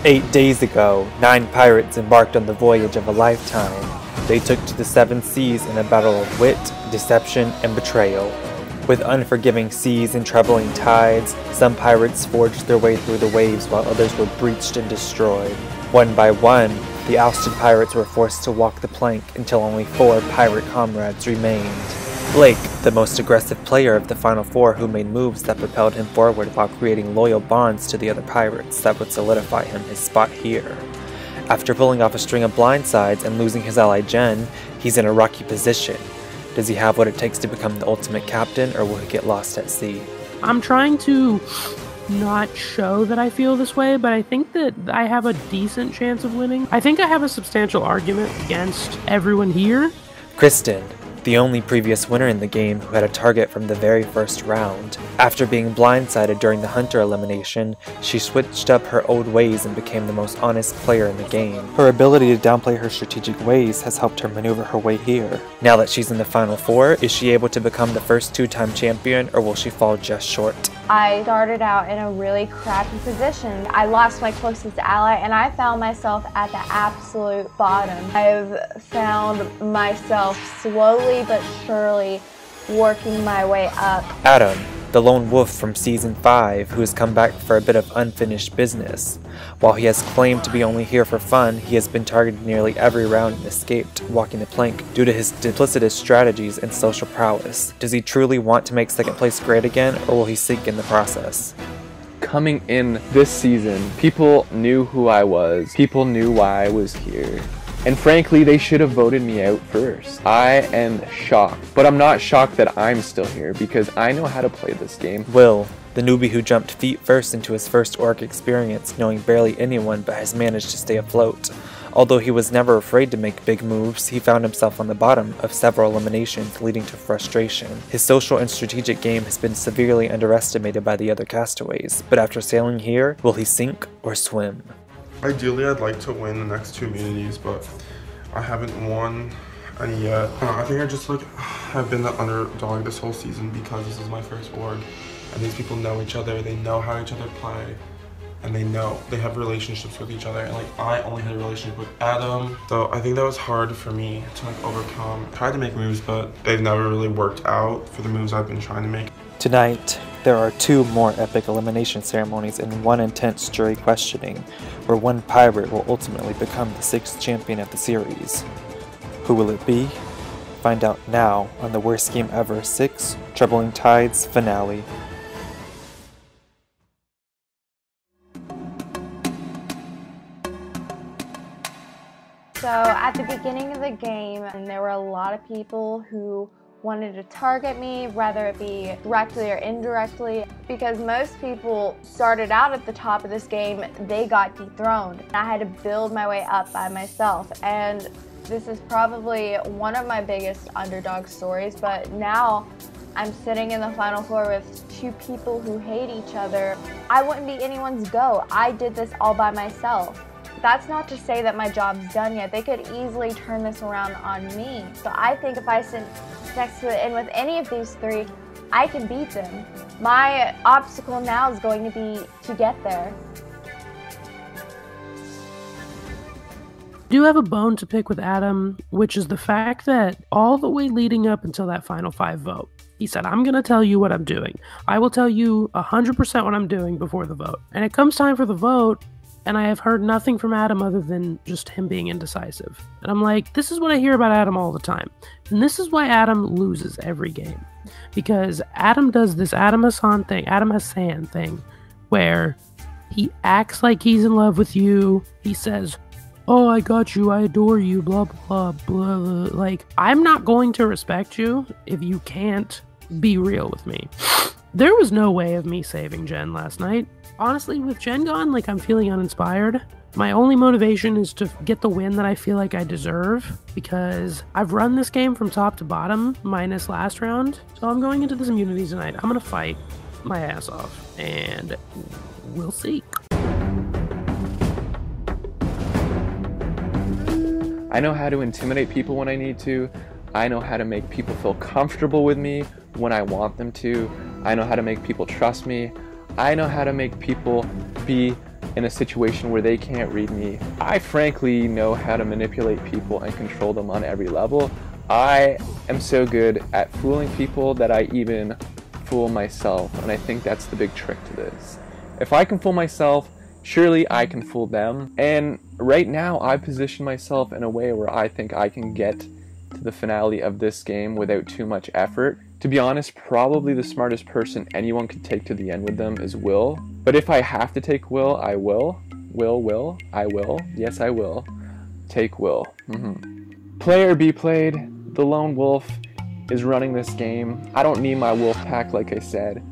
8 days ago, 9 pirates embarked on the voyage of a lifetime. They took to the 7 seas in a battle of wit, deception, and betrayal. With unforgiving seas and troubling tides, some pirates forged their way through the waves while others were breached and destroyed. One by one, the ousted pirates were forced to walk the plank until only 4 pirate comrades remained. Blake, the most aggressive player of the Final Four who made moves that propelled him forward while creating loyal bonds to the other pirates that would solidify him his spot here. After pulling off a string of blindsides and losing his ally Jen, he's in a rocky position. Does he have what it takes to become the ultimate captain, or will he get lost at sea? I'm trying to not show that I feel this way, but I think that I have a decent chance of winning. I think I have a substantial argument against everyone here. Kristen, the only previous winner in the game who had a target from the very first round. After being blindsided during the Hunter elimination, she switched up her old ways and became the most honest player in the game. Her ability to downplay her strategic ways has helped her maneuver her way here. Now that she's in the Final Four, is she able to become the first 2-time champion, or will she fall just short? I started out in a really crappy position. I lost my closest ally and I found myself at the absolute bottom. I've found myself slowly but surely working my way up. Adam, the lone wolf from Season 5 who has come back for a bit of unfinished business. While he has claimed to be only here for fun, he has been targeted nearly every round and escaped walking the plank due to his duplicitous strategies and social prowess. Does he truly want to make second place great again, or will he sink in the process? Coming in this season, people knew who I was, people knew why I was here. And frankly, they should have voted me out first. I am shocked, but I'm not shocked that I'm still here because I know how to play this game. Will, the newbie who jumped feet first into his first orc experience, knowing barely anyone but has managed to stay afloat. Although he was never afraid to make big moves, he found himself on the bottom of several eliminations, leading to frustration. His social and strategic game has been severely underestimated by the other castaways, but after sailing here, will he sink or swim? Ideally, I'd like to win the next 2 immunities, but I haven't won any yet. I think I've been the underdog this whole season because this is my first org, and these people know each other, they know how each other play, and they have relationships with each other, and I only had a relationship with Adam, so I think that was hard for me to overcome. I tried to make moves, but they've never really worked out for the moves I've been trying to make. Tonight, there are 2 more epic elimination ceremonies and 1 intense jury questioning, where 1 pirate will ultimately become the 6th champion of the series. Who will it be? Find out now on the Worst Game Ever 6 Troubling Tides finale. So at the beginning of the game, there were a lot of people who wanted to target me, whether it be directly or indirectly, because most people started out at the top of this game, they got dethroned. I had to build my way up by myself, and this is probably one of my biggest underdog stories, but now I'm sitting in the Final Four with 2 people who hate each other. I wouldn't be anyone's go. I did this all by myself. That's not to say that my job's done yet. They could easily turn this around on me. So I think if I sit next to the end with any of these 3, I can beat them. My obstacle now is going to be to get there. I do have a bone to pick with Adam, which is the fact that all the way leading up until that Final 5 vote, he said, I'm going to tell you what I'm doing. I will tell you 100% what I'm doing before the vote. And it comes time for the vote, and I have heard nothing from Adam other than just him being indecisive. And I'm like, this is what I hear about Adam all the time. And this is why Adam loses every game. Because Adam does this Adam Hassan thing, where he acts like he's in love with you. He says, oh, I got you, I adore you, blah, blah, blah, blah. Like, I'm not going to respect you if you can't be real with me. There was no way of me saving Jen last night. Honestly, with Jen gone, I'm feeling uninspired. My only motivation is to get the win that I feel like I deserve, because I've run this game from top to bottom, minus last round. So I'm going into this immunity tonight. I'm going to fight my ass off, and we'll see. I know how to intimidate people when I need to. I know how to make people feel comfortable with me when I want them to. I know how to make people trust me. I know how to make people be in a situation where they can't read me. I frankly know how to manipulate people and control them on every level. I am so good at fooling people that I even fool myself, and I think that's the big trick to this. If I can fool myself, surely I can fool them. And right now I position myself in a way where I think I can get to the finale of this game without too much effort. To be honest, probably the smartest person anyone could take to the end with them is Will. But if I have to take Will, I will. I will. Yes, I will. Take Will. Play or be played. The lone wolf is running this game. I don't need my wolf pack, like I said.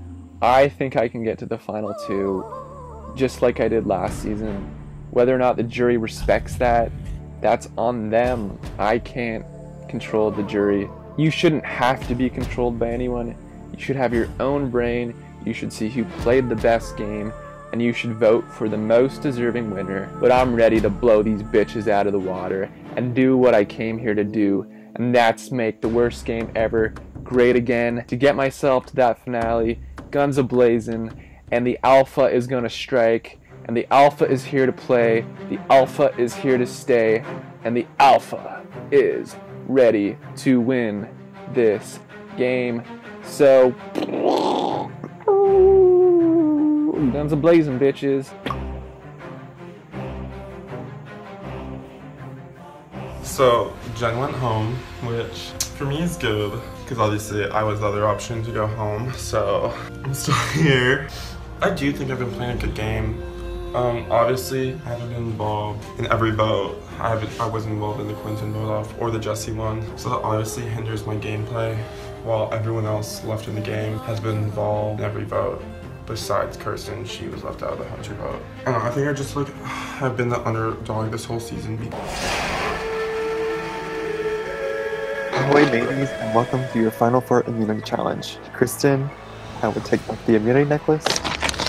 I think I can get to the final 2, just like I did last season. Whether or not the jury respects that, that's on them. I can't control the jury. You shouldn't have to be controlled by anyone. You should have your own brain. You should see who played the best game, and you should vote for the most deserving winner. But I'm ready to blow these bitches out of the water and do what I came here to do, and that's make the worst game ever great again, to get myself to that finale, guns a-blazing, and the alpha is gonna strike, and the alpha is here to play, the alpha is here to stay, and the alpha is ready to win this game. So, guns a-blazing, bitches. So Jen went home, which for me is good, because obviously I was the other option to go home, so I'm still here. I do think I've been playing a good game. Obviously I haven't been involved in every vote. I wasn't involved in the Quentin vote off or the Jesse one, so that obviously hinders my gameplay, while everyone else left in the game has been involved in every vote. Besides Kirsten, she was left out of the Hunter vote. I think I just I've been the underdog this whole season. Ahoy mateys, and welcome to your Final 4 immunity challenge. Kristen, I would take back the immunity necklace.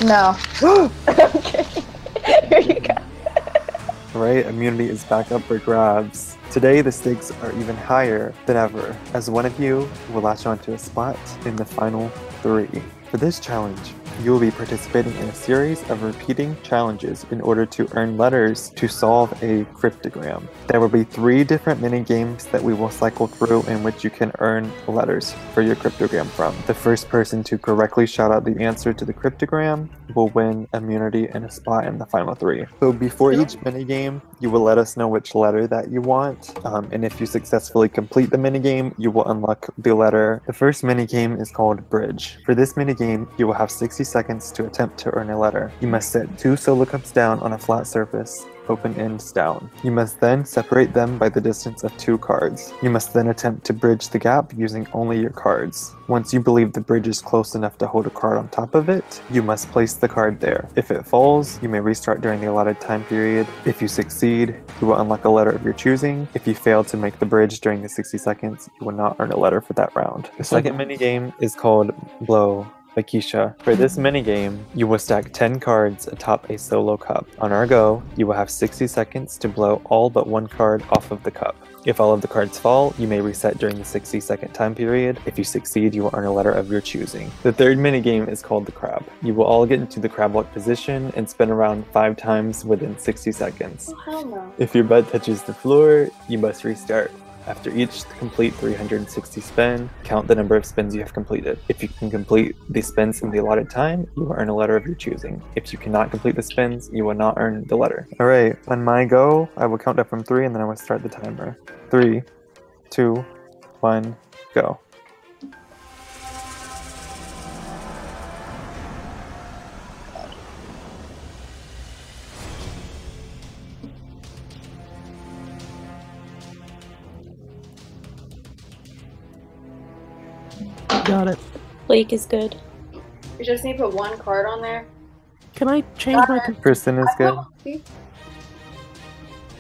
No. Okay. Here you go. Alright, immunity is back up for grabs. Today the stakes are even higher than ever, as one of you will latch onto a spot in the final 3. For this challenge, you will be participating in a series of repeating challenges in order to earn letters to solve a cryptogram. There will be 3 different mini games that we will cycle through in which you can earn letters for your cryptogram from. The first person to correctly shout out the answer to the cryptogram will win immunity and a spot in the final 3. So before each mini game, you will let us know which letter that you want, and if you successfully complete the mini game, you will unlock the letter. The first mini game is called Bridge. For this mini game, you will have 60 seconds to attempt to earn a letter. You must set 2 solo cups down on a flat surface, open ends down. You must then separate them by the distance of 2 cards. You must then attempt to bridge the gap using only your cards. Once you believe the bridge is close enough to hold a card on top of it, you must place the card there. If it falls, you may restart during the allotted time period. If you succeed, you will unlock a letter of your choosing. If you fail to make the bridge during the 60 seconds, you will not earn a letter for that round. The second minigame is called Blow by Keisha. For this minigame, you will stack 10 cards atop a solo cup. On our go, you will have 60 seconds to blow all but 1 card off of the cup. If all of the cards fall, you may reset during the 60-second time period. If you succeed, you will earn a letter of your choosing. The third minigame is called the Crab. You will all get into the crab walk position and spin around 5 times within 60 seconds. Oh, hell no. If your butt touches the floor, you must restart. After each complete 360 spin, count the number of spins you have completed. If you can complete the spins in the allotted time, you will earn a letter of your choosing. If you cannot complete the spins, you will not earn the letter. Alright, on my go, I will count down from 3 and then I will start the timer. 3, 2, 1, go. Got it. Blake is good. You just need to put 1 card on there. Can I change my... Kristen is good.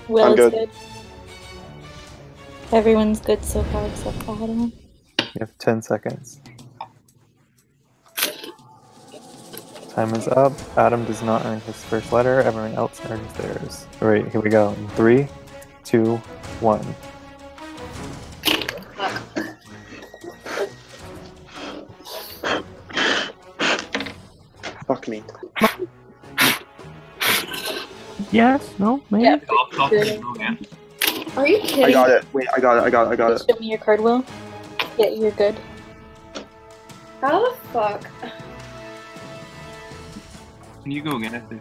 Will I'm is good. good. Everyone's good so far except Adam. You have 10 seconds. Time is up. Adam does not earn his first letter. Everyone else earns theirs. Alright, here we go. 3, 2, 1. Fuck me. Yes? No? Maybe? Yeah. I'll Good. go again. Are you kidding? I got it. Wait, I got it. Please show me your card, Will. Yeah, you're good. How the fuck? Can you go again if they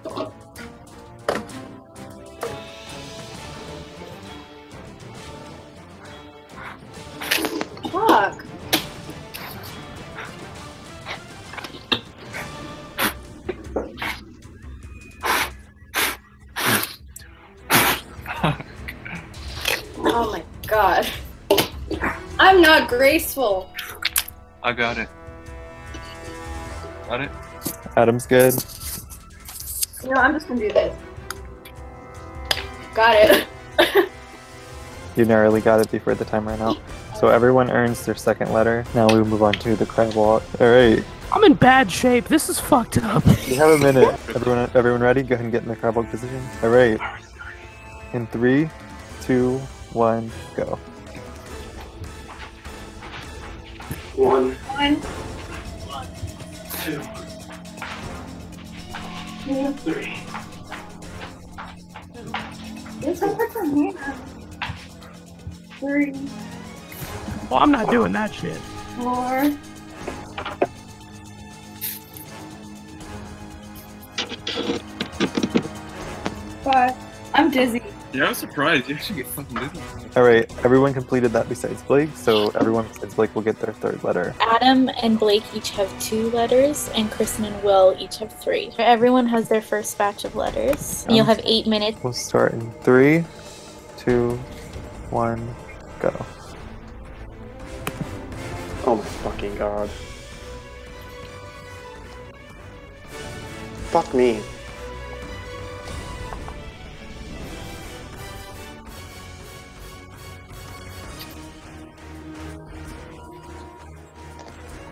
Fuck. Oh my god. I'm not graceful. I got it. Got it? Adam's good. You know, I'm just gonna do this. Got it. You narrowly got it before the time ran out. So everyone earns their second letter. Now we move on to the crab walk. Alright, I'm in bad shape. This is fucked up. you have a minute. Everyone ready? Go ahead and get in the crab walk position. Alright. In 3, 2, 1, go. 1, One. 2, 3. This is like from here. 3, Well, I'm not doing that shit. 4. Five. I'm dizzy. Yeah, I was surprised. You actually get fucking dizzy. Alright, everyone completed that besides Blake, so everyone besides Blake will get their third letter. Adam and Blake each have 2 letters, and Kristen and Will each have 3. Everyone has their first batch of letters. And you'll have 8 minutes. We'll start in 3, 2, 1, go. Oh my fucking god. Fuck me.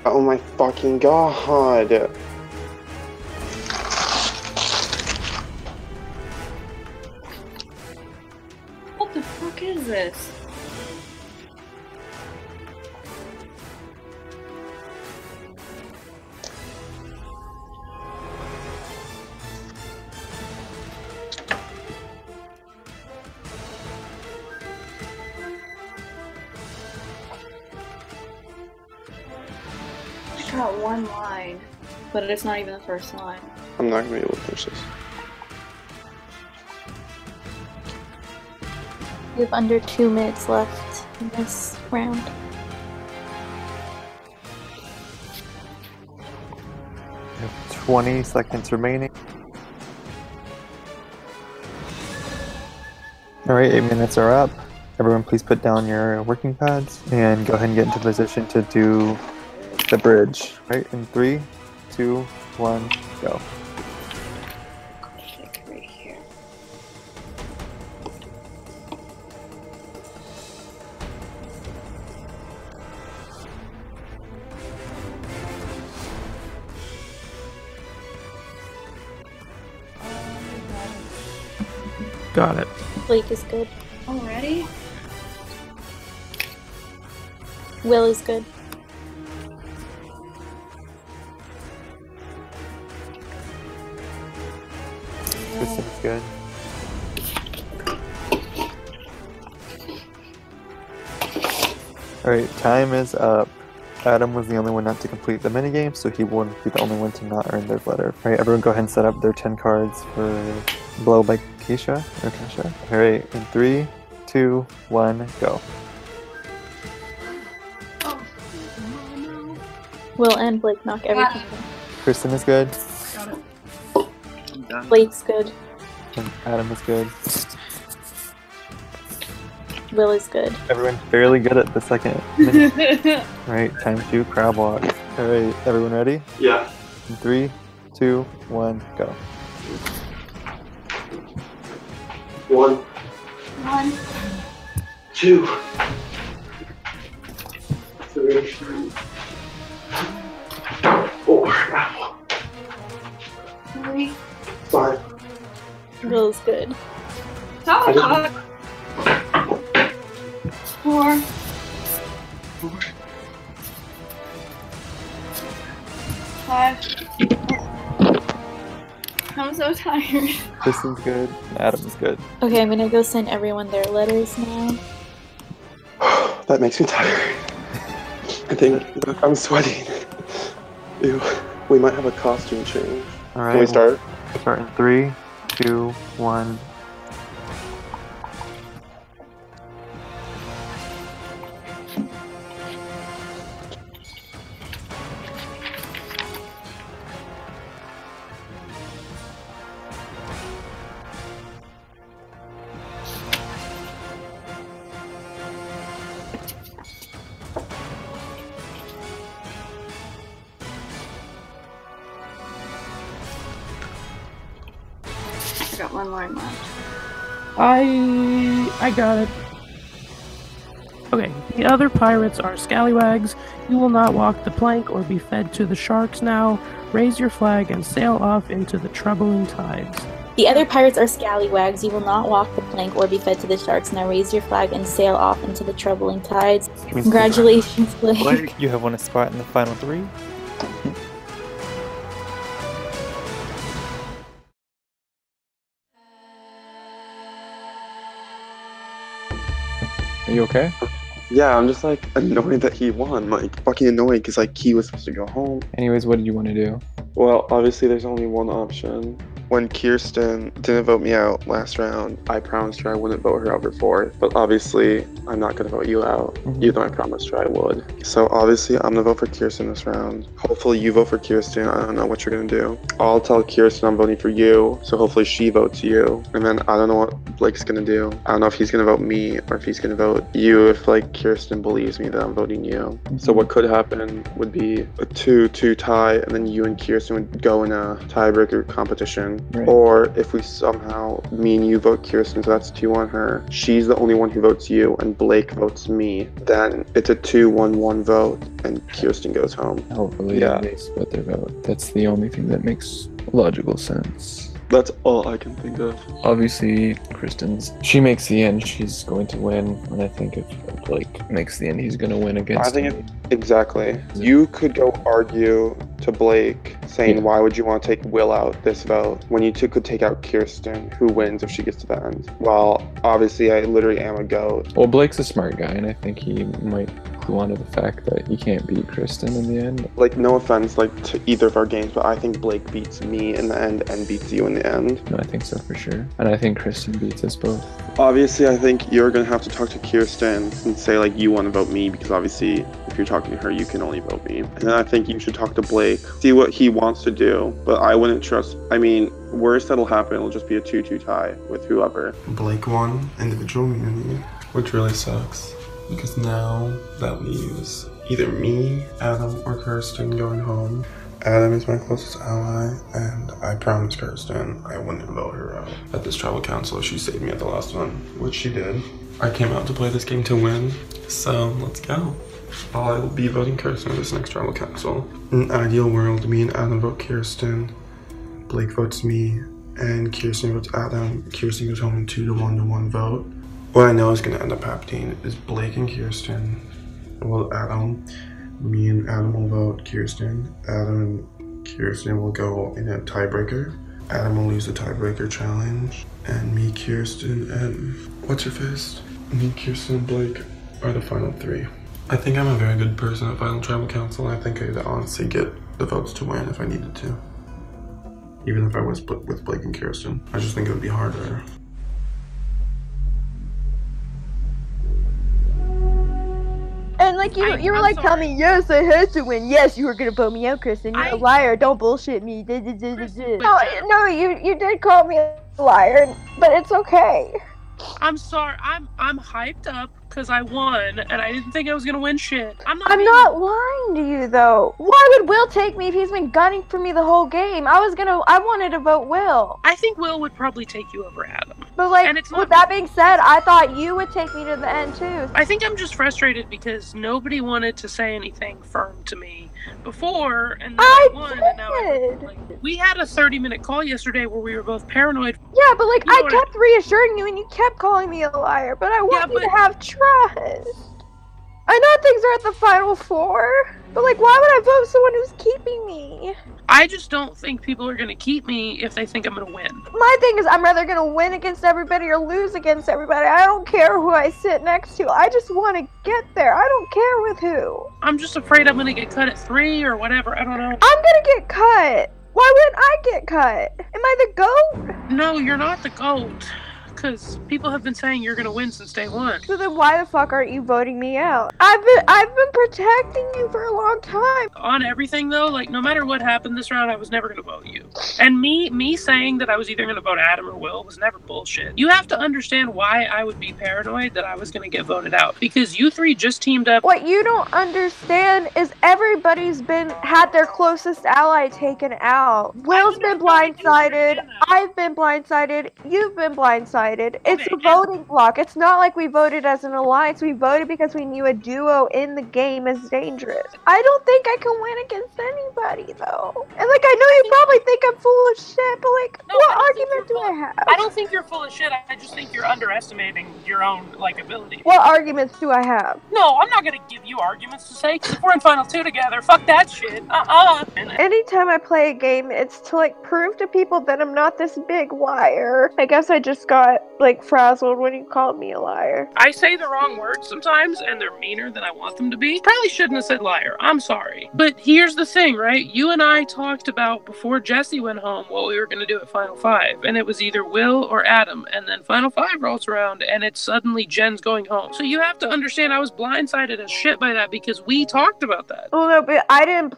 Oh my fucking god. What the fuck is this? I got one line, but it's not even the first line. I'm not gonna be able to finish this. You have under 2 minutes left in this round. You have 20 seconds remaining. Alright, 8 minutes are up. Everyone please put down your working pads and go ahead and get into position to do the bridge. Right, in 3, 2, 1, go. Like right here. Got it. Blake is good. Already? Will is good. Kristen's good. Alright, time is up. Adam was the only one not to complete the minigame, so he will be the only one to not earn their letter. Alright, everyone go ahead and set up their 10 cards for Blow by Keisha or Kesha. Alright, in 3, 2, 1, go. Will and Blake knock everything down. Kristen is good, I'm done. Blake's good. and Adam is good. Will is good. Everyone's fairly good at the second minute. Alright, time to crab walk. Alright, everyone ready? Yeah. In 3, 2, 1, go. 1, One. 2, 3, 4, 3. 5. Will is good. How the fuck? 4. 5. I'm I'm so tired. Kristen's good. Adam's good. Okay, I'm gonna go send everyone their letters now. That makes me tired. I think I'm sweating. Ew. We might have a costume change. All right. Can we start? Start in 3, 2, 1. I got one line left. I got it. Okay, the other pirates are scallywags. You will not walk the plank or be fed to the sharks now. Raise your flag and sail off into the troubling tides. The other pirates are scallywags. You will not walk the plank or be fed to the sharks. Now raise your flag and sail off into the troubling tides. Congratulations, Blake. You have won a spot in the final 3. Are you okay? Yeah, I'm just like annoyed that he won. Like fucking annoyed because like he was supposed to go home. Anyways, what did you want to do? Well, obviously there's only one option. When Kirsten didn't vote me out last round, I promised her I wouldn't vote her out for 4th. But obviously, I'm not going to vote you out, even though I promised her I would. So obviously, I'm going to vote for Kirsten this round. Hopefully, you vote for Kirsten. I don't know what you're going to do. I'll tell Kirsten I'm voting for you, so hopefully she votes you. And then I don't know what Blake's going to do. I don't know if he's going to vote me or if he's going to vote you. If like Kirsten believes me that I'm voting you. So what could happen would be a 2-2 tie, and then you and Kirsten would go in a tiebreaker competition. Right. Or if we somehow, me and you vote Kirsten, so that's 2 on her, she's the only one who votes you, and Blake votes me, then it's a 2-1-1 vote, and Kirsten goes home. Hopefully they split their vote. That's the only thing that makes logical sense. That's all I can think of. Obviously, she makes the end, she's going to win. And I think if Blake makes the end, he's going to win against me. Exactly. You could go argue to Blake saying, why would you want to take Will out this vote when you could take out Kirsten, who wins if she gets to the end? Well, obviously, I literally am a goat. Well, Blake's a smart guy, and I think he might clue onto the fact that he can't beat Kristen in the end. Like, no offense, like, to either of our games, but I think Blake beats me in the end and beats you in the end. No, I think so for sure. And I think Kristen beats us both. Obviously, I think you're going to have to talk to Kirsten and say, like, you want to vote me, because obviously, if you're talking to her, you can only vote me. And then I think you should talk to Blake, see what he wants to do, but I wouldn't trust, I mean, worst that'll happen, it'll just be a 2-2 tie with whoever. Blake won individual immunity, which really sucks, because now that leaves either me, Adam, or Kirsten going home. Adam is my closest ally, and I promised Kirsten I wouldn't vote her out at this tribal council if she saved me at the last one, which she did. I came out to play this game to win, so let's go. I will be voting Kirsten at this next tribal council. In an ideal world, me and Adam vote Kirsten, Blake votes me, and Kirsten votes Adam. Kirsten goes home in 2-1-1 vote. What I know is going to end up happening is Blake and Kirsten will Adam. Me and Adam will vote Kirsten. Adam and Kirsten will go in a tiebreaker. Adam will lose the tiebreaker challenge. And me, Kirsten, and what's your face? Me, Kirsten, and Blake are the final 3. I think I'm a very good person at Final Tribal Council, and I think I could honestly get the votes to win if I needed to. Even if I was with Blake and Kirsten. I just think it would be harder. And like you were like telling me, yes, I had to win. Yes, you were gonna vote me out, Kristen. You're a liar. Don't bullshit me. No, you did call me a liar, but it's okay. I'm sorry. I'm hyped up because I won, and I didn't think I was gonna win shit. I'm not lying to you though. Why would Will take me if he's been gunning for me the whole game? I wanted to vote Will. I think Will would probably take you over Adam. But like, with that being said, I thought you would take me to the end too. I think I'm just frustrated because nobody wanted to say anything firm to me before, and then I won, and now we had a 30-minute call yesterday where we were both paranoid. Yeah, but like, I kept reassuring you, and you kept calling me a liar, but I want you to have trust. I know things are at the final four, but like, why would I vote someone who's keeping me? I just don't think people are gonna keep me if they think I'm gonna win. My thing is, I'm rather gonna win against everybody or lose against everybody. I don't care who I sit next to. I just want to get there. I don't care with who. I'm just afraid I'm gonna get cut at 3 or whatever. I don't know. I'm gonna get cut. Why wouldn't I get cut? Am I the GOAT? No, you're not the GOAT. Because people have been saying you're gonna win since day one. So then why the fuck aren't you voting me out? I've been protecting you for a long time. On everything though, like no matter what happened this round, I was never gonna vote you. And me saying that I was either gonna vote Adam or Will was never bullshit. You have to understand why I would be paranoid that I was gonna get voted out. Because you three just teamed up. What you don't understand is everybody's had their closest ally taken out. Will's been blindsided. I've been blindsided. You've been blindsided. It's a voting block. It's not like we voted as an alliance. We voted because we knew a duo in the game is dangerous. I don't think I can win against anybody though. And like, I know you probably think I'm full of shit, but like, No, what argument do I have? I don't think you're full of shit. I just think you're underestimating your own like ability. What arguments do I have? No, I'm not gonna give you arguments to say. 'Cause if we're in Final 2 together, fuck that shit. Anytime I play a game, it's to like prove to people that I'm not this big liar. I guess I just got like frazzled when you called me a liar. I say the wrong words sometimes, and they're meaner than I want them to be. Probably shouldn't have said liar. I'm sorry. But here's the thing, right? You and I talked about before Jesse went home what we were going to do at Final 5, and it was either Will or Adam, and then Final 5 rolls around, and it's suddenly Jen's going home. So you have to understand I was blindsided as shit by that because we talked about that. Well, no, but I didn't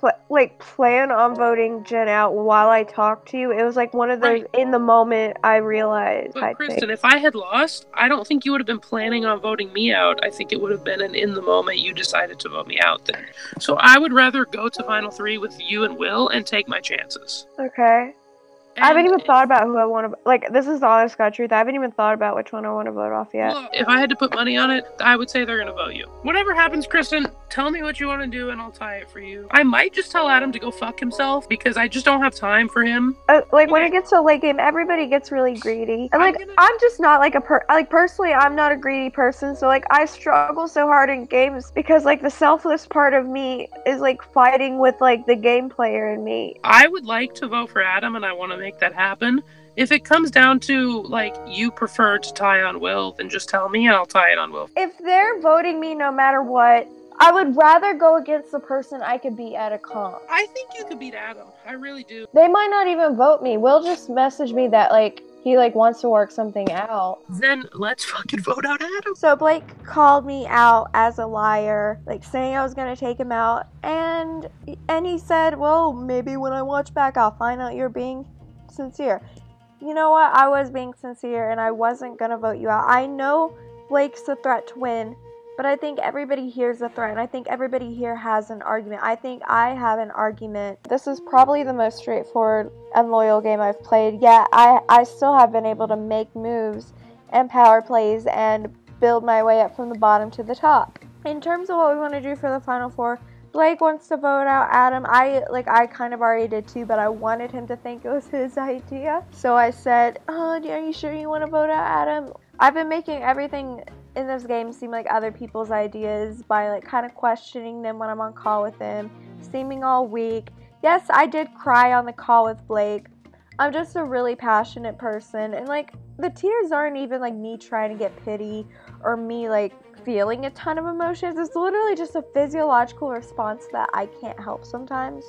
plan on voting Jen out while I talked to you. It was like one of those in the moment I realized. But Kristen, if I had lost, I don't think you would have been planning on voting me out. I think it would have been an in the moment you decided to vote me out then. So I would rather go to Final 3 with you and Will and take my chances. Okay. I haven't even thought about who I want to... Like, this is the honest God truth. I haven't even thought about which one I want to vote off yet. Well, if I had to put money on it, I would say they're going to vote you. Whatever happens, Kristen, tell me what you want to do and I'll tie it for you. I might just tell Adam to go fuck himself because I just don't have time for him. Like, when it gets to a late game, everybody gets really greedy. And, like, I'm just not, like, personally, I'm not a greedy person. So, like, I struggle so hard in games because, like, the selfless part of me is, like, fighting with, like, the game player in me. I would like to vote for Adam and I want to make that happen. If it comes down to like you prefer to tie on Will, then just tell me and I'll tie it on Will. If they're voting me no matter what, I would rather go against the person I could beat at a comp. I think you could beat Adam. I really do. They might not even vote me. Will just message me that like he like wants to work something out. Then let's fucking vote out Adam. So Blake called me out as a liar, like saying I was gonna take him out, and he said, well, maybe when I watch back I'll find out you're being sincere. You know what? I was being sincere and I wasn't gonna vote you out. I know Blake's a threat to win, but I think everybody here is a threat, and I think everybody here has an argument. I think I have an argument. This is probably the most straightforward and loyal game I've played. Yeah, I still have been able to make moves and power plays and build my way up from the bottom to the top. In terms of what we want to do for the Final Four, Blake wants to vote out Adam. I kind of already did too, but I wanted him to think it was his idea. So I said, are you sure you want to vote out Adam? I've been making everything in this game seem like other people's ideas by like kind of questioning them when I'm on call with them, seeming all weak. Yes, I did cry on the call with Blake. I'm just a really passionate person, and like the tears aren't even like me trying to get pity or me like feeling a ton of emotions. It's literally just a physiological response that I can't help sometimes.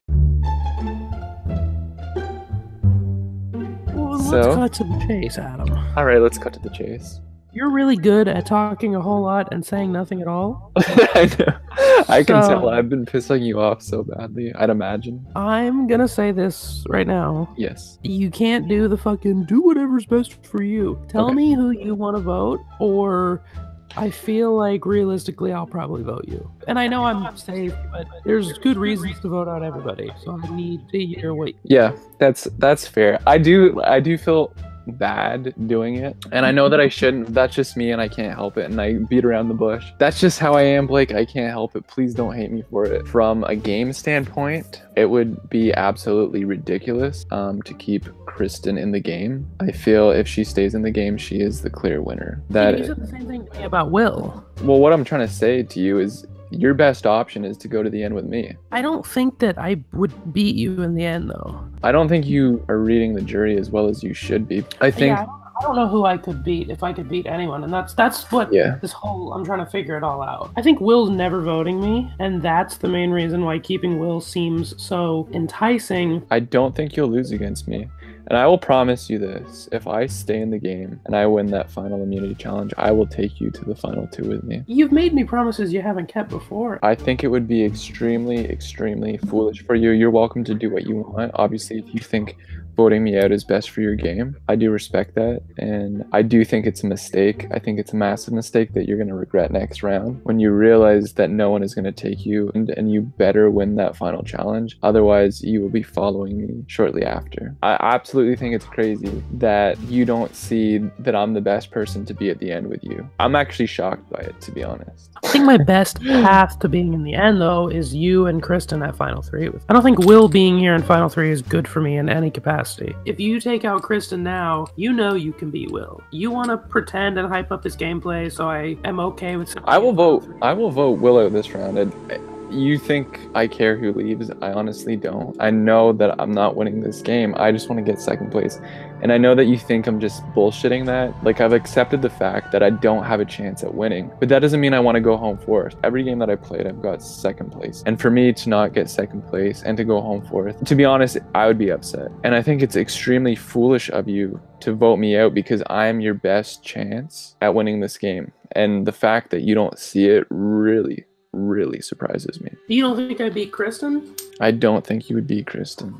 Well, let's cut to the chase, Adam. Alright, let's cut to the chase. You're really good at talking a whole lot and saying nothing at all. I know. I can tell I've been pissing you off so badly, I'd imagine. I'm gonna say this right now. Yes. You can't do the fucking do whatever's best for you. Tell me who you want to vote, or I feel like realistically I'll probably vote you. And I know I'm safe, but there's good reasons to vote out everybody, so I need to hear what. Yeah, that's fair. I do feel bad doing it, and I know that I shouldn't. That's just me, and I can't help it, and I beat around the bush. That's just how I am, Blake. I can't help it. Please don't hate me for it. From a game standpoint, it would be absolutely ridiculous to keep Kristen in the game. I feel if she stays in the game, she is the clear winner. You said the same thing to me about Will. Well, what I'm trying to say to you is your best option is to go to the end with me. I don't think that I would beat you in the end, though. I don't think you are reading the jury as well as you should be. I think... Yeah, I don't know who I could beat if I could beat anyone, and that's what this whole I'm trying to figure it all out. I think Will's never voting me, and that's the main reason why keeping Will seems so enticing. I don't think you'll lose against me. And I will promise you this, if I stay in the game and I win that final immunity challenge, I will take you to the final 2 with me. You've made me promises you haven't kept before. I think it would be extremely, extremely foolish for you. You're welcome to do what you want. Obviously, if you think voting me out is best for your game, I do respect that. And I do think it's a mistake. I think it's a massive mistake that you're going to regret next round when you realize that no one is going to take you, and you better win that final challenge. Otherwise, you will be following me shortly after. I absolutely think it's crazy that you don't see that I'm the best person to be at the end with you. I'm actually shocked by it, to be honest. I think my best path to being in the end, though, is you and Kristen at Final 3. I don't think Will being here in Final 3 is good for me in any capacity. If you take out Kristen now, you know you can beat Will. You want to pretend and hype up his gameplay, so I am okay with... I will vote Will out this round. You think I care who leaves? I honestly don't. I know that I'm not winning this game. I just want to get second place. And I know that you think I'm just bullshitting that. Like, I've accepted the fact that I don't have a chance at winning. But that doesn't mean I want to go home fourth. Every game that I played, I've got second place. And for me to not get second place and to go home fourth, to be honest, I would be upset. And I think it's extremely foolish of you to vote me out because I'm your best chance at winning this game. And the fact that you don't see it really surprises me. You don't think I beat Kristen? I don't think you would beat Kristen.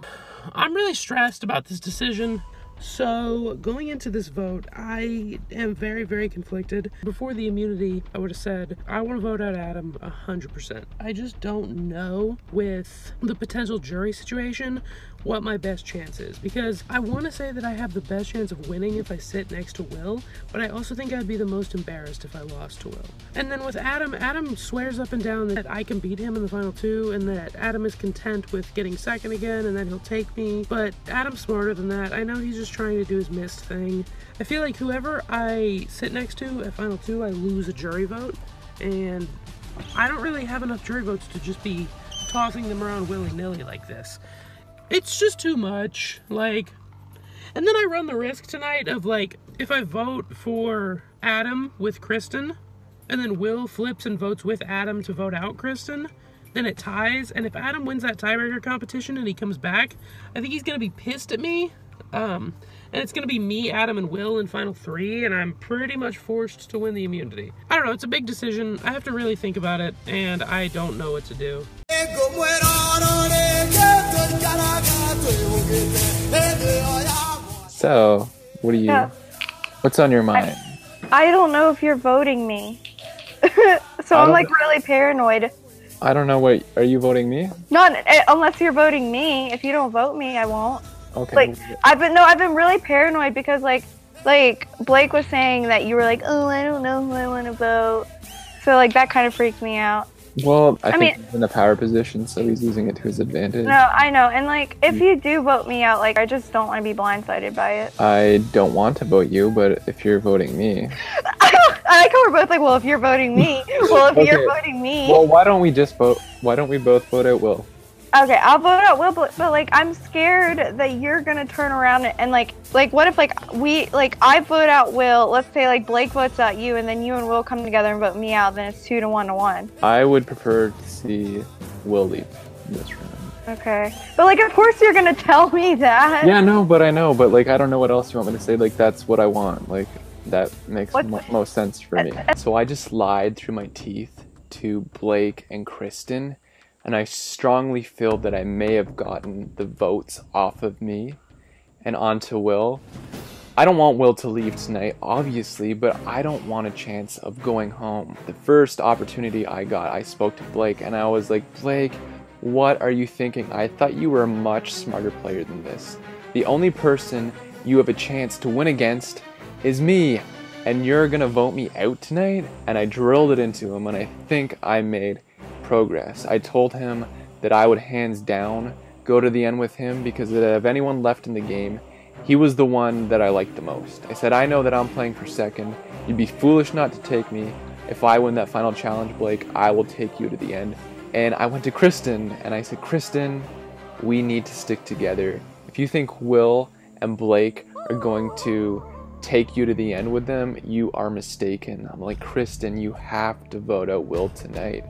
I'm really stressed about this decision. So, going into this vote, I am very, very conflicted. Before the immunity, I would have said, I want to vote out Adam 100%. I just don't know with the potential jury situation what my best chance is, because I want to say that I have the best chance of winning if I sit next to Will, but I also think I'd be the most embarrassed if I lost to Will. And then with Adam, Adam swears up and down that I can beat him in the final 2 and that Adam is content with getting second again and then he'll take me, but Adam's smarter than that. I know he's just trying to do his mist thing. I feel like whoever I sit next to at final 2, I lose a jury vote, and I don't really have enough jury votes to just be tossing them around willy-nilly like this. It's just too much, like, and then I run the risk tonight of, like, if I vote for Adam with Kristen, and then Will flips and votes with Adam to vote out Kristen, then it ties, and if Adam wins that tiebreaker competition and he comes back, I think he's gonna be pissed at me, and it's gonna be me, Adam, and Will in final 3, and I'm pretty much forced to win the immunity. I don't know, it's a big decision, I have to really think about it, and I don't know what to do. So, what do you... What's on your mind? I don't know if you're voting me. So I'm like really paranoid. I don't know what... Are you voting me? Not unless you're voting me. If you don't vote me, I won't. Okay. Like, I've been really paranoid because like Blake was saying that you were like, oh, I don't know who I want to vote. So like that kind of freaked me out. Well, I think he's in a power position, so he's using it to his advantage. No, I know. And like, if you do vote me out, like, I just don't want to be blindsided by it. I don't want to vote you, but if you're voting me... I like how we're both like, well, if you're voting me, well, if you're voting me... Well, why don't we just vote... Why don't we both vote out Will? Okay, I'll vote out Will, but like, I'm scared that you're gonna turn around and like, what if like I vote out Will, let's say like Blake votes out you, and then you and Will come together and vote me out, then it's 2 to 1 to 1. I would prefer to see Will leave this round. Okay, but like, of course you're gonna tell me that. Yeah, no, but I know, but like, I don't know what else you want me to say. Like, that's what I want. Like, that makes most sense for me. So I just lied through my teeth to Blake and Kristen. And I strongly feel that I may have gotten the votes off of me and onto Will. I don't want Will to leave tonight, obviously, but I don't want a chance of going home. The first opportunity I got, I spoke to Blake, and I was like, Blake, what are you thinking? I thought you were a much smarter player than this. The only person you have a chance to win against is me, and you're gonna vote me out tonight? And I drilled it into him, and I think I made progress. I told him that I would hands down go to the end with him because of anyone left in the game, he was the one that I liked the most. I said, I know that I'm playing for second. You'd be foolish not to take me. if I win that final challenge, Blake, I will take you to the end. And I went to Kristen and I said, Kristen, we need to stick together. If you think Will and Blake are going to take you to the end with them, you are mistaken. I'm like, Kristen, you have to vote out Will tonight.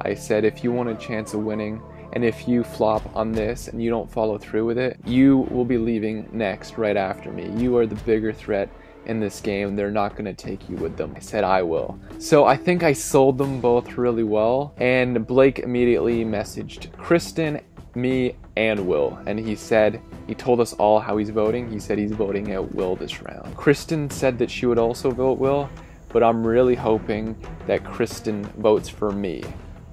I said, if you want a chance of winning, and if you flop on this and you don't follow through with it, you will be leaving next right after me. You are the bigger threat in this game. They're not going to take you with them. I said I will. So I think I sold them both really well, and Blake immediately messaged Kristen, me, and Will, and he told us all how he's voting. He said he's voting out Will this round. Kristen said that she would also vote Will, but I'm really hoping that Kristen votes for me.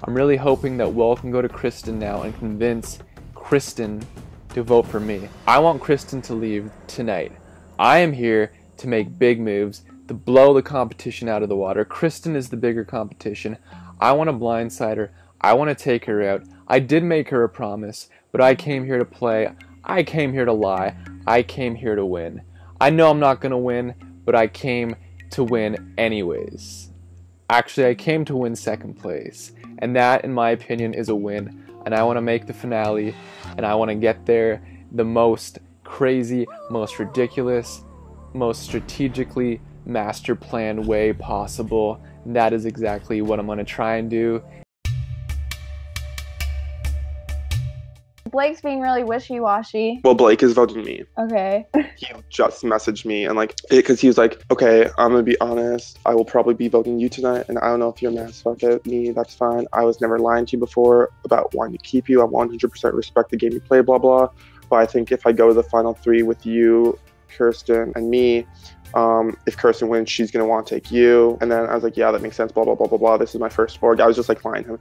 I'm really hoping that Will can go to Kristen now and convince Kristen to vote for me. I want Kristen to leave tonight. I am here to make big moves, to blow the competition out of the water. Kristen is the bigger competition. I want to blindside her. I want to take her out. I did make her a promise, but I came here to play. I came here to lie. I came here to win. I know I'm not going to win, but I came to win anyways. Actually, I came to win second place. And that, in my opinion, is a win. And I want to make the finale, and I want to get there the most crazy, most ridiculous, most strategically master planned way possible. And that is exactly what I'm going to try and do. Blake's being really wishy-washy. Well, Blake is voting me. Okay. He just messaged me and because he was like, okay, I'm gonna be honest, I will probably be voting you tonight, and I don't know if you're mad about me, that's fine. I was never lying to you before about wanting to keep you. I 100% respect the game you play, blah, blah. But I think if I go to the final 3 with you, Kirsten, and me, if Kirsten wins, she's gonna want to take you. And then I was like, yeah, that makes sense, blah, blah, blah, blah, blah. This is my first org. I was just lying to him.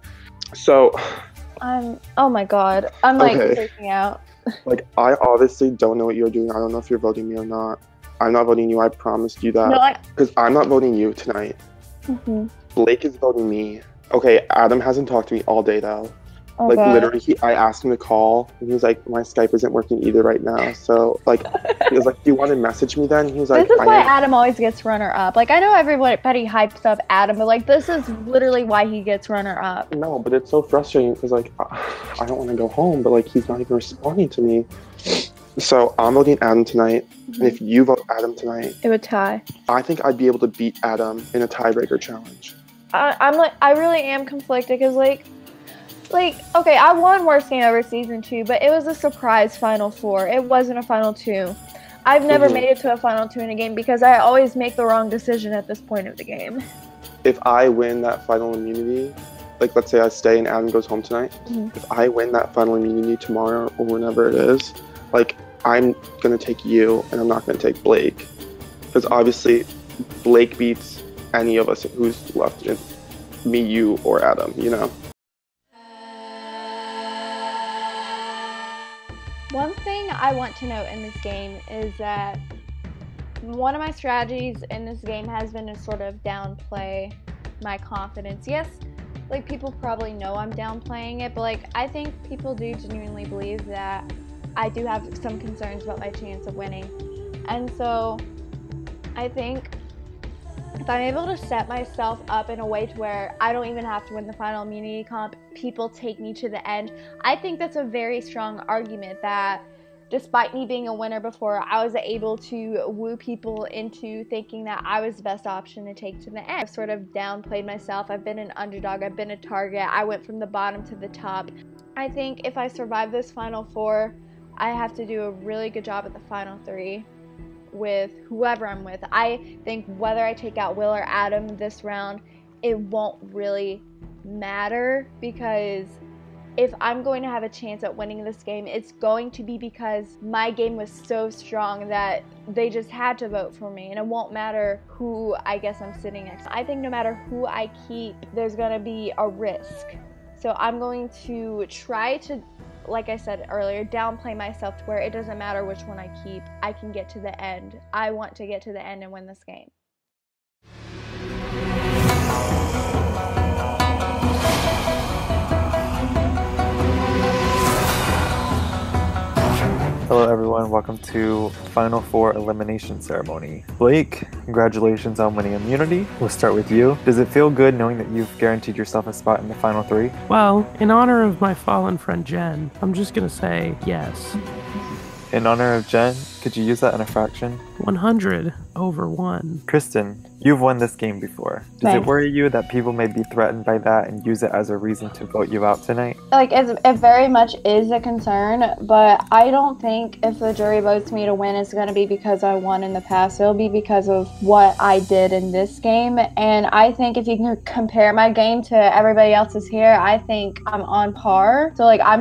So... oh my god. I'm freaking out. I obviously don't know what you're doing. I don't know if you're voting me or not. I'm not voting you. I promised you that. Because I'm not voting you tonight. Mm-hmm. Blake is voting me. Okay, Adam hasn't talked to me all day though. Oh, literally, I asked him to call, and he was like, my Skype isn't working either right now. So, he was like, do you want to message me then? He was like, this is why Adam always gets runner-up. I know everybody hypes up Adam, but, this is literally why he gets runner-up. No, but it's so frustrating, because, I don't want to go home, but, he's not even responding to me. So, I'm voting Adam tonight, and if you vote Adam tonight... It would tie. I think I'd be able to beat Adam in a tiebreaker challenge. I really am conflicted, because, okay, I won Worst Game Ever Season 2, but it was a surprise Final 4. It wasn't a Final 2. I've never made it to a Final 2 in a game because I always make the wrong decision at this point of the game. If I win that final immunity, let's say I stay and Adam goes home tonight, if I win that final immunity tomorrow or whenever it is, I'm going to take you and I'm not going to take Blake. Because obviously, Blake beats any of us who's left in me, you, or Adam, you know? One thing I want to note in this game is that one of my strategies in this game has been to sort of downplay my confidence. Yes, people probably know I'm downplaying it, but I think people do genuinely believe that I do have some concerns about my chance of winning. And so I think if I'm able to set myself up in a way to where I don't even have to win the final immunity comp, people take me to the end, I think that's a very strong argument that despite me being a winner before, I was able to woo people into thinking that I was the best option to take to the end. I've sort of downplayed myself. I've been an underdog. I've been a target. I went from the bottom to the top. I think if I survive this Final 4, I have to do a really good job at the Final 3. With whoever I'm with. I think whether I take out Will or Adam this round, it won't really matter, because if I'm going to have a chance at winning this game, it's going to be because my game was so strong that they just had to vote for me, and it won't matter who I guess I'm sitting next to. I think no matter who I keep, there's going to be a risk. So I'm going to try to, like I said earlier, downplay myself to where it doesn't matter which one I keep. I can get to the end. I want to get to the end and win this game. Hello everyone, welcome to Final Four Elimination Ceremony. Blake, congratulations on winning immunity. We'll start with you. Does it feel good knowing that you've guaranteed yourself a spot in the final three? Well, in honor of my fallen friend Jen, I'm just gonna say yes. In honor of Jen, could you use that in a fraction? 100/1. Kristen, you've won this game before. Does it worry you that people may be threatened by that and use it as a reason to vote you out tonight? Like, it very much is a concern, but I don't think if the jury votes me to win, it's going to be because I won in the past. It'll be because of what I did in this game. And I think if you can compare my game to everybody else's here, I think I'm on par. So, like, I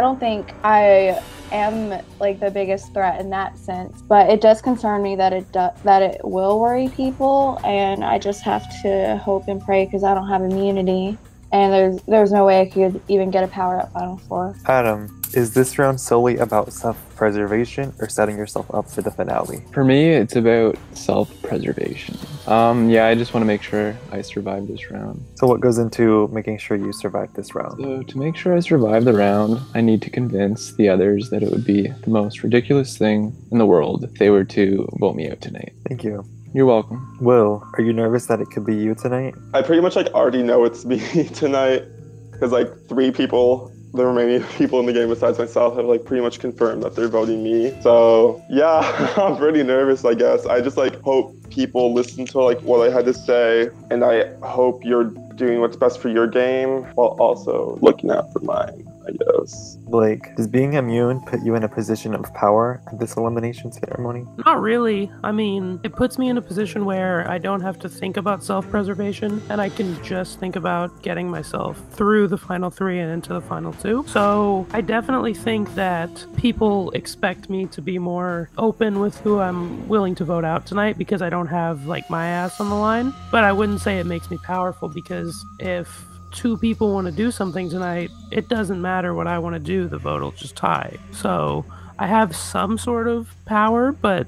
don't think I am like the biggest threat in that sense, but it does concern me that it will worry people, and I just have to hope and pray because I don't have immunity, and there's no way I could even get a power-up Final Four. Adam, is this round solely about self-preservation or setting yourself up for the finale? For me, it's about self-preservation. Yeah, I just want to make sure I survive this round. So what goes into making sure you survive this round? So to make sure I survive the round, I need to convince the others that it would be the most ridiculous thing in the world if they were to vote me out tonight. Thank you. You're welcome. Will, are you nervous that it could be you tonight? I pretty much already know it's me tonight because the remaining people in the game besides myself have pretty much confirmed that they're voting me. So yeah, I'm pretty nervous, I guess. I just hope people listen to what I had to say, and I hope you're doing what's best for your game while also looking out for mine, I guess. Blake, does being immune put you in a position of power at this elimination ceremony? Not really. I mean, it puts me in a position where I don't have to think about self-preservation, and I can just think about getting myself through the final three and into the final two. So I definitely think that people expect me to be more open with who I'm willing to vote out tonight because I don't have my ass on the line. But I wouldn't say it makes me powerful, because if two people want to do something tonight, it doesn't matter what I want to do, the vote will just tie. So I have some sort of power, but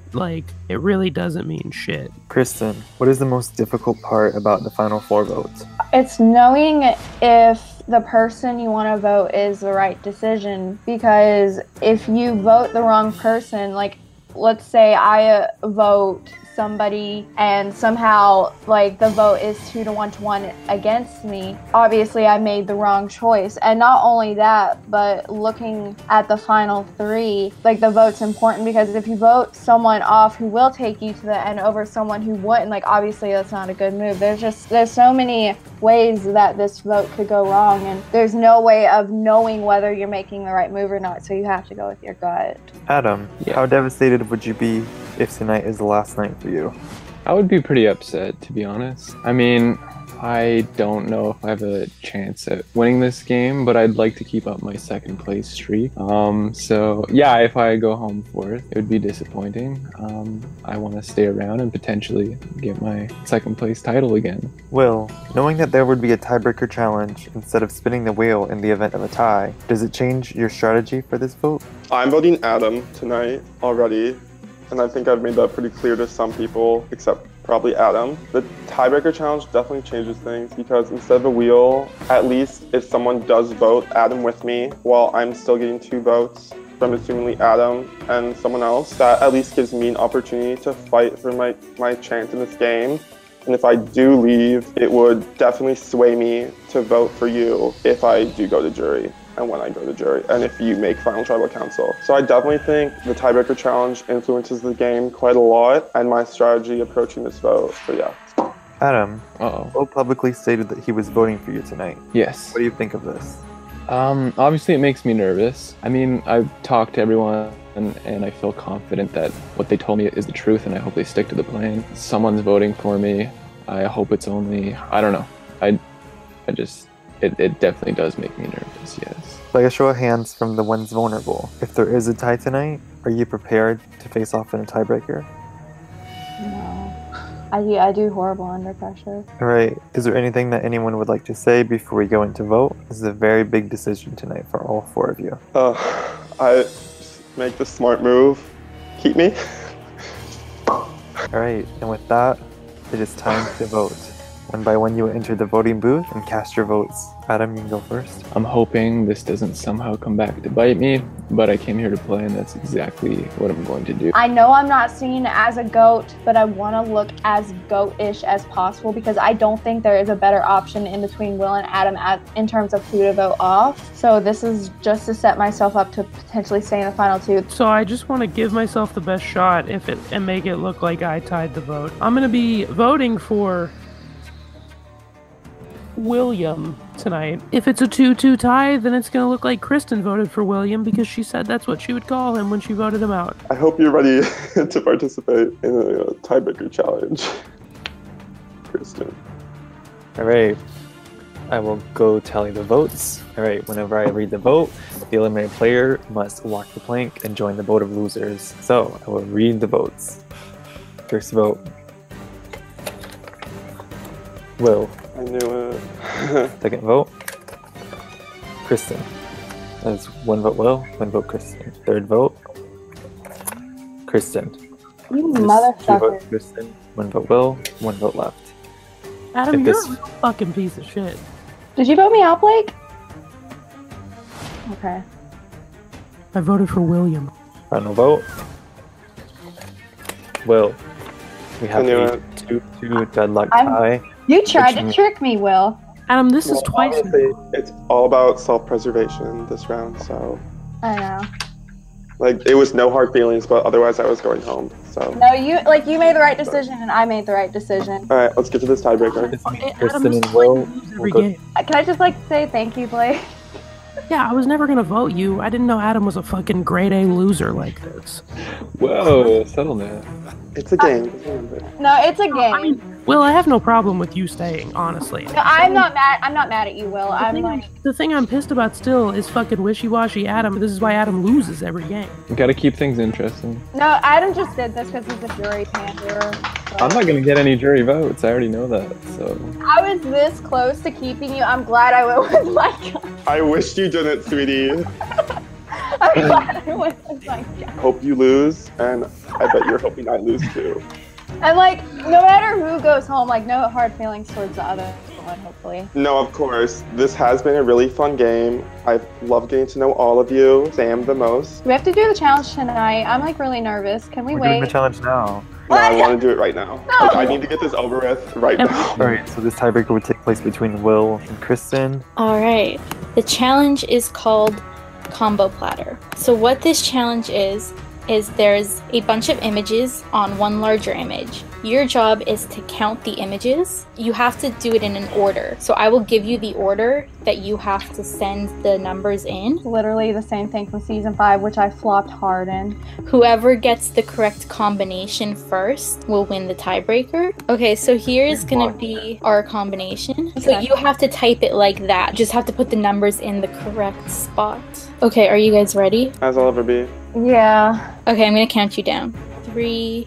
it really doesn't mean shit. Kristen, what is the most difficult part about the final four votes? It's knowing if the person you want to vote is the right decision, because if you vote the wrong person, let's say I vote somebody and somehow the vote is 2-1 against me, obviously I made the wrong choice. And not only that, but looking at the final three, the vote's important, because if you vote someone off who will take you to the end over someone who wouldn't, obviously that's not a good move. There's so many ways that this vote could go wrong, and there's no way of knowing whether you're making the right move or not, so you have to go with your gut. Adam, how devastated would you be if tonight is the last night for you? I would be pretty upset, to be honest. I mean, I don't know if I have a chance at winning this game, but I'd like to keep up my second place streak. So yeah, if I go home fourth, it would be disappointing. I want to stay around and potentially get my second place title again. Will, knowing that there would be a tiebreaker challenge instead of spinning the wheel in the event of a tie, does it change your strategy for this vote? I'm voting Adam tonight already, and I think I've made that pretty clear to some people, except probably Adam. The tiebreaker challenge definitely changes things, because instead of a wheel, at least if someone does vote Adam with me while I'm still getting 2 votes from assumingly Adam and someone else, that at least gives me an opportunity to fight for my chance in this game. And if I do leave, it would definitely sway me to vote for you if I do go to jury, and when I go to jury, and if you make Final Tribal Council. So I definitely think the tiebreaker challenge influences the game quite a lot, and my strategy approaching this vote. So yeah. Adam, Will publicly stated that he was voting for you tonight. Yes. What do you think of this? Obviously it makes me nervous. I mean, I've talked to everyone, and I feel confident that what they told me is the truth, and I hope they stick to the plan. Someone's voting for me. I hope it's only, I don't know. It definitely does make me nervous, yes. By a show of hands from the ones vulnerable, if there is a tie tonight, are you prepared to face off in a tiebreaker? No. I do horrible under pressure. Alright, is there anything that anyone would like to say before we go into vote? This is a very big decision tonight for all 4 of you. I make the smart move. Keep me. Alright, and with that, it is time to vote. One by one, you will enter the voting booth and cast your votes. Adam, you can go first. I'm hoping this doesn't somehow come back to bite me, but I came here to play, and that's exactly what I'm going to do. I know I'm not seen as a goat, but I want to look as goat-ish as possible because I don't think there is a better option in between Will and Adam in terms of who to vote off. So this is just to set myself up to potentially stay in the final two. So I just want to give myself the best shot and make it look like I tied the vote. I'm going to be voting for William tonight. If it's a 2-2 tie, then it's gonna look like Kristen voted for William because she said that's what she would call him when she voted him out. I hope you're ready to participate in a tiebreaker challenge, Kristen. Alright, I will go tally the votes. Alright, whenever I read the vote, the eliminated player must walk the plank and join the boat of losers. So, I will read the votes. First vote. Will. I knew it. Second vote. Kristen. That's 1 vote Will, 1 vote Kristen. Third vote. Kristen. You There's 2 motherfucker. votes Kristen, 1 vote Will, 1 vote left. Adam, If you're this- a real fucking piece of shit. Did you vote me out, Blake? Okay. I voted for William. Final vote. Will. We have I knew a it. 2-2 deadlock I'm- tie. You tried Which to means- trick me, Will. Adam, this is Well, twice. honestly, it's all about self-preservation this round, so I know. like it was no hard feelings, but otherwise I was going home. So No, you made the right decision and I made the right decision. all right, let's get to this tiebreaker. This means Adam, Kristen this and is like Will we lose will every go. game. Can I just say thank you, Blake? Yeah, I was never gonna vote you. I didn't know Adam was a fucking grade A loser like this. Whoa, settle that. It's a game. Just remember. No, it's a I game. mean, Will, I have no problem with you staying, honestly. No, I'm not mad. I'm not mad at you, Will. I'm like, The thing I'm pissed about still is fucking wishy-washy Adam. This is why Adam loses every game. You gotta keep things interesting. no, Adam just did this because he's a jury panderer. I'm not gonna get any jury votes, I already know that, so. I was this close to keeping you. I'm glad I went with my gun. I wish you didn't, sweetie. I'm glad I went with my gun. Hope you lose, and I bet you're hoping I lose too. And like, no matter who goes home, like, no hard feelings towards the other one, hopefully. No, of course. This has been a really fun game. I've loved getting to know all of you. Sam the most. We have to do the challenge tonight. I'm like really nervous. Can we We're doing the wait? challenge now. No, I want to do it right now. No. Like, I need to get this over with right Yep. now. Alright, so this tiebreaker would take place between Will and Kristen. All right. The challenge is called Combo Platter. So what this challenge is there's a bunch of images on one larger image. Your job is to count the images. You have to do it in an order. So I will give you the order that you have to send the numbers in. Literally the same thing from season 5, which I flopped hard in. Whoever gets the correct combination first will win the tiebreaker. Okay, so here's gonna be our combination. So Okay. you have to type it like that. Just have to put the numbers in the correct spot. Okay, are you guys ready? As I'll ever be. Yeah. Okay, I'm gonna count you down. 3,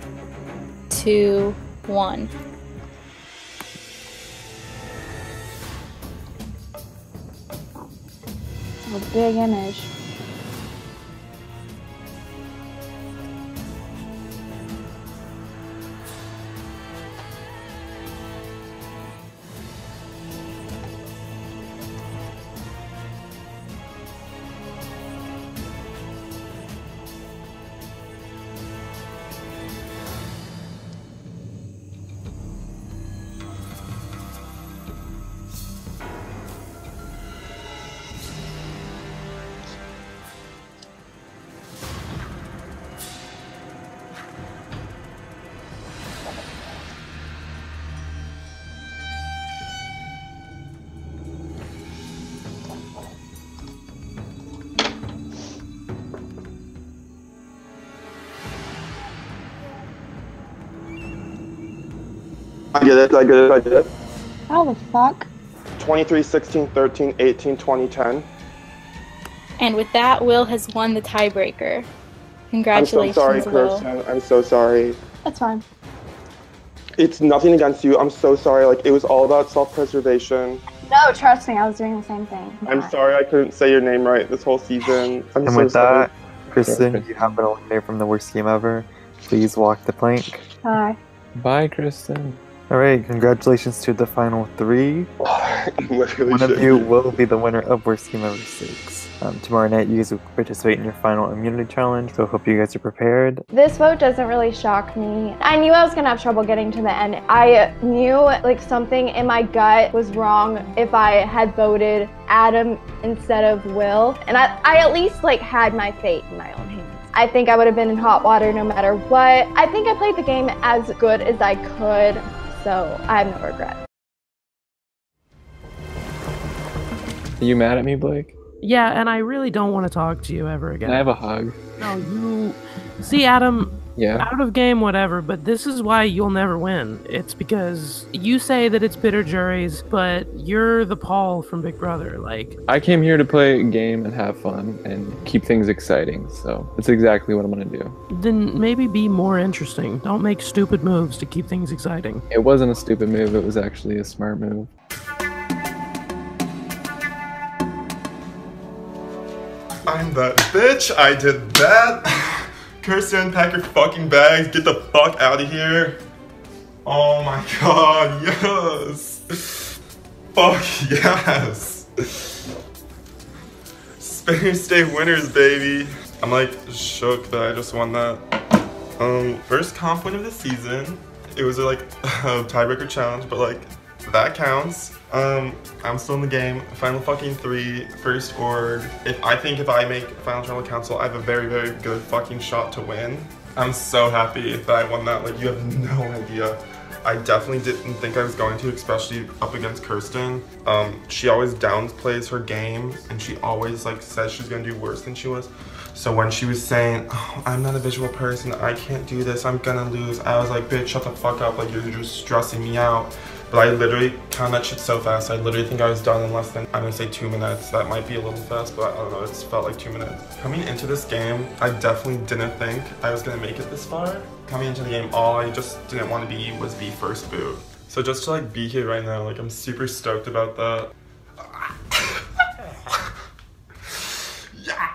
2, 1. A big image. I get it. How the fuck? 23, 16, 13, 18, 20, 10. And with that, Will has won the tiebreaker. I'm so Congratulations, sorry, Will. Kirsten. I'm so sorry. That's fine. It's nothing against you. I'm so sorry. Like, it was all about self-preservation. No, trust me, I was doing the same thing. I'm sorry I couldn't say your name right this whole season. I'm And so with sorry. that, Kristen, you have been eliminated from the worst game ever. Please walk the plank. Hi. Bye, Kristen. Alright, congratulations to the final 3. Literally One of shaking. you will be the winner of Worst Game Ever 6. Tomorrow night, you guys will participate in your final immunity challenge, so hope you guys are prepared. This vote doesn't really shock me. I knew I was gonna have trouble getting to the end. I knew like something in my gut was wrong if I had voted Adam instead of Will. And I at least like had my fate in my own hands. I think I would have been in hot water no matter what. I think I played the game as good as I could, so I have no regrets. Are you mad at me, Blake? Yeah, and I really don't want to talk to you ever again. Can I have a hug? No, you... See, Adam, Yeah. out of game, whatever, but this is why you'll never win. It's because you say that it's bitter juries, but you're the Paul from Big Brother, like... I came here to play a game and have fun and keep things exciting, so that's exactly what I'm gonna do. Then maybe be more interesting. Don't make stupid moves to keep things exciting. It wasn't a stupid move, it was actually a smart move. I'm that bitch. I did that. Kirsten, pack your fucking bags. Get the fuck out of here. Oh my god, yes. Fuck yes. Spain State winners, baby. I'm like shook that I just won that. First comp win of the season. It was like a tiebreaker challenge, but like that counts. I'm still in the game. Final fucking 3, first org. If I make final tribal council, I have a very, very good fucking shot to win. I'm so happy that I won that. Like, you have no idea. I definitely didn't think I was going to, especially up against Kirsten. She always downplays her game, and she always like says she's gonna do worse than she was. So when she was saying, oh, I'm not a visual person, I can't do this, I'm gonna lose, I was like, bitch, shut the fuck up, like you're just stressing me out. But I literally counted that shit so fast. I literally think I was done in less than, I'm gonna say 2 minutes. That might be a little fast, but I don't know, it felt like 2 minutes. Coming into this game, I definitely didn't think I was gonna make it this far. Coming into the game, all I just didn't want to be was the first boot. So just to like be here right now, like I'm super stoked about that. Yeah.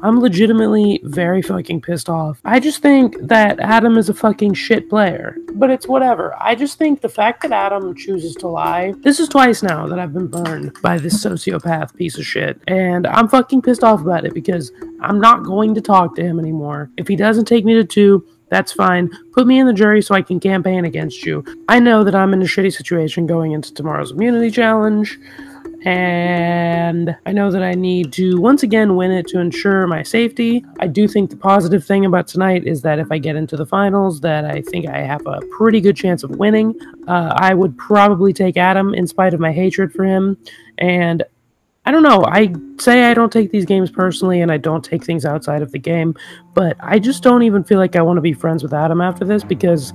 I'm legitimately very fucking pissed off. I just think that Adam is a fucking shit player. But it's whatever. I just think the fact that Adam chooses to lie... This is twice now that I've been burned by this sociopath piece of shit. And I'm fucking pissed off about it because I'm not going to talk to him anymore. If he doesn't take me to 2, that's fine. Put me in the jury so I can campaign against you. I know that I'm in a shitty situation going into tomorrow's immunity challenge. And I know that I need to once again win it to ensure my safety. I do think the positive thing about tonight is that if I get into the finals, that I think I have a pretty good chance of winning. I would probably take Adam in spite of my hatred for him. And I don't know, I say I don't take these games personally and I don't take things outside of the game, but I just don't even feel like I want to be friends with Adam after this because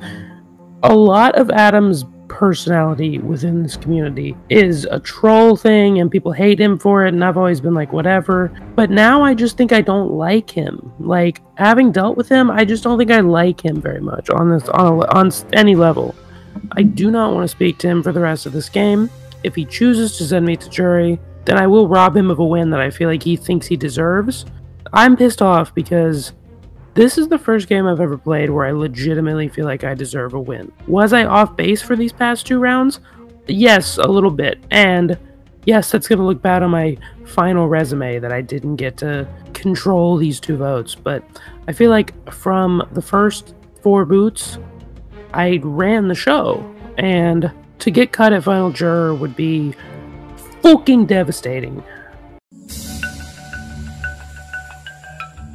a lot of Adam's personality within this community is a troll thing and people hate him for it, and I've always been like whatever, but now I just think I don't like him. Like, having dealt with him, I just don't think I like him very much on any level. I do not want to speak to him for the rest of this game. If he chooses to send me to jury, then I will rob him of a win that I feel like he thinks he deserves. I'm pissed off because this is the first game I've ever played where I legitimately feel like I deserve a win. Was I off base for these past 2 rounds? Yes, a little bit. And yes, that's going to look bad on my final resume that I didn't get to control these 2 votes. But I feel like from the first 4 boots, I ran the show. And to get cut at Final Juror would be fucking devastating.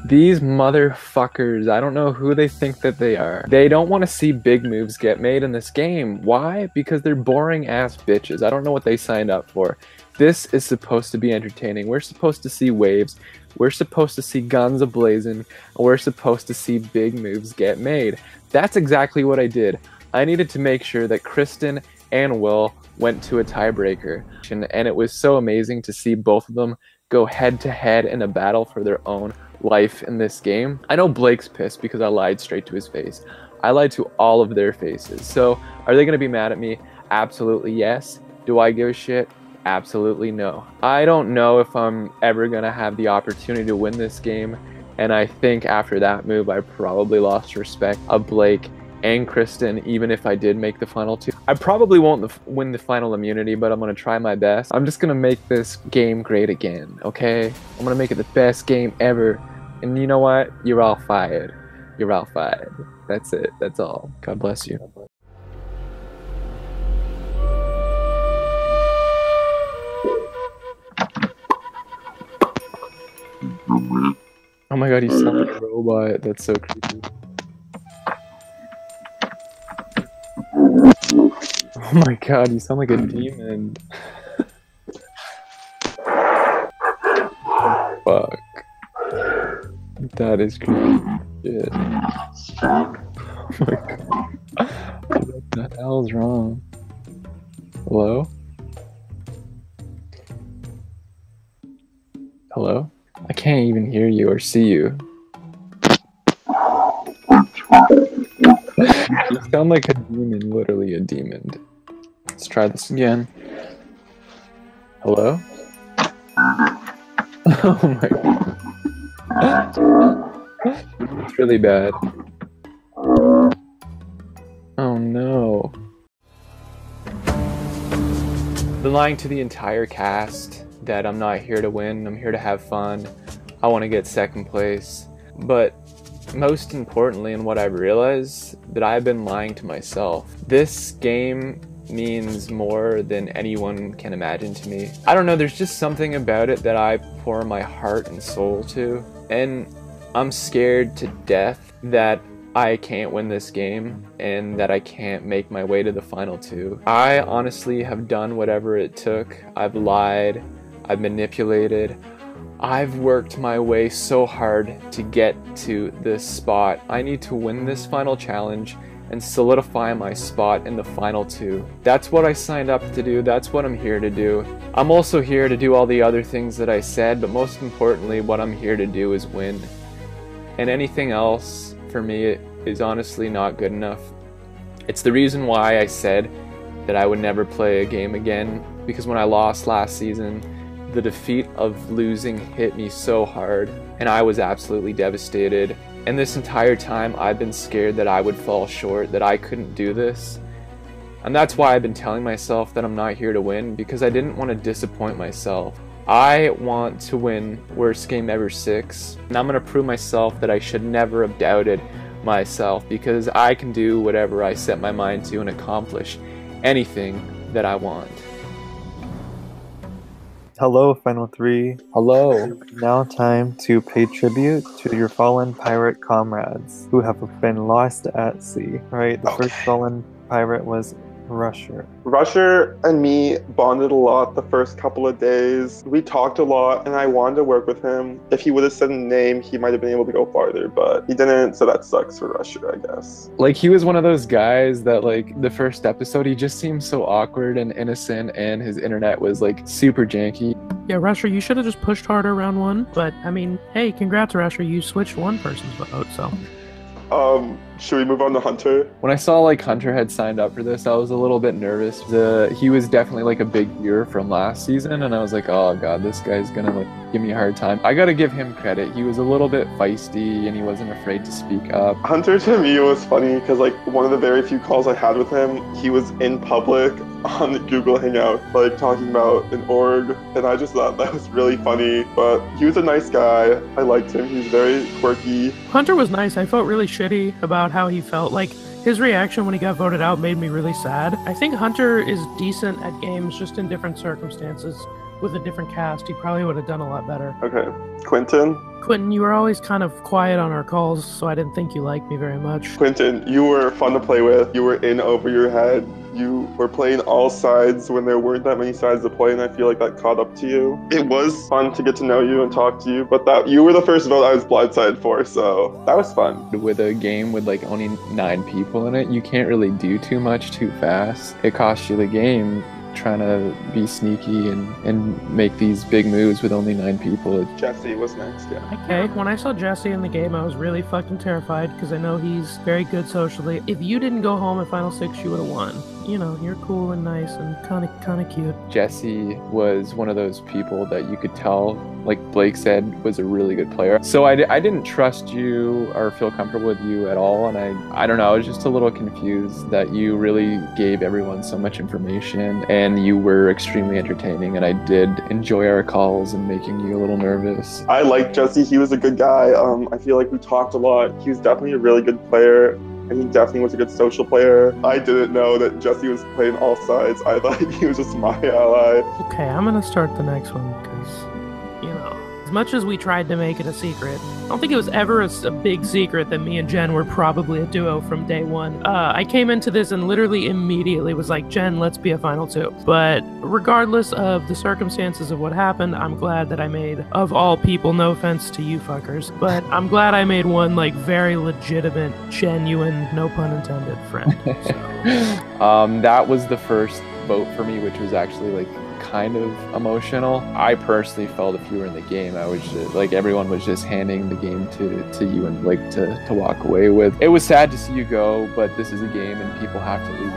These motherfuckers, I don't know who they think that they are. They don't want to see big moves get made in this game. Why? Because they're boring ass bitches. I don't know what they signed up for. This is supposed to be entertaining. We're supposed to see waves. We're supposed to see guns ablazing. And we're supposed to see big moves get made. That's exactly what I did. I needed to make sure that Kristen and Will went to a tiebreaker. And it was so amazing to see both of them go head to head in a battle for their own life in this game. I know Blake's pissed because I lied straight to his face. I lied to all of their faces. So are they going to be mad at me? Absolutely yes. Do I give a shit? absolutely no. I don't know if I'm ever going to have the opportunity to win this game, and I think after that move, I probably lost respect of Blake and Kristen, even if I did make the final 2. I probably won't win the final immunity, but I'm going to try my best. I'm just going to make this game great again, okay? I'm going to make it the best game ever. And you know what? You're all fired. You're all fired. That's it. That's all. God bless you. Oh my god, you sound like a robot. That's so creepy. Oh my god, you sound like a demon. Fuck. That is creepy. Shit. Oh my god. What the hell's wrong? Hello? Hello? I can't even hear you or see you. You sound like a demon, literally a demon. Let's try this again. Hello? Oh my god. It's really bad. Oh no. Been lying to the entire cast that I'm not here to win, I'm here to have fun. I want to get second place. But most importantly, and what I've realized, that I've been lying to myself. This game means more than anyone can imagine to me. I don't know, there's just something about it that I pour my heart and soul to, and I'm scared to death that I can't win this game and that I can't make my way to the final 2. I honestly have done whatever it took. I've lied, I've manipulated, I've worked my way so hard to get to this spot. I need to win this final challenge and solidify my spot in the final 2. That's what I signed up to do, that's what I'm here to do. I'm also here to do all the other things that I said, but most importantly, what I'm here to do is win. And anything else, for me, is honestly not good enough. It's the reason why I said that I would never play a game again, because when I lost last season, the defeat of losing hit me so hard, and I was absolutely devastated. And this entire time, I've been scared that I would fall short, that I couldn't do this. And that's why I've been telling myself that I'm not here to win, because I didn't want to disappoint myself. I want to win Worst Game Ever 6, and I'm going to prove myself that I should never have doubted myself, because I can do whatever I set my mind to and accomplish anything that I want. Hello, Final 3. Hello. Now time to pay tribute to your fallen pirate comrades who have been lost at sea. Right, the first fallen pirate was Rusher. Rusher and me bonded a lot the first couple of days. We talked a lot, and I wanted to work with him. If he would have said a name, he might have been able to go farther, but he didn't, so that sucks for Rusher, I guess. Like, he was one of those guys that, like, the first episode, he just seemed so awkward and innocent, and his internet was, like, super janky. Yeah, Rusher, you should have just pushed harder round 1, but, I mean, hey, congrats, Rusher, you switched one person's vote, so... Should we move on to Hunter? When I saw like Hunter had signed up for this, I was a little bit nervous. He was definitely like a big year from last season, and I was like, oh god, this guy's gonna like give me a hard time. I gotta give him credit. He was a little bit feisty, and he wasn't afraid to speak up. Hunter to me was funny because like one of the very few calls I had with him, he was in public on Google Hangout, like talking about an org, and I just thought that was really funny. But he was a nice guy. I liked him. He was very quirky. Hunter was nice. I felt really shitty about how he felt. Like, his reaction when he got voted out made me really sad. I think Hunter is decent at games, just in different circumstances. With a different cast, he probably would have done a lot better. Okay. Quentin? Quentin, you were always kind of quiet on our calls, so I didn't think you liked me very much. Quentin, you were fun to play with. You were in over your head. You were playing all sides when there weren't that many sides to play, and I feel like that caught up to you. It was fun to get to know you and talk to you, but you were the first vote I was blindsided for, so that was fun. With a game with like only 9 people in it, you can't really do too much too fast. It costs you the game. trying to be sneaky and make these big moves with only 9 people. Jesse was next, yeah. Okay, when I saw Jesse in the game, I was really fucking terrified because I know he's very good socially. If you didn't go home at Final 6, you would have won. You know, you're cool and nice and kind of cute. Jesse was one of those people that you could tell, like Blake said, was a really good player. So I didn't trust you or feel comfortable with you at all, and I don't know, I was just a little confused that you really gave everyone so much information and you were extremely entertaining, and I did enjoy our calls and making you a little nervous. I like Jesse. He was a good guy. I feel like we talked a lot. He was definitely a really good player. And he definitely was a good social player. I didn't know that Jesse was playing all sides. I thought he was just my ally. Okay, I'm gonna start the next one because, you know, as much as we tried to make it a secret, I don't think it was ever a big secret that me and Jen were probably a duo from day one. I came into this and literally immediately was like, Jen, let's be a final 2. But regardless of the circumstances of what happened, I'm glad that I made, of all people, no offense to you fuckers, but I'm glad I made one like very legitimate, genuine, no pun intended friend. So. That was the first vote for me, which was actually like kind of emotional. I personally felt if you were in the game, I was just like, everyone was just handing the game to you and like to walk away with. It was sad to see you go, but this is a game and people have to leave.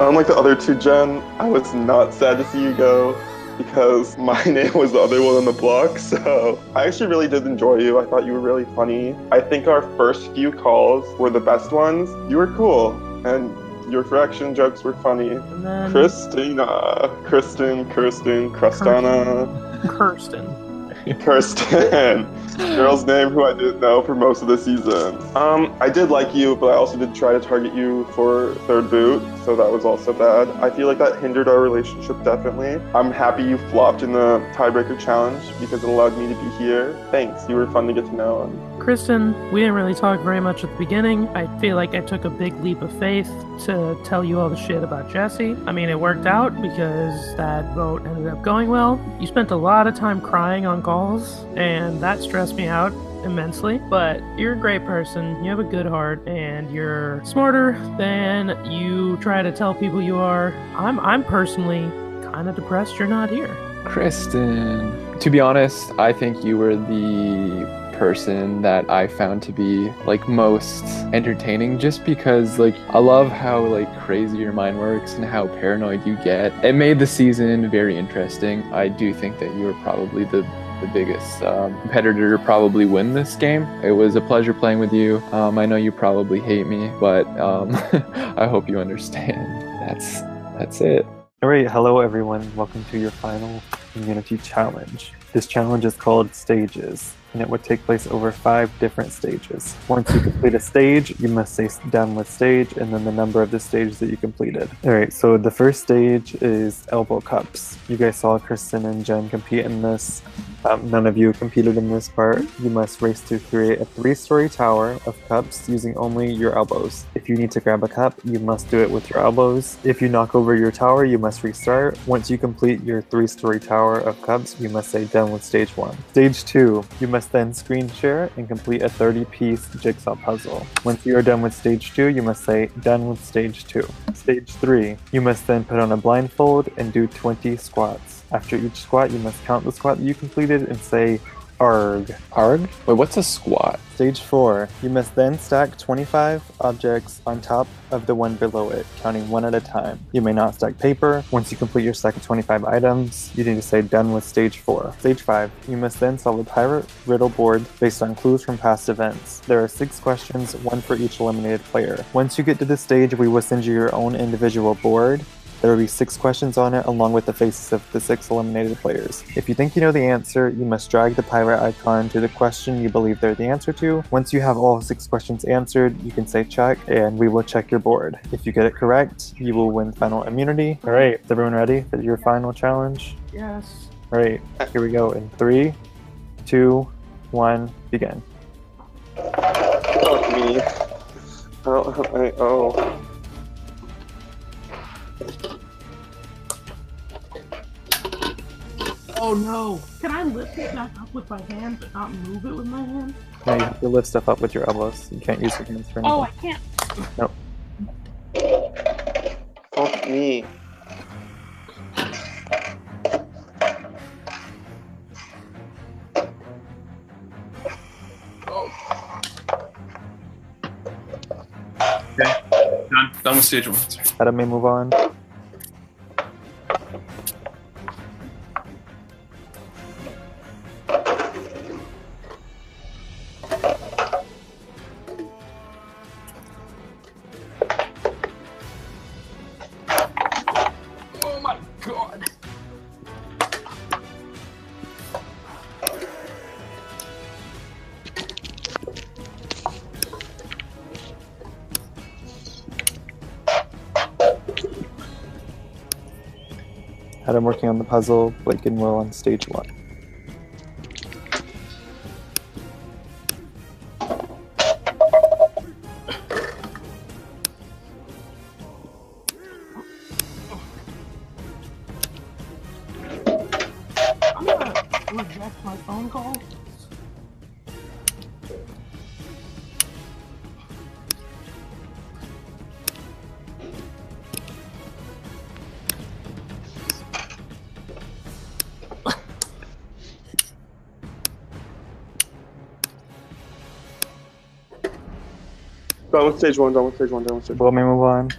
Unlike the other 2, Jen, I was not sad to see you go because my name was the other one on the block, so I actually really did enjoy you. I thought you were really funny. I think our first few calls were the best ones. You were cool, and your fraction jokes were funny. And then Kristen, Crustana. Kirsten. Girl's name who I didn't know for most of the season. I did like you, but I also did try to target you for 3rd boot, so that was also bad. I feel like that hindered our relationship, definitely. I'm happy you flopped in the tiebreaker challenge because it allowed me to be here. Thanks, you were fun to get to know. Kristen, we didn't really talk very much at the beginning. I feel like I took a big leap of faith to tell you all the shit about Jesse. I mean, it worked out because that vote ended up going well. You spent a lot of time crying on calls, and that stressed me out immensely, but you're a great person, you have a good heart, and you're smarter than you try to tell people you are. I'm personally kind of depressed you're not here. Kristen, to be honest, I think you were the person that I found to be like most entertaining, just because like I love how like crazy your mind works and how paranoid you get. It made the season very interesting. I do think that you were probably the biggest competitor to probably win this game. It was a pleasure playing with you. I know you probably hate me, but I hope you understand. That's it. Alright, hello everyone. Welcome to your final immunity challenge. This challenge is called Stages, and it would take place over 5 different stages. Once you complete a stage, you must say done with stage and then the number of the stage that you completed. Alright, so the first stage is elbow cups. You guys saw Kristen and Jen compete in this. None of you competed in this part. You must race to create a 3-story tower of cups using only your elbows. If you need to grab a cup, you must do it with your elbows. If you knock over your tower, you must restart. Once you complete your 3-story tower of cups, you must say done with stage 1. Stage 2, you must then screen share and complete a 30-piece jigsaw puzzle. Once you are done with stage 2, you must say done with stage 2. Stage 3, you must then put on a blindfold and do 20 squats. After each squat, you must count the squat that you completed and say ARG. ARG? Wait, what's a squat? Stage 4. You must then stack 25 objects on top of the one below it, counting one at a time. You may not stack paper. Once you complete your stack of 25 items, you need to say done with stage 4. Stage 5. You must then solve a pirate riddle board based on clues from past events. There are 6 questions, 1 for each eliminated player. Once you get to this stage, we will send you your own individual board. There will be 6 questions on it along with the faces of the 6 eliminated players. If you think you know the answer, you must drag the pirate icon to the question you believe they're the answer to. Once you have all 6 questions answered, you can say check and we will check your board. If you get it correct, you will win final immunity. Alright, is everyone ready for your final challenge? Yes. Alright, here we go in 3, 2, 1, begin. Fuck me. Oh. Oh no! Can I lift it back up with my hand but not move it with my hand? No, you have to lift stuff up with your elbows. You can't use your hands for anything. Oh, I can't! Nope. Fuck me. Okay. Done with stage 1. Sorry. Adam may move on. Oh my god. Adam working on the puzzle. Blake and Will on stage 1. I'm gonna reject my phone call. Done with stage 1, done with stage 1, done with stage 1. Will may move on.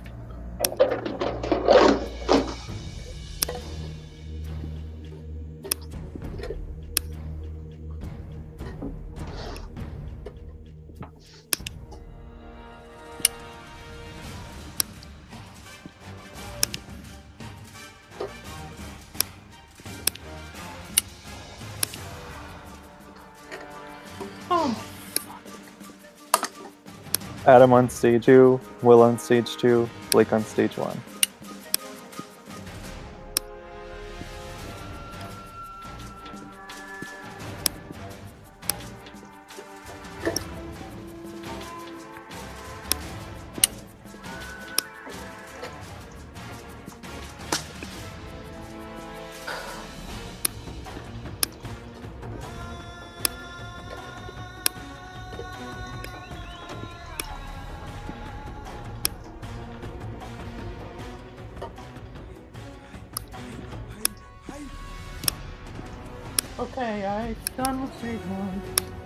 Adam on stage 2, Will on stage 2, Blake on stage 1. Okay, I'm done with stage 1.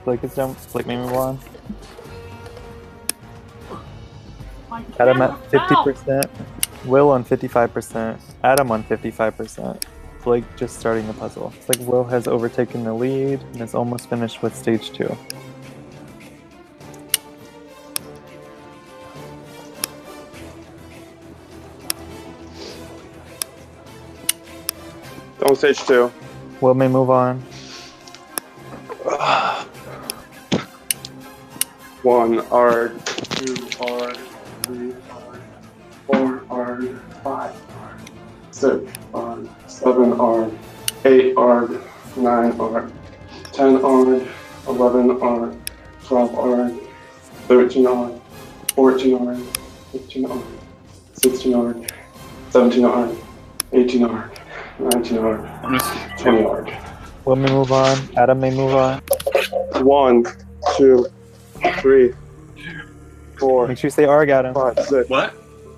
Blake is done. Blake may move on. My Adam at camera fell. 50%. Will on 55%. Adam on 55%. Blake just starting the puzzle. It's like Will has overtaken the lead and is almost finished with stage 2. Done with stage 2. Will may move on. 1 ARG, 2 ARG, 3 ARG, 4 ARG, 5 ARG, 6 ARG, 7 ARG, 8 ARG, 9 ARG, 10 ARG, 11 ARG, 12 ARG, 13 ARG, 14 ARG, 15 ARG, 16 ARG, 17 ARG, 18 ARG, 19 ARG, 20 ARG. Will may move on. Adam may move on. 1, 2, 3, 4, Make sure you say ARG, Adam. 5, 6, What?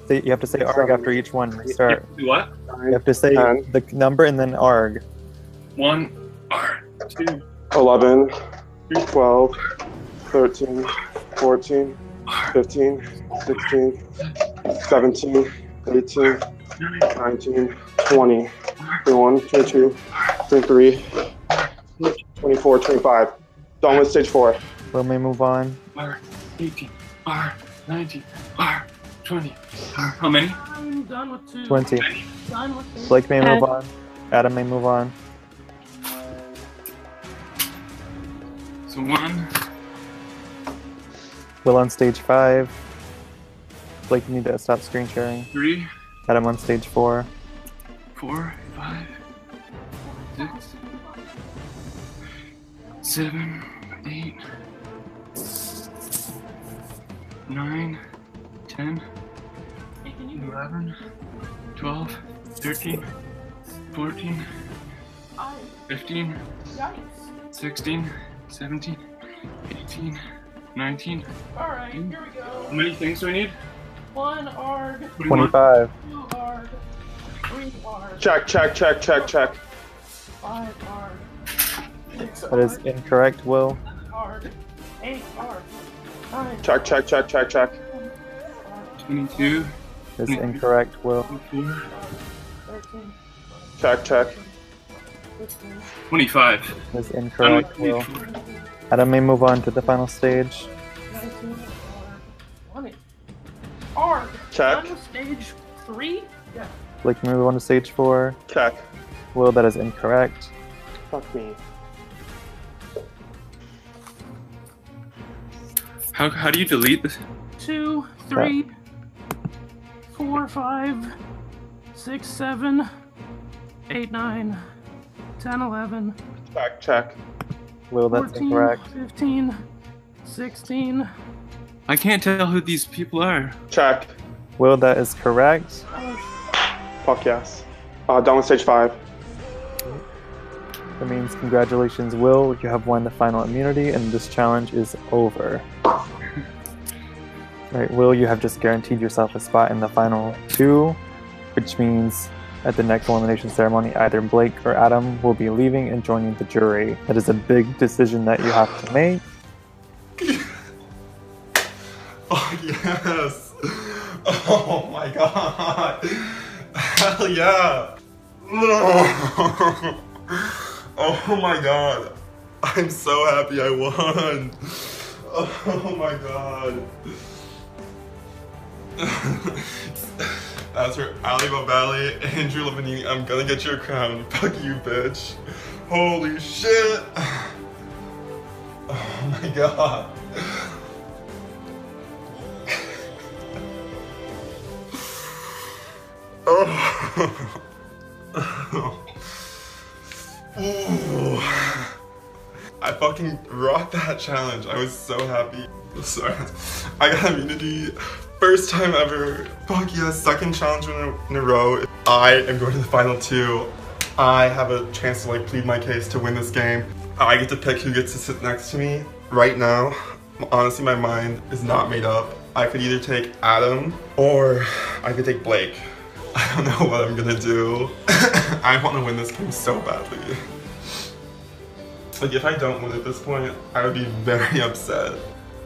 You have to say ARG after each one. Start. Do what? 9, You have to say 10, the number and then ARG. 1 R 2 11, 12, 13, 14, 15, 16, 17, 18, 19, 20, 21, 22, 23, 24, 25. Done with stage 4. Will may move on. R 18 R 19 R 20 R. How many? I'm done with 2. 20. Done with 2. Blake may move on. Adam may move on. So 1. Will on stage 5. Blake, you need to stop screen sharing. 3 Adam on stage 4. 4 5 6 7 8 9 10 11 12 13 14 15 16 17 18 19. Alright, here we go. How many things do we need? 1 ARG, 25. 2 ARG, 3 ARG, Check, check, check, check, check. 5 ARG, 6 That is ARG, incorrect, Will. 7 ARG, 8 ARG, 9 Check, check, check, check, check. 10, 11, 22. Is incorrect, Will. 24. Check. 25. Is incorrect, Will. Adam may move on to the final stage. 20. R. Check. Stage 3? Yeah. Blake may move on to stage 4. Check. Will, that is incorrect. Fuck me. How do you delete this? 2, 3, 4, 5, 6, 7, 8, 9, 10, 11, Check. Will, that's 14, incorrect. 15, 16. I can't tell who these people are. Check. Will, that is correct. Fuck yes. Done with stage 5. That means congratulations, Will. You have won the final immunity, and this challenge is over. Right, Will, you have just guaranteed yourself a spot in the final 2, which means at the next elimination ceremony, either Blake or Adam will be leaving and joining the jury. That is a big decision that you have to make. Oh, yes. Oh, my God. Hell yeah. Oh, my God. I'm so happy I won. Oh, my God. As for Ali Babali, Andrew Lavanini, I'm gonna get your crown. Fuck you, bitch. Holy shit. Oh my God. Oh. Ooh. I fucking rocked that challenge. I was so happy. Sorry. I got immunity. First time ever. Fuck yeah, second challenge in a row. I am going to the final 2. I have a chance to like plead my case to win this game. I get to pick who gets to sit next to me. Right now, honestly, my mind is not made up. I could either take Adam or I could take Blake. I don't know what I'm gonna do. I want to win this game so badly. Like, if I don't win at this point, I would be very upset.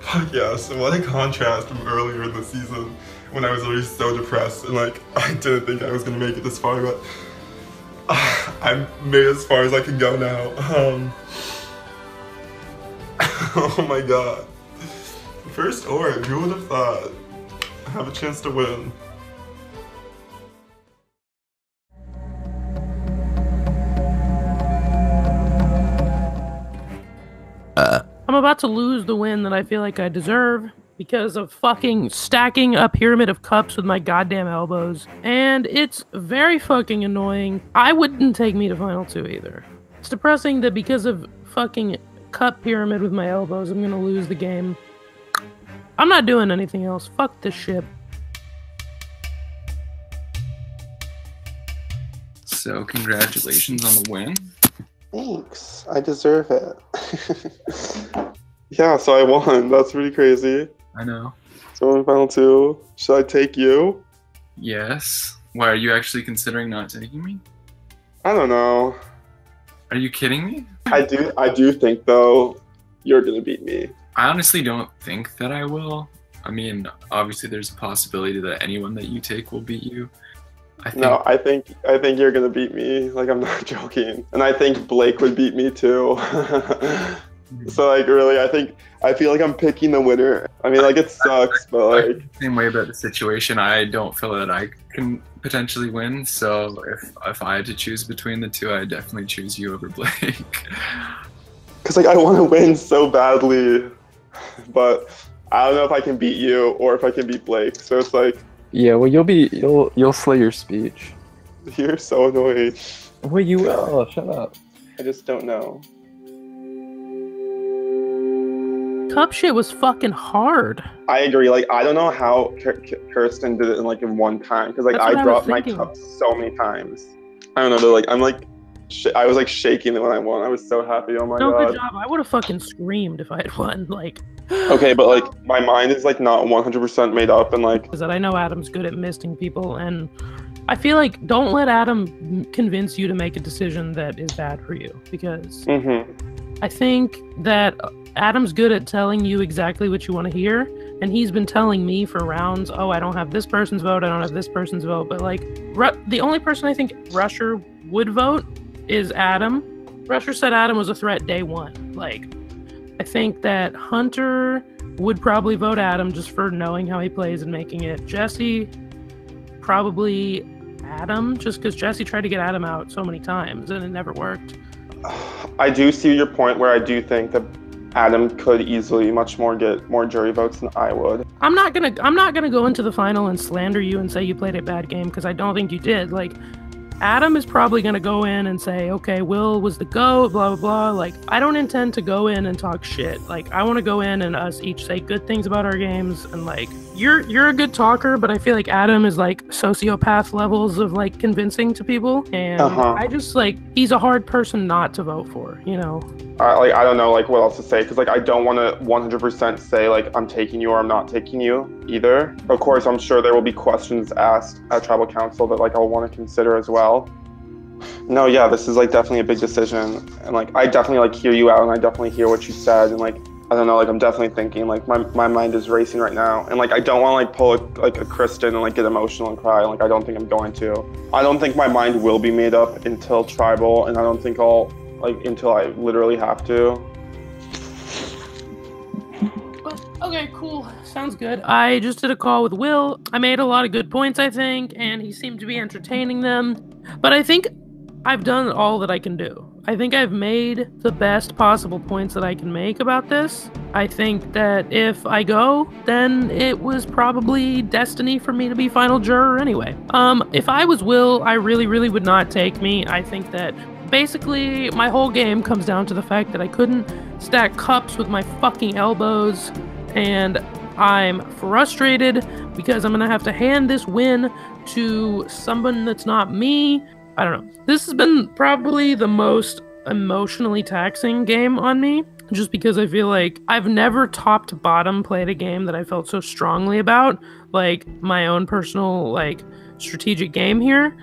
Fuck yeah, so what a contrast from earlier in the season when I was already so depressed and like, I didn't think I was gonna make it this far, but I've made it as far as I can go now. Oh my God. First org, who would have thought? I have a chance to win. I'm about to lose the win that I feel like I deserve because of fucking stacking a pyramid of cups with my goddamn elbows. And it's very fucking annoying. I wouldn't take me to final 2 either. It's depressing that because of fucking cup pyramid with my elbows, I'm gonna lose the game. I'm not doing anything else. Fuck this shit. So congratulations on the win. Thanks. I deserve it. Yeah, so I won. That's pretty crazy. I know. So in final 2, should I take you? Yes. Why, are you actually considering not taking me? I don't know. Are you kidding me? I do think though you're gonna beat me. I honestly don't think that I will. I mean, obviously there's a possibility that anyone that you take will beat you. I think you're gonna beat me. Like, I'm not joking. And I think Blake would beat me too. So like, really, I feel like I'm picking the winner. I mean, like, it sucks, but like, same way about the situation. I don't feel that I can potentially win. So if I had to choose between the two, I'd definitely choose you over Blake. Cause like, I want to win so badly, but I don't know if I can beat you or if I can beat Blake. So it's like, Yeah, well, you'll slay your speech. you're so annoying. Well, you will. Shut up. I just don't know. Cup shit was fucking hard. I agree. Like, I don't know how Kirsten did it in one time. Cause like, That's what I I was dropped my thinking. cup so many times. I don't know. But like, I was like shaking when I won. I was so happy. Oh my No, God. good job. I would have fucking screamed if I had won. Like, Okay, but like, my mind is like not 100% made up, and like, is that I know Adam's good at misting people, and I feel like don't let Adam convince you to make a decision that is bad for you, because I think that Adam's good at telling you exactly what you want to hear, and he's been telling me for rounds, oh, I don't have this person's vote, I don't have this person's vote, but like, the only person I think Rusher would vote is Adam. Rusher said Adam was a threat day one. Like, I think that Hunter would probably vote Adam just for knowing how he plays and making it. Jesse, probably Adam, just because Jesse tried to get Adam out so many times and it never worked. I do see your point where I do think that Adam could easily much more get more jury votes than I would. I'm not gonna go into the final and slander you and say you played a bad game, because I don't think you did. Like, Adam is probably going to go in and say, okay, Will was the GOAT, blah, blah, blah. Like, I don't intend to go in and talk shit. Like, I want to go in and us each say good things about our games. And, like, you're a good talker, but I feel like Adam is, like, sociopath levels of, like, convincing to people. And I just, like, he's a hard person not to vote for, you know? I don't know, like, what else to say, because, like, I don't want to 100% say, like, I'm taking you or I'm not taking you either. Of course, I'm sure there will be questions asked at Tribal Council that, like, I'll want to consider as well. No, yeah, this is, like, definitely a big decision. And, like, I definitely, like, hear you out, and I definitely hear what you said. And, like, I don't know, like, I'm definitely thinking, like, my mind is racing right now. And, like, I don't want to, like, pull, a Kristen and, like, get emotional and cry. Like, I don't think I'm going to. I don't think my mind will be made up until Tribal, and I don't think until I literally have to. Okay, cool. Sounds good. I just did a call with Will. I made a lot of good points, I think, and he seemed to be entertaining them. But I think I've done all that I can do. I think I've made the best possible points that I can make about this. I think that if I go, then it was probably destiny for me to be final juror anyway. If I was Will, I really, really would not take me. I think that basically my whole game comes down to the fact that I couldn't stack cups with my fucking elbows, and I'm frustrated because I'm gonna have to hand this win to someone that's not me. I don't know. This has been probably the most emotionally taxing game on me, just because I feel like I've never top to bottom played a game that I felt so strongly about, like my own personal, like, strategic game here.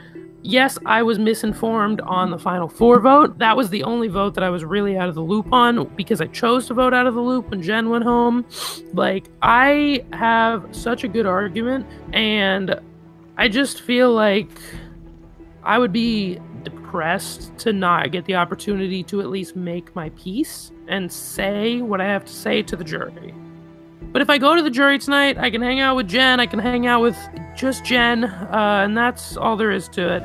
Yes, I was misinformed on the final 4 vote. That was the only vote that I was really out of the loop on, because I chose to vote out of the loop when Jen went home. Like, I have such a good argument, and I just feel like I would be depressed to not get the opportunity to at least make my peace and say what I have to say to the jury. But if I go to the jury tonight, I can hang out with Jen, I can hang out with just Jen, and that's all there is to it.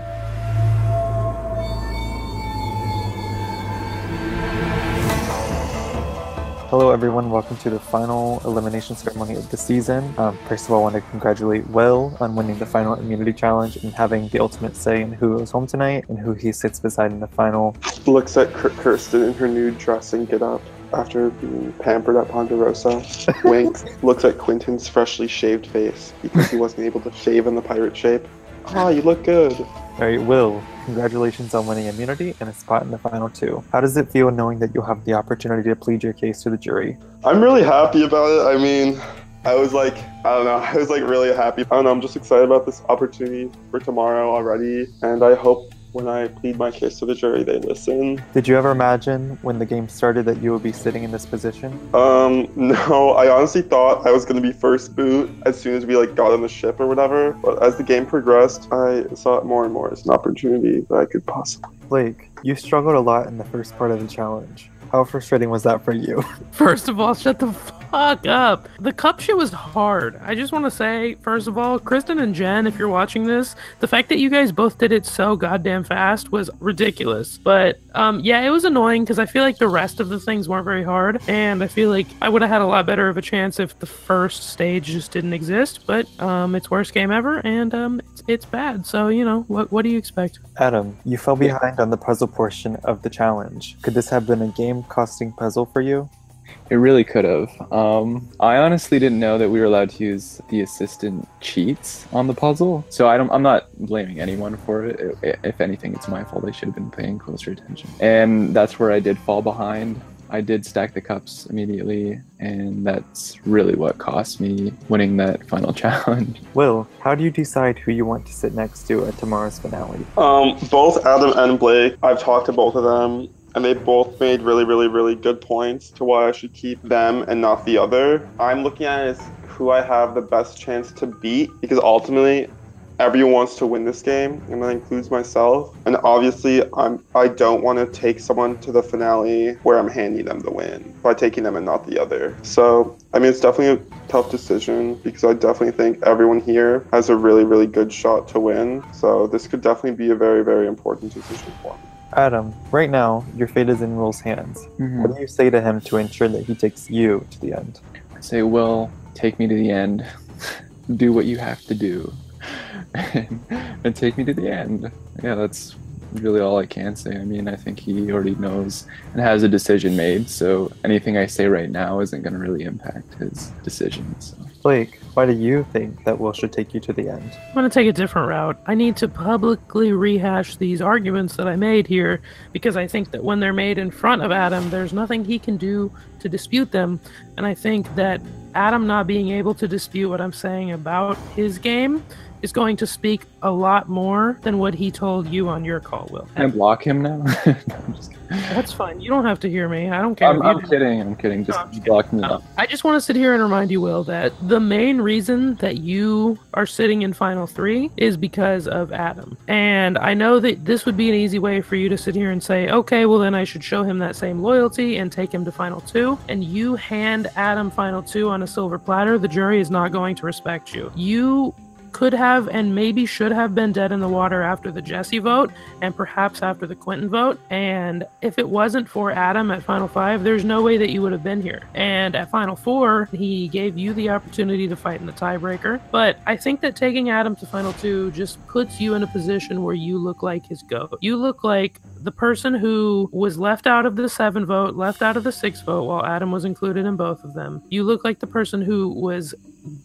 Hello everyone, welcome to the final elimination ceremony of the season. First of all, I want to congratulate Will on winning the final immunity challenge and having the ultimate say in who goes home tonight and who he sits beside in the final. Looks at Kirsten in her new dress and get up after being pampered at Ponderosa. Winks. Looks at Quentin's freshly shaved face because he wasn't able to shave in the pirate shape. Ah, you look good. Alright, Will, congratulations on winning immunity and a spot in the final 2. How does it feel knowing that you'll have the opportunity to plead your case to the jury? I'm really happy about it. I mean, I was like really happy. I don't know, I'm just excited about this opportunity for tomorrow already, and I hope when I plead my case to the jury, they listen. Did you ever imagine when the game started that you would be sitting in this position? No, I honestly thought I was going to be first boot as soon as we got on the ship or whatever. But as the game progressed, I saw it more and more as an opportunity that I could possibly. Blake, you struggled a lot in the first part of the challenge. How frustrating was that for you? First of all, shut the fuck up. The cup shit was hard. I just want to say, first of all, Kristen and Jen, if you're watching this, the fact that you guys both did it so goddamn fast was ridiculous. But yeah, it was annoying because I feel like the rest of the things weren't very hard, and I feel like I would have had a lot better of a chance if the first stage just didn't exist. But it's worst game ever, and it's bad. So, you know, what do you expect? Adam, you fell behind on the puzzle portion of the challenge. Could this have been a game-costing puzzle for you? It really could have. I honestly didn't know that we were allowed to use the assistant cheats on the puzzle, so I'm not blaming anyone for it. If anything, it's my fault. I should have been paying closer attention. And that's where I did fall behind. I did stack the cups immediately, and that's really what cost me winning that final challenge. Will, how do you decide who you want to sit next to at tomorrow's finale? Both Adam and Blake, I've talked to both of them, and they both made really, really, really good points to why I should keep them and not the other. I'm looking at it as who I have the best chance to beat, because ultimately everyone wants to win this game, and that includes myself. And obviously, I don't want to take someone to the finale where I'm handing them the win by taking them and not the other. So, I mean, it's definitely a tough decision, because I definitely think everyone here has a really, really good shot to win. So this could definitely be a very, very important decision for me. Adam, right now, your fate is in Will's hands. Mm-hmm. What do you say to him to ensure that he takes you to the end? I say, Will, take me to the end. Do what you have to do. and take me to the end. Yeah, that's really all I can say. I mean, I think he already knows and has a decision made, so anything I say right now isn't going to really impact his decision. So. Blake, why do you think that Will should take you to the end? I'm going to take a different route. I need to publicly rehash these arguments that I made here, because I think that when they're made in front of Adam, there's nothing he can do to dispute them. And I think that Adam not being able to dispute what I'm saying about his game is going to speak a lot more than what he told you on your call, Will. Can I block him now? No, I'm just kidding. That's fine. You don't have to hear me. I don't care. I'm kidding. Just block me up. I just want to sit here and remind you, Will, that the main reason that you are sitting in Final 3 is because of Adam. And I know that this would be an easy way for you to sit here and say, okay, well then I should show him that same loyalty and take him to Final 2. And you hand Adam Final 2 on a silver platter, the jury is not going to respect you. You could have and maybe should have been dead in the water after the Jesse vote and perhaps after the Quentin vote. And if it wasn't for Adam at Final 5, there's no way that you would have been here. And at Final 4, he gave you the opportunity to fight in the tiebreaker. But I think that taking Adam to Final 2 just puts you in a position where you look like his GOAT. You look like the person who was left out of the 7 vote, left out of the 6 vote, while Adam was included in both of them. You look like the person who was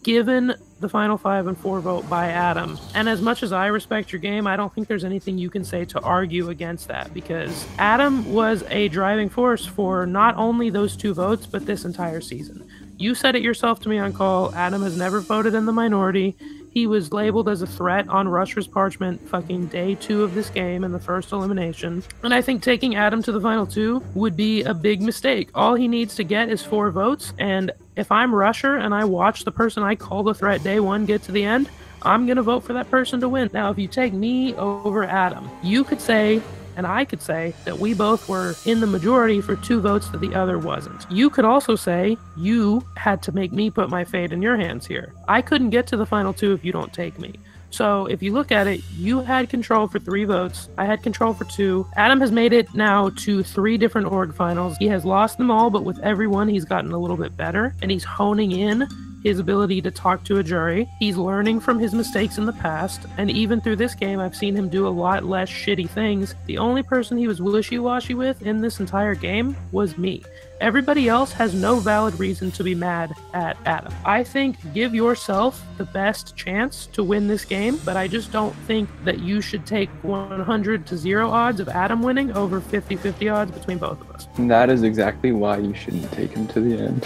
given the Final 5 and 4 vote by Adam. And as much as I respect your game, I don't think there's anything you can say to argue against that, because Adam was a driving force for not only those 2 votes, but this entire season. You said it yourself to me on call, Adam has never voted in the minority. He was labeled as a threat on Rusher's Parchment fucking day 2 of this game in the first elimination. And I think taking Adam to the Final 2 would be a big mistake. All he needs to get is 4 votes, and if I'm Rusher and I watch the person I call the threat day 1 get to the end, I'm going to vote for that person to win. Now, if you take me over Adam, you could say, and I could say, that we both were in the majority for 2 votes that the other wasn't. You could also say you had to make me put my fate in your hands here. I couldn't get to the Final 2 if you don't take me. So if you look at it, you had control for 3 votes. I had control for 2. Adam has made it now to 3 different org finals. He has lost them all, but with every one, he's gotten a little bit better, and he's honing in his ability to talk to a jury. He's learning from his mistakes in the past, and even through this game, I've seen him do a lot less shitty things. The only person he was wishy-washy with in this entire game was me. Everybody else has no valid reason to be mad at Adam. I think give yourself the best chance to win this game, but I just don't think that you should take 100-0 odds of Adam winning over 50-50 odds between both of us. And that is exactly why you shouldn't take him to the end.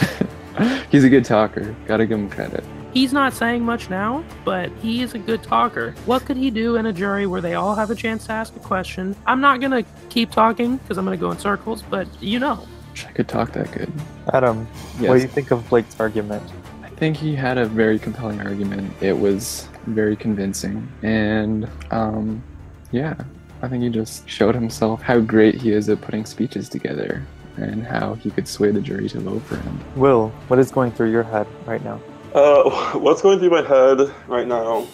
He's a good talker. Gotta give him credit. He's not saying much now, but he is a good talker. What could he do in a jury where they all have a chance to ask a question? I'm not going to keep talking because I'm going to go in circles, but you know. I could talk that good. Adam, yes. What do you think of Blake's argument? I think he had a very compelling argument. It was very convincing. And, yeah, I think he just showed himself how great he is at putting speeches together and how he could sway the jury to vote for him. Will, what is going through your head right now? What's going through my head right now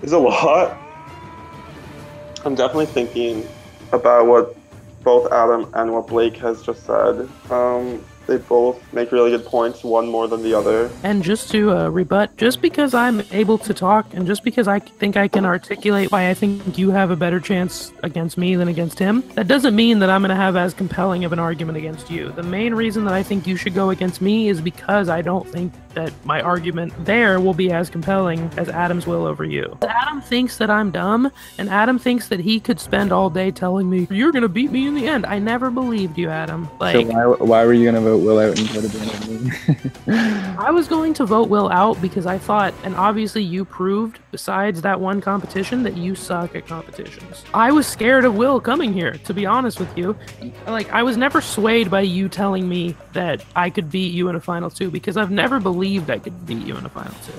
is a lot. I'm definitely thinking about what both Adam and what Blake has just said. They both make really good points, one more than the other. And just to rebut, just because I'm able to talk and just because I think I can articulate why I think you have a better chance against me than against him, that doesn't mean that I'm going to have as compelling of an argument against you. The main reason that I think you should go against me is because I don't think that my argument there will be as compelling as Adam's will over you. Adam thinks that I'm dumb, and Adam thinks that he could spend all day telling me, you're gonna beat me in the end. I never believed you, Adam. Like, so why were you gonna vote Will out and vote again me? I was going to vote Will out because I thought, and obviously you proved, besides that one competition, that you suck at competitions. I was scared of Will coming here, to be honest with you. Like, I was never swayed by you telling me that I could beat you in a Final 2, because I've never believed I could beat you in a Final 2.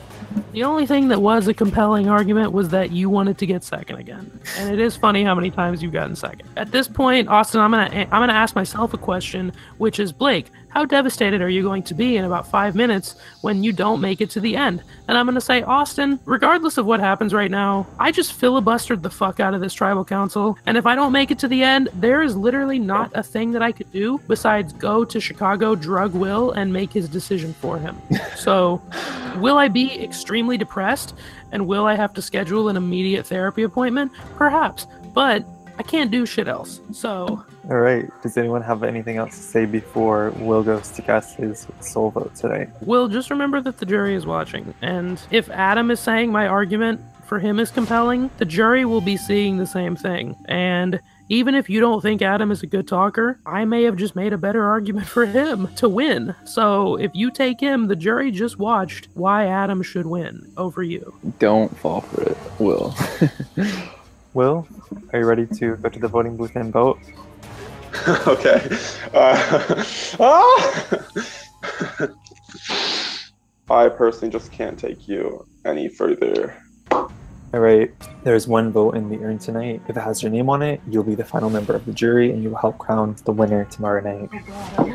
The only thing that was a compelling argument was that you wanted to get second again. And it is funny how many times you've gotten second. At this point, Austin, I'm gonna ask myself a question, which is, Blake, how devastated are you going to be in about 5 minutes when you don't make it to the end? And I'm going to say, Austin, regardless of what happens right now, I just filibustered the fuck out of this tribal council. And if I don't make it to the end, there is literally not a thing that I could do besides go to Chicago, drug Will, and make his decision for him. So will I be extremely depressed? And will I have to schedule an immediate therapy appointment? Perhaps. But I can't do shit else. So... All right. Does anyone have anything else to say before Will goes to cast his soul vote today? Will, just remember that the jury is watching. And if Adam is saying my argument for him is compelling, the jury will be seeing the same thing. And even if you don't think Adam is a good talker, I may have just made a better argument for him to win. So if you take him, the jury just watched why Adam should win over you. Don't fall for it, Will. Will, are you ready to go to the voting booth and vote? Okay. I personally just can't take you any further. Alright, there's one vote in the urn tonight. If it has your name on it, you'll be the final member of the jury and you will help crown the winner tomorrow night.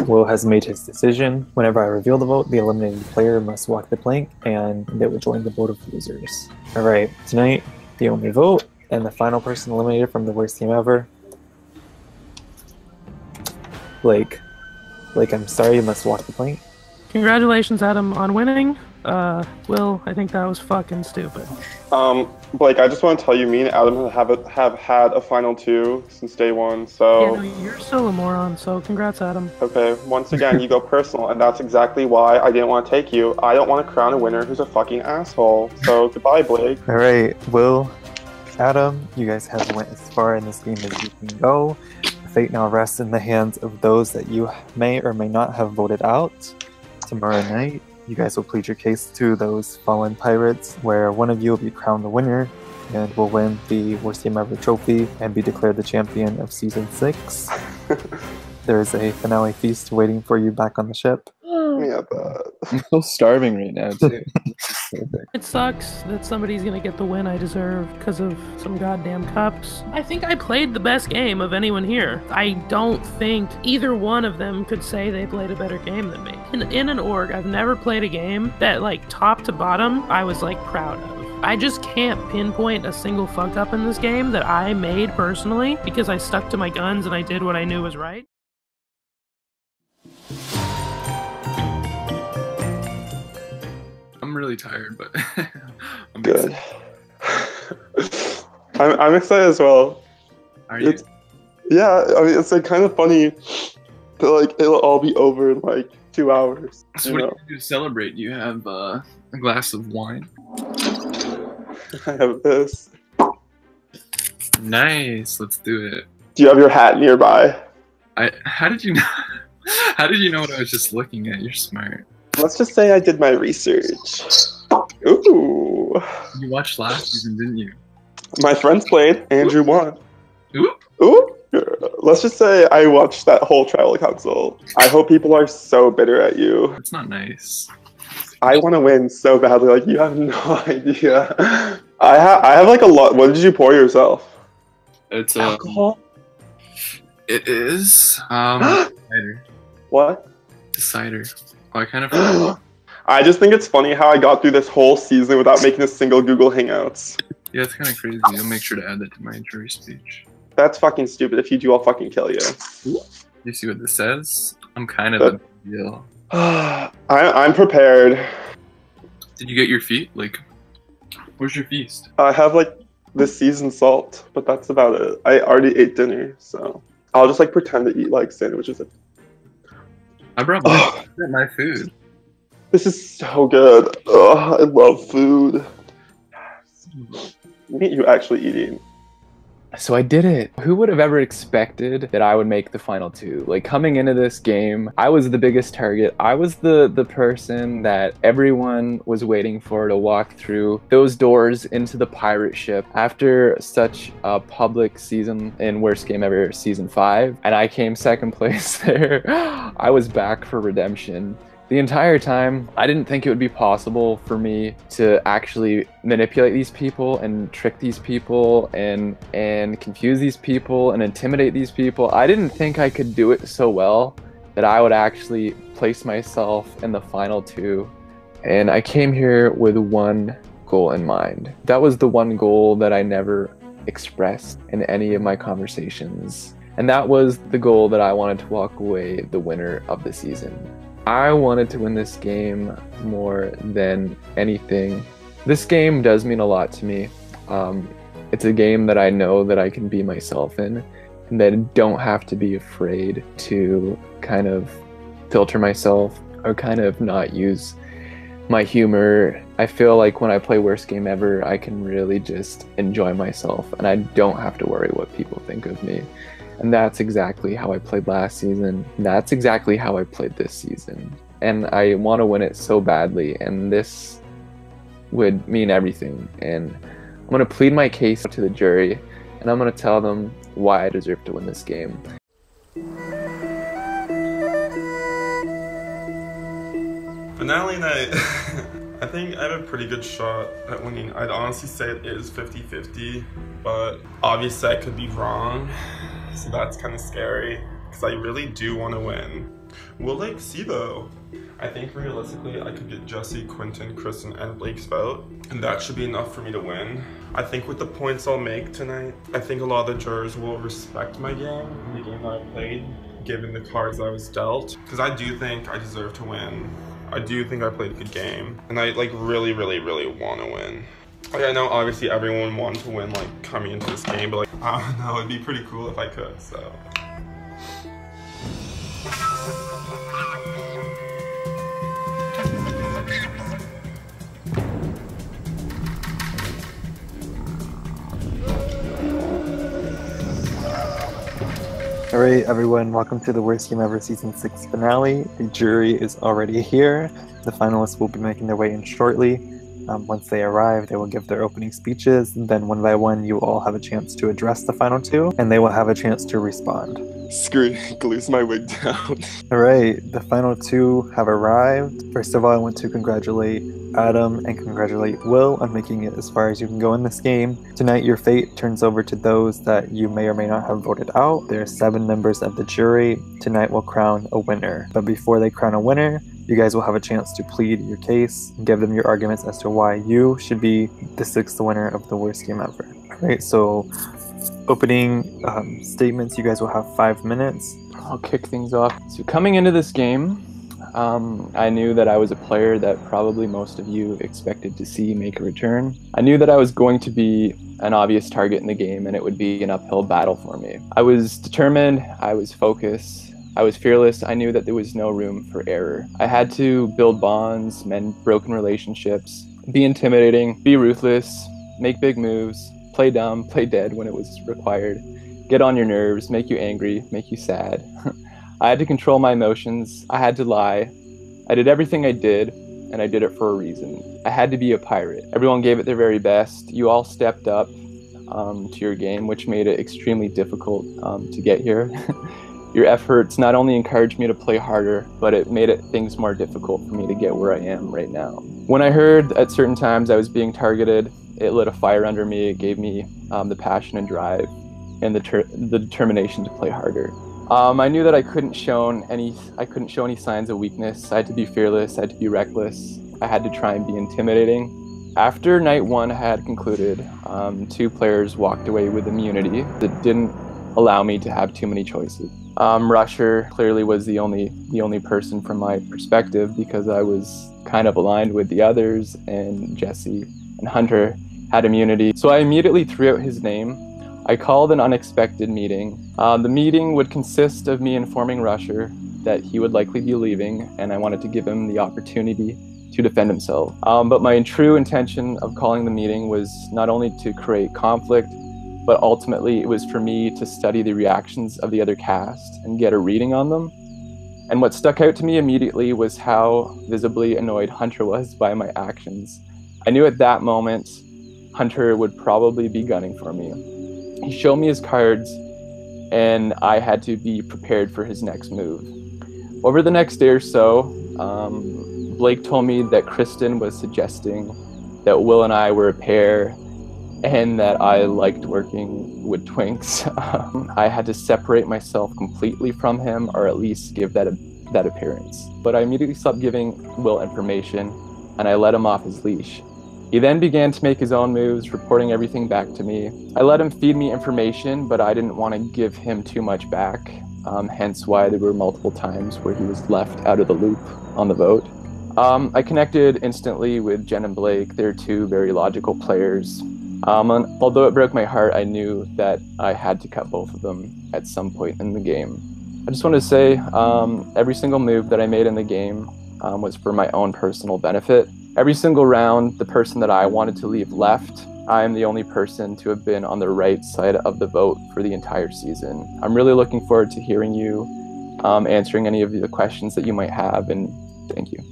Will has made his decision. Whenever I reveal the vote, the eliminated player must walk the plank and they will join the vote of losers. Alright, tonight, the only vote and the final person eliminated from the worst team ever, Blake. Blake, I'm sorry, you must walk the plank. Congratulations, Adam, on winning. Will, I think that was fucking stupid. Blake, I just want to tell you, me and Adam have had a Final 2 since day one, so... Yeah, no, you're still a moron, so congrats, Adam. Okay, once again, you go personal, and that's exactly why I didn't want to take you. I don't want to crown a winner who's a fucking asshole. So, goodbye, Blake. Alright, Will, Adam, you guys have went as far in this game as you can go. Fate now rests in the hands of those that you may or may not have voted out. Tomorrow night, you guys will plead your case to those fallen pirates, where one of you will be crowned the winner and will win the Worst Team Ever trophy and be declared the champion of Season 6. There's a finale feast waiting for you back on the ship. Yeah, I'm still starving right now, too. It sucks that somebody's gonna get the win I deserve because of some goddamn cups. I think I played the best game of anyone here. I don't think either one of them could say they played a better game than me. In an org, I've never played a game that, like, top to bottom, I was, like, proud of. I just can't pinpoint a single fuck up in this game that I made personally because I stuck to my guns and I did what I knew was right. I'm really tired, but I'm good. I'm excited as well. Are you? Yeah, I mean, it's like kind of funny that like it'll all be over in like 2 hours. So what do you do to celebrate? You have a glass of wine. I have this. Nice. Let's do it. Do you have your hat nearby? How did you know? How did you know what I was just looking at? You're smart. Let's just say I did my research. Ooh. You watched last season, didn't you? My friends played. Andrew won. Ooh. Ooh. Let's just say I watched that whole tribal council. I hope people are so bitter at you. That's not nice. I want to win so badly. Like, you have no idea. I have like a lot. What did you pour yourself? It's alcohol. It is cider. What? It's cider. Oh, I kind of. I just think it's funny how I got through this whole season without making a single Google Hangouts. Yeah, it's kind of crazy. I'll make sure to add that to my jury speech. That's fucking stupid. If you do, I'll fucking kill you. You see what this says? I'm kind of a big deal. I'm prepared. Did you get your feet? Like, where's your feast? I have like this seasoned salt, but that's about it. I already ate dinner, so I'll just like pretend to eat like sandwiches. I brought my food. This is so good. Oh, I love food. Look at you actually eating. So I did it. Who would have ever expected that I would make the final two? Like, coming into this game, I was the biggest target. I was the person that everyone was waiting for to walk through those doors into the pirate ship after such a public season in Worst Game Ever Season 5. And I came second place there. I was back for redemption. The entire time, I didn't think it would be possible for me to actually manipulate these people and trick these people and confuse these people and intimidate these people. I didn't think I could do it so well that I would actually place myself in the final two. And I came here with one goal in mind. That was the one goal that I never expressed in any of my conversations. And that was the goal that I wanted to walk away the winner of the season. I wanted to win this game more than anything. This game does mean a lot to me. It's a game that I know that I can be myself in, and that I don't have to be afraid to kind of filter myself or kind of not use my humor. I feel like when I play Worst Game Ever, I can really just enjoy myself, and I don't have to worry what people think of me. And that's exactly how I played last season. That's exactly how I played this season. And I want to win it so badly, and this would mean everything. And I'm going to plead my case to the jury, and I'm going to tell them why I deserve to win this game. Finale night. I think I have a pretty good shot at winning. I'd honestly say it is 50-50, but obviously I could be wrong. So that's kind of scary, because I really do want to win. We'll see though. I think realistically I could get Jesse, Quentin, Kristen, and Blake's vote, and that should be enough for me to win. I think with the points I'll make tonight, I think a lot of the jurors will respect my game, the game that I played, given the cards I was dealt, because I do think I deserve to win. I do think I played a good game, and I really want to win. Like, I know obviously everyone wanted to win coming into this game, but I don't know, it'd be pretty cool if I could, so. Alright everyone, welcome to the Worst Game Ever Season 6 finale. The jury is already here. The finalists will be making their way in shortly. Once they arrive, they will give their opening speeches, and then one by one you all have a chance to address the final two, and they will have a chance to respond. Screw it, glues my wig down. Alright, the final two have arrived. First of all, I want to congratulate Adam and congratulate Will on making it as far as you can go in this game. Tonight your fate turns over to those that you may or may not have voted out. There are 7 members of the jury. Tonight will crown a winner. But before they crown a winner, you guys will have a chance to plead your case and give them your arguments as to why you should be the 6th winner of the Worst Game Ever. Alright, so opening statements, you guys will have 5 minutes. I'll kick things off. So coming into this game, I knew that I was a player that probably most of you expected to see make a return. I knew that I was going to be an obvious target in the game, and it would be an uphill battle for me. I was determined, I was focused, I was fearless. I knew that there was no room for error. I had to build bonds, mend broken relationships, be intimidating, be ruthless, make big moves, play dumb, play dead when it was required, get on your nerves, make you angry, make you sad. I had to control my emotions. I had to lie. I did everything I did, and I did it for a reason. I had to be a pirate. Everyone gave it their very best. You all stepped up to your game, which made it extremely difficult to get here. Your efforts not only encouraged me to play harder, but it made things more difficult for me to get where I am right now. When I heard at certain times I was being targeted, it lit a fire under me. It gave me the passion and drive and the determination to play harder. I knew that I couldn't show any signs of weakness. I had to be fearless. I had to be reckless. I had to try and be intimidating. After night 1 had concluded, 2 players walked away with immunity that didn't allow me to have too many choices. Rusher clearly was the only person from my perspective, because I was kind of aligned with the others, and Jesse and Hunter had immunity. So I immediately threw out his name. I called an unexpected meeting. The meeting would consist of me informing Rusher that he would likely be leaving, and I wanted to give him the opportunity to defend himself. But my true intention of calling the meeting was not only to create conflict, but ultimately it was for me to study the reactions of the other cast and get a reading on them. And what stuck out to me immediately was how visibly annoyed Hunter was by my actions. I knew at that moment Hunter would probably be gunning for me. He showed me his cards, and I had to be prepared for his next move. Over the next day or so, Blake told me that Kristen was suggesting that Will and I were a pair and that I liked working with twinks. I had to separate myself completely from him, or at least give that appearance. But I immediately stopped giving Will information, and I let him off his leash. He then began to make his own moves, reporting everything back to me. I let him feed me information, but I didn't want to give him too much back, hence why there were multiple times where he was left out of the loop on the vote. I connected instantly with Jen and Blake. They're two very logical players. And although it broke my heart, I knew that I had to cut both of them at some point in the game. I just want to say every single move that I made in the game was for my own personal benefit. Every single round, the person that I wanted to leave left. I am the only person to have been on the right side of the vote for the entire season. I'm really looking forward to hearing you, answering any of the questions that you might have, and thank you.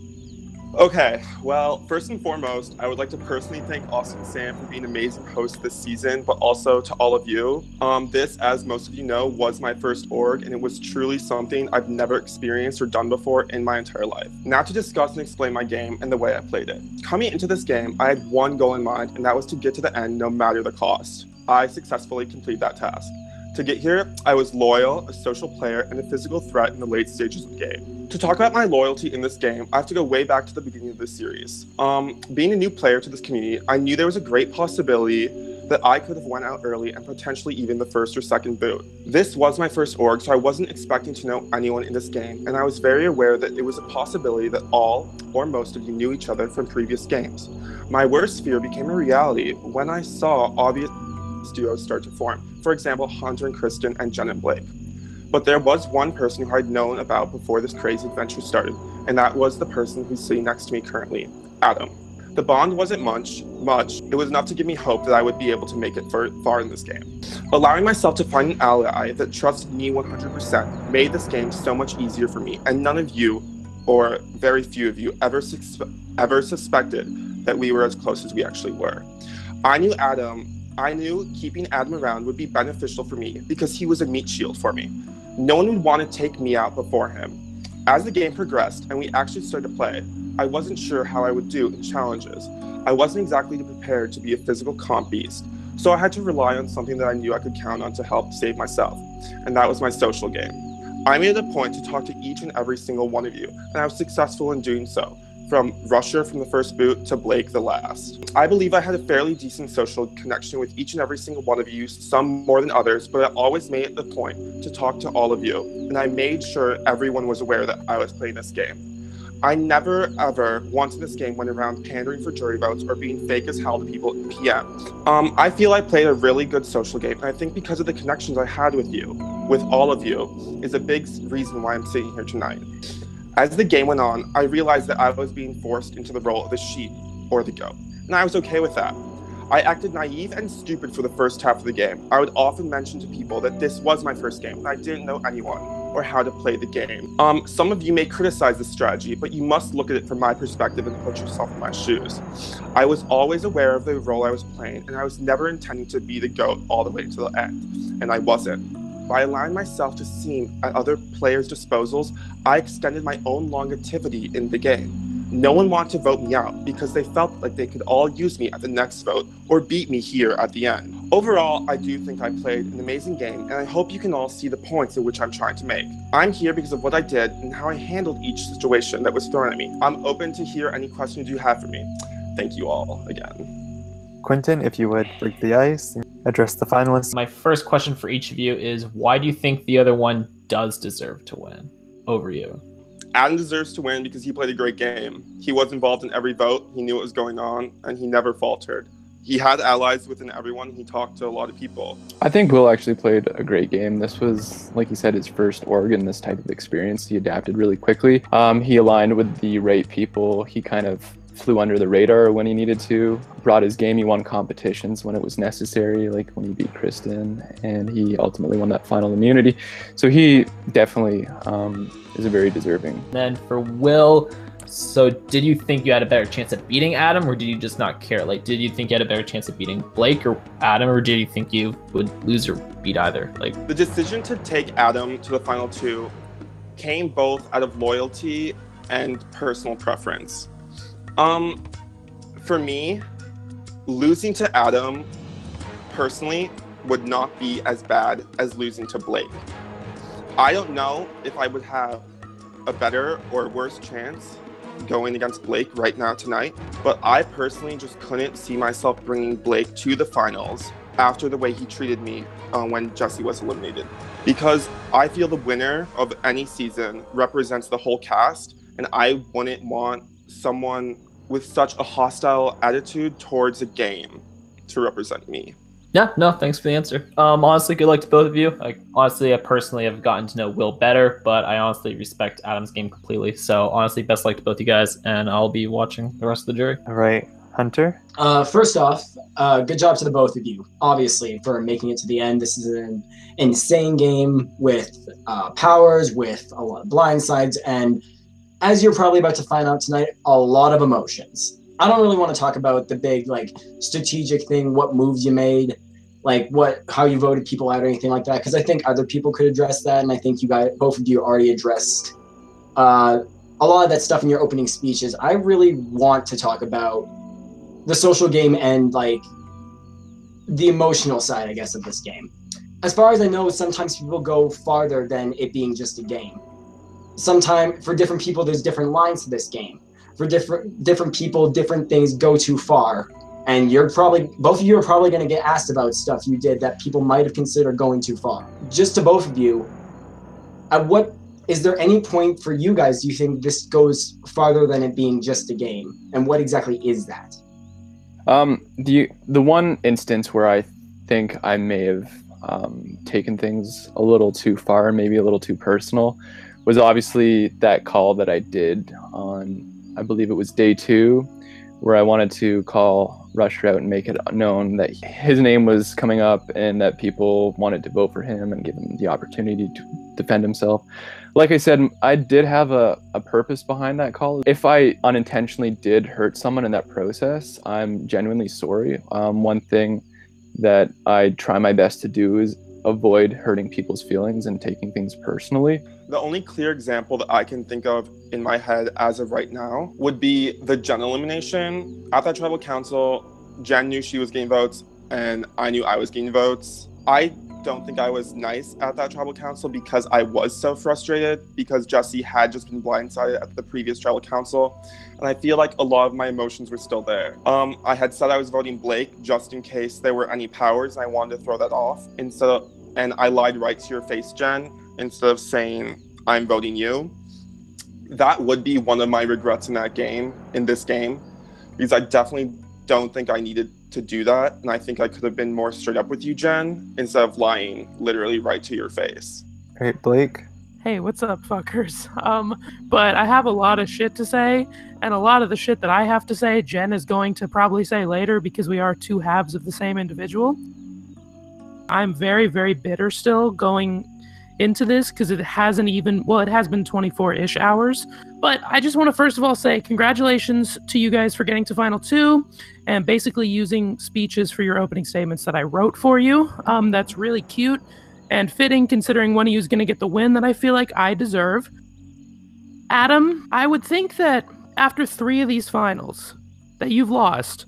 Okay, well, first and foremost, I would like to personally thank Austin and Sam for being amazing hosts this season, but also to all of you. This, as most of you know, was my first org, and it was truly something I've never experienced or done before in my entire life. Now to discuss and explain my game and the way I played it. Coming into this game, I had one goal in mind, and that was to get to the end no matter the cost. I successfully completed that task. To get here, I was loyal, a social player, and a physical threat in the late stages of the game. To talk about my loyalty in this game, I have to go way back to the beginning of this series. Being a new player to this community, I knew there was a great possibility that I could have went out early and potentially even the first or second boot. This was my first org, so I wasn't expecting to know anyone in this game, and I was very aware that it was a possibility that all or most of you knew each other from previous games. My worst fear became a reality when I saw obvious duos start to form. For example, Hunter and Kristen and Jen and Blake. But there was one person who I'd known about before this crazy adventure started, and that was the person who's sitting next to me currently, Adam. The bond wasn't much. It was enough to give me hope that I would be able to make it far in this game. Allowing myself to find an ally that trusted me 100% made this game so much easier for me, and none of you, or very few of you, ever suspected that we were as close as we actually were. I knew keeping Adam around would be beneficial for me because he was a meat shield for me. No one would want to take me out before him. As the game progressed and we actually started to play, I wasn't sure how I would do in challenges. I wasn't exactly prepared to be a physical comp beast, so I had to rely on something that I knew I could count on to help save myself, and that was my social game. I made it a point to talk to each and every single one of you, and I was successful in doing so. From Rusher from the first boot to Blake the last. I believe I had a fairly decent social connection with each and every single one of you, some more than others, but I always made it a point to talk to all of you, and I made sure everyone was aware that I was playing this game. I never ever once in this game went around pandering for jury votes or being fake as hell to people in PM. I feel I played a really good social game, and I think because of the connections I had with you, with all of you, is a big reason why I'm sitting here tonight. As the game went on, I realized that I was being forced into the role of the sheep or the goat, and I was okay with that. I acted naive and stupid for the first half of the game. I would often mention to people that this was my first game and I didn't know anyone or how to play the game. Some of you may criticize this strategy, but you must look at it from my perspective and put yourself in my shoes. I was always aware of the role I was playing, and I was never intending to be the goat all the way to the end, and I wasn't. By allowing myself to seem at other players' disposals, I extended my own longevity in the game. No one wanted to vote me out because they felt like they could all use me at the next vote or beat me here at the end. Overall, I do think I played an amazing game, and I hope you can all see the points in which I'm trying to make. I'm here because of what I did and how I handled each situation that was thrown at me. I'm open to hear any questions you have for me. Thank you all again. Quentin, if you would break the ice and address the finalists. My first question for each of you is, why do you think the other one does deserve to win over you? Adam deserves to win because he played a great game. He was involved in every vote, he knew what was going on, and he never faltered. He had allies within everyone. He talked to a lot of people. I think Will actually played a great game. This was, like he said, his first org in this type of experience. He adapted really quickly. He aligned with the right people. He kind of flew under the radar when he needed to, brought his game. He won competitions when it was necessary, like when he beat Kristen, and he ultimately won that final immunity. So he definitely is a very deserving. Then for Will, so did you think you had a better chance at beating Adam, or did you just not care? Like, did you think you had a better chance at beating Blake or Adam, or did you think you would lose or beat either? Like, the decision to take Adam to the final two came both out of loyalty and personal preference. For me, losing to Adam personally would not be as bad as losing to Blake. I don't know if I would have a better or worse chance going against Blake right now tonight, but I personally just couldn't see myself bringing Blake to the finals after the way he treated me when Jesse was eliminated. Because I feel the winner of any season represents the whole cast, and I wouldn't want someone with such a hostile attitude towards a game to represent me. Yeah, no, thanks for the answer. Honestly, good luck to both of you. Honestly, I personally have gotten to know Will better, but I honestly respect Adam's game completely. So honestly, best luck to both you guys, and I'll be watching the rest of the jury. All right, Hunter? First off, good job to the both of you, obviously, for making it to the end. This is an insane game with powers, with a lot of blind sides, and as you're probably about to find out tonight, a lot of emotions. I don't really want to talk about the big, strategic thing, what moves you made, how you voted people out or anything like that, because I think other people could address that, and I think you guys, both of you, already addressed a lot of that stuff in your opening speeches. I really want to talk about the social game and, the emotional side, I guess, of this game. As far as I know, sometimes people go farther than it being just a game. Sometimes, for different people, there's different lines to this game. For different people, different things go too far. And both of you are probably going to get asked about stuff you did that people might have considered going too far. Just to both of you, is there any point for you guys, do you think this goes farther than it being just a game? And what exactly is that? The one instance where I think I may have taken things a little too far, maybe a little too personal, was obviously that call that I did on, I believe it was day 2, where I wanted to call Rusher out and make it known that his name was coming up and that people wanted to vote for him and give him the opportunity to defend himself. Like I said, I did have a purpose behind that call. If I unintentionally did hurt someone in that process, I'm genuinely sorry. One thing that I try my best to do is avoid hurting people's feelings and taking things personally. The only clear example that I can think of in my head as of right now would be the Jen elimination. At that tribal council, Jen knew she was getting votes and I knew I was getting votes. I don't think I was nice at that tribal council because I was so frustrated because Jesse had just been blindsided at the previous tribal council. And I feel like a lot of my emotions were still there. I had said I was voting Blake just in case there were any powers and I wanted to throw that off. And I lied right to your face, Jen, instead of saying I'm voting you. That would be one of my regrets in this game, because I definitely don't think I needed to do that. And I think I could have been more straight up with you, Jen, instead of lying literally right to your face. All right, Blake? Hey, what's up, fuckers? But I have a lot of shit to say, and a lot of the shit that I have to say, Jen is going to probably say later because we are two halves of the same individual. I'm very, very bitter still going into this because it hasn't even, well, it has been 24-ish hours. But I just want to first of all say congratulations to you guys for getting to Final 2 and basically using speeches for your opening statements that I wrote for you. That's really cute and fitting considering one of you is going to get the win that I feel like I deserve. Adam, I would think that after 3 of these finals that you've lost,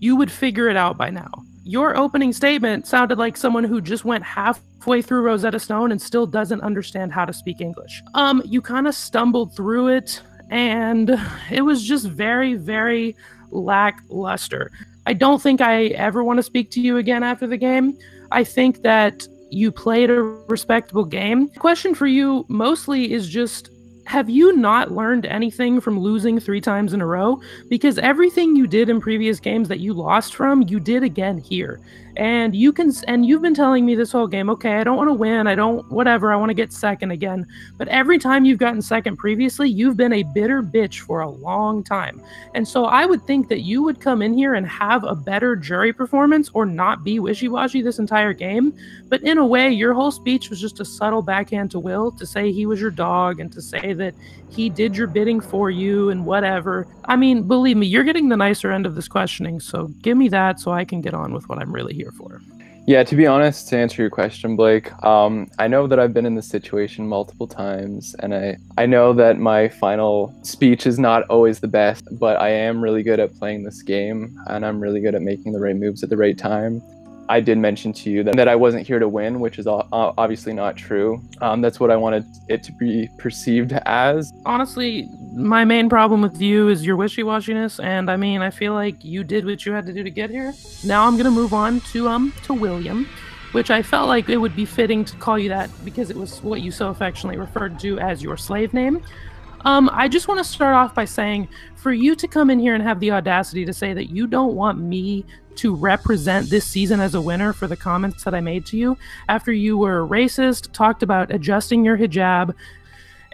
you would figure it out by now. Your opening statement sounded like someone who just went halfway through Rosetta Stone and still doesn't understand how to speak English. You kind of stumbled through it, and it was just very, very lackluster. I don't think I ever want to speak to you again after the game. I think that you played a respectable game. The question for you mostly is just, have you not learned anything from losing 3 times in a row? Because everything you did in previous games that you lost from, you did again here. And you've been telling me this whole game, okay, I don't want to win, I want to get second again. But every time you've gotten second previously, you've been a bitter bitch for a long time. And so I would think that you would come in here and have a better jury performance or not be wishy-washy this entire game. But in a way, your whole speech was just a subtle backhand to Will to say he was your dog and to say that he did your bidding for you and whatever. I mean, believe me, you're getting the nicer end of this questioning, so give me that so I can get on with what I'm really here for. Yeah, to be honest, to answer your question, Blake, I know that I've been in this situation multiple times, and I know that my final speech is not always the best, but I am really good at playing this game, and I'm really good at making the right moves at the right time. I did mention to you that I wasn't here to win, which is obviously not true. That's what I wanted it to be perceived as. Honestly, my main problem with you is your wishy-washiness, and I mean, I feel like you did what you had to do to get here. Now I'm gonna move on to William, which I felt like it would be fitting to call you that because it was what you so affectionately referred to as your slave name. I just want to start off by saying, for you to come in here and have the audacity to say that you don't want me to represent this season as a winner for the comments that I made to you after you were racist, talked about adjusting your hijab,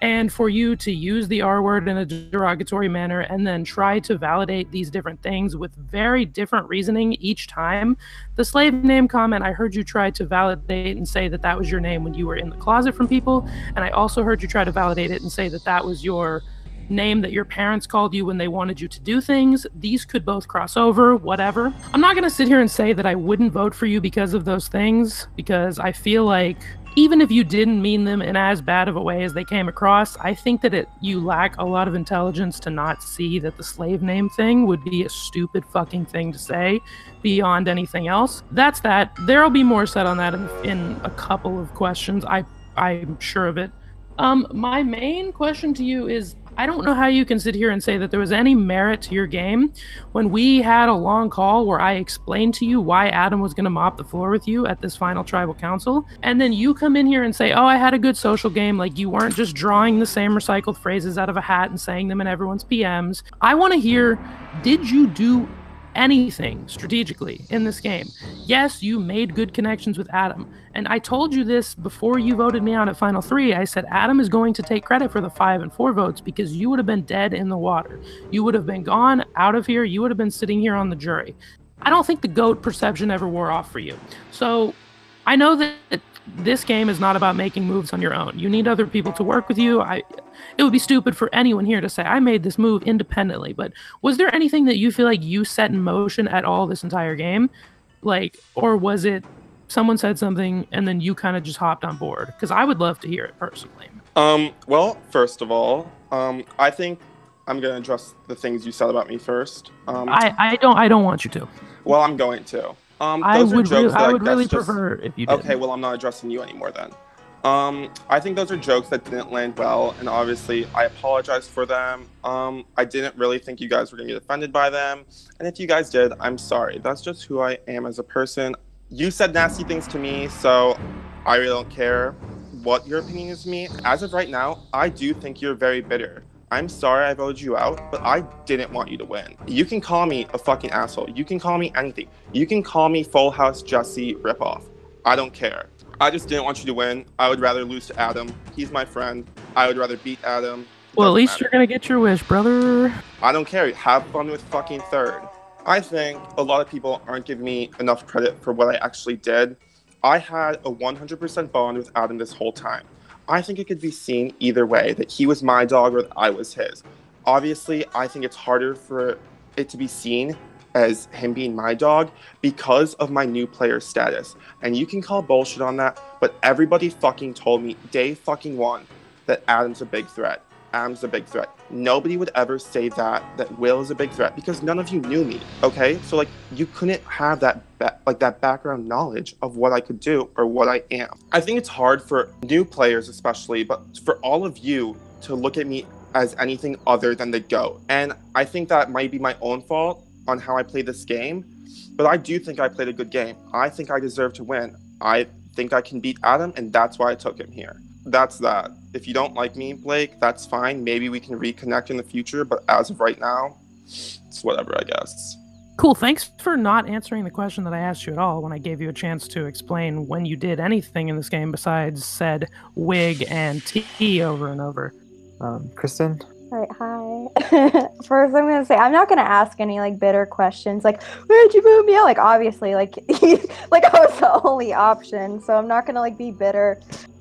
and for you to use the R word in a derogatory manner and then try to validate these different things with very different reasoning each time. The slave name comment, I heard you try to validate and say that that was your name when you were in the closet from people, and I also heard you try to validate it and say that that was your name that your parents called you when they wanted you to do things. These could both cross over, whatever. I'm not going to sit here and say that I wouldn't vote for you because of those things, because I feel like even if you didn't mean them in as bad of a way as they came across, I think that you lack a lot of intelligence to not see that the slave name thing would be a stupid fucking thing to say beyond anything else. That's that. There'll be more said on that in a couple of questions. I'm sure of it. My main question to you is, I don't know how you can sit here and say that there was any merit to your game when we had a long call where I explained to you why Adam was going to mop the floor with you at this final tribal council, and then you come in here and say, oh, I had a good social game, like you weren't just drawing the same recycled phrases out of a hat and saying them in everyone's PMs. I want to hear, did you do anything strategically in this game? Yes, you made good connections with Adam, and I told you this before you voted me out at Final 3. I said Adam is going to take credit for the 5 and 4 votes because you would have been dead in the water. You would have been gone out of here. You would have been sitting here on the jury. I don't think the GOAT perception ever wore off for you. So I know that this game is not about making moves on your own. You need other people to work with you. It would be stupid for anyone here to say, I made this move independently, but was there anything that you feel like you set in motion at all this entire game? Like, or was it someone said something and then you kind of just hopped on board? Because I would love to hear it personally. Well, first of all, I think I'm going to address the things you said about me first. I don't want you to. Well, I'm going to. I would really prefer if you did. Okay, well, I'm not addressing you anymore then. I think those are jokes that didn't land well, and obviously I apologize for them. I didn't really think you guys were going to get offended by them, and if you guys did, I'm sorry. That's just who I am as a person. You said nasty things to me, so I really don't care what your opinion is of me. As of right now, I do think you're very bitter. I'm sorry I voted you out, but I didn't want you to win. You can call me a fucking asshole. You can call me anything. You can call me Full House Jesse ripoff. I don't care. I just didn't want you to win. I would rather lose to Adam. He's my friend. I would rather beat Adam. Well, at least you're gonna get your wish, brother. I don't care. Have fun with fucking third. I think a lot of people aren't giving me enough credit for what I actually did. I had a 100% bond with Adam this whole time. I think it could be seen either way, that he was my dog or that I was his. Obviously, I think it's harder for it to be seen as him being my dog because of my new player status. And you can call bullshit on that, but everybody fucking told me day fucking one that Adam's a big threat. Adam's a big threat. Nobody would ever say that Will is a big threat because none of you knew me, okay? So like you couldn't have that background knowledge of what I could do or what I am. I think it's hard for new players especially, but for all of you to look at me as anything other than the GOAT. And I think that might be my own fault on how I played this game, but I do think I played a good game. I think I deserve to win. I think I can beat Adam, and that's why I took him here. that's that. If you don't like me, Blake, that's fine. Maybe we can reconnect in the future, but as of right now, it's whatever, I guess. Cool. Thanks for not answering the question that I asked you at all when I gave you a chance to explain when you did anything in this game besides said wig and tea over and over. Kristen? All right, hi. First, I'm gonna say I'm not gonna ask any like bitter questions, like where'd you move me out? Like obviously, like like I was the only option, so I'm not gonna like be bitter.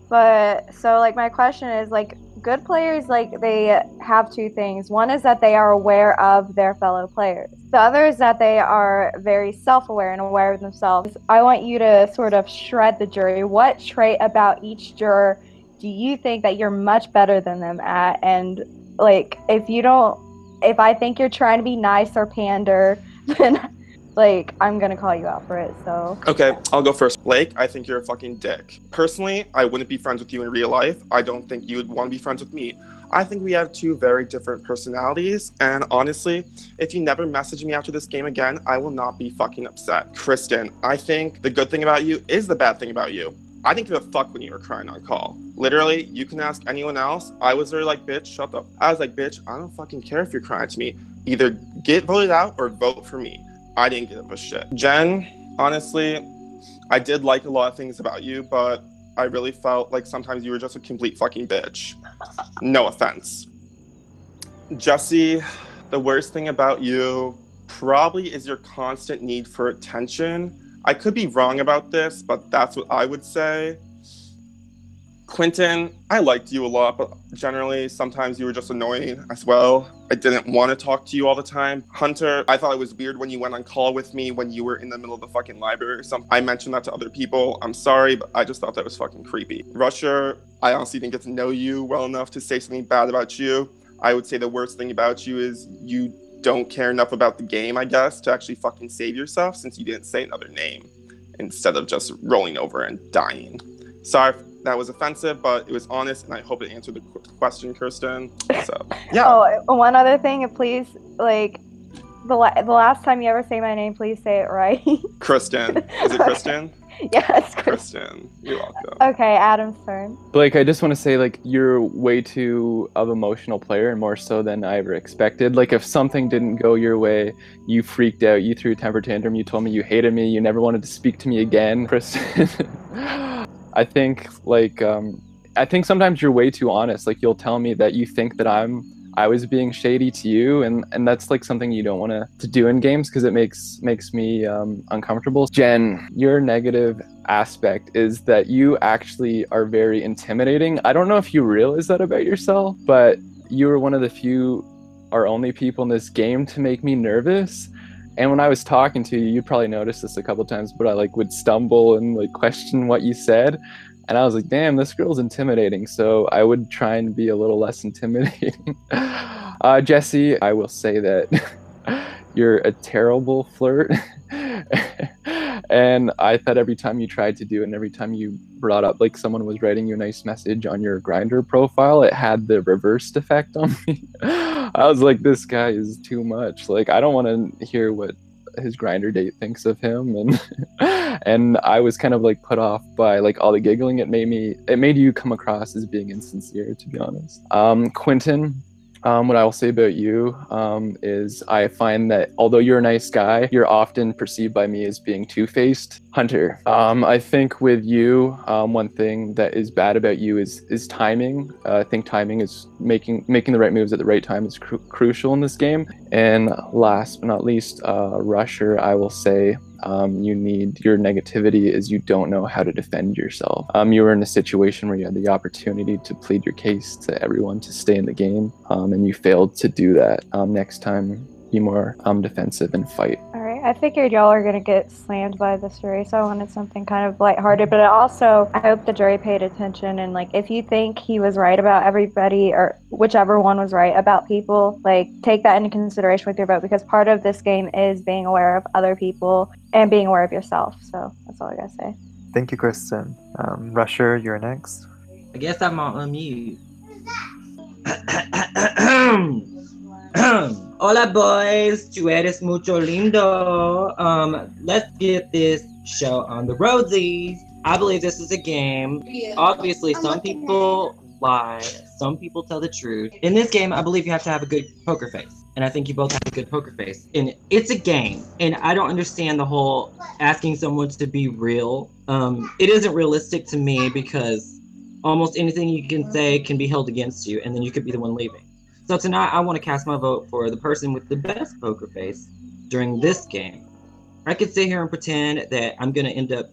But so like my question is like good players, like they have two things. One is that they are aware of their fellow players. The other is that they are very self-aware and aware of themselves. I want you to sort of shred the jury. What trait about each juror do you think that you're much better than them at? And like, if I think you're trying to be nice or pander, then like, I'm gonna call you out for it, so. Okay, I'll go first. Blake, I think you're a fucking dick. Personally, I wouldn't be friends with you in real life. I don't think you would want to be friends with me. I think we have two very different personalities, and honestly, if you never message me after this game again, I will not be fucking upset. Kristen, I think the good thing about you is the bad thing about you. I didn't give a fuck when you were crying on call. Literally, you can ask anyone else. I was there like, bitch, shut up. I was like, bitch, I don't fucking care if you're crying to me. Either get voted out or vote for me. I didn't give a shit. Jen, honestly, I did like a lot of things about you, but I really felt like sometimes you were just a complete fucking bitch. No offense. Jesse, the worst thing about you probably is your constant need for attention. I could be wrong about this, but that's what I would say. Quentin, I liked you a lot, but generally, sometimes you were just annoying as well. I didn't want to talk to you all the time. Hunter, I thought it was weird when you went on call with me when you were in the middle of the fucking library or something. I mentioned that to other people. I'm sorry, but I just thought that was fucking creepy. Rusher, I honestly didn't get to know you well enough to say something bad about you. I would say the worst thing about you is you don't care enough about the game, I guess, to actually fucking save yourself since you didn't say another name instead of just rolling over and dying. Sorry if that was offensive, but it was honest, and I hope it answered the question, Kirsten. So, yeah. Oh, one other thing, please, like, the last time you ever say my name, please say it right. Kristen. Is it Kristen? Yes, Kristen. You're welcome. Okay, Adam's turn. Blake, I just want to say, like, you're way too of an emotional player, and more so than I ever expected. Like, if something didn't go your way, you freaked out, you threw a temper tantrum, you told me you hated me, you never wanted to speak to me again. Kristen, I think, like, I think sometimes you're way too honest. Like, you'll tell me that you think that I was being shady to you, and that's like something you don't want to do in games because it makes me uncomfortable. Jen, your negative aspect is that you actually are very intimidating. I don't know if you realize that about yourself, but you were one of the few or only people in this game to make me nervous. And when I was talking to you, you probably noticed this a couple times, but I like would stumble and like question what you said. And I was like, damn, this girl's intimidating. So I would try and be a little less intimidating. Jesse, I will say that you're a terrible flirt. And I thought every time you tried to do it and every time you brought up, like someone was writing you a nice message on your Grindr profile, it had the reversed effect on me. I was like, this guy is too much. Like, I don't want to hear what his Grindr date thinks of him, and I was kind of like put off by like all the giggling. It made you come across as being insincere, to be honest. Quentin, what I will say about you is I find that although you're a nice guy, you're often perceived by me as being two-faced. Hunter, I think with you, one thing that is bad about you is timing. I think timing is making the right moves at the right time is crucial in this game. And last but not least, Rusher, I will say your negativity is you don't know how to defend yourself. You were in a situation where you had the opportunity to plead your case to everyone to stay in the game, and you failed to do that. Next time, be more defensive and fight. All right, I figured y'all are gonna get slammed by this jury, so I wanted something kind of lighthearted, but I hope the jury paid attention, and like if you think he was right about everybody or whichever one was right about people, like take that into consideration with your vote, because part of this game is being aware of other people and being aware of yourself. So that's all I gotta say. Thank you, Kristen. Rusher, you're next. I guess I'm on mute. Hola boys, tú eres mucho lindo. Let's get this show on the roadsies. I believe this is a game. Obviously, some people lie, some people tell the truth. In this game, I believe you have to have a good poker face. And I think you both have a good poker face. And it's a game. And I don't understand the whole asking someone to be real. It isn't realistic to me because almost anything you can say can be held against you, and then you could be the one leaving. So tonight, I want to cast my vote for the person with the best poker face during this game. I could sit here and pretend that I'm going to end up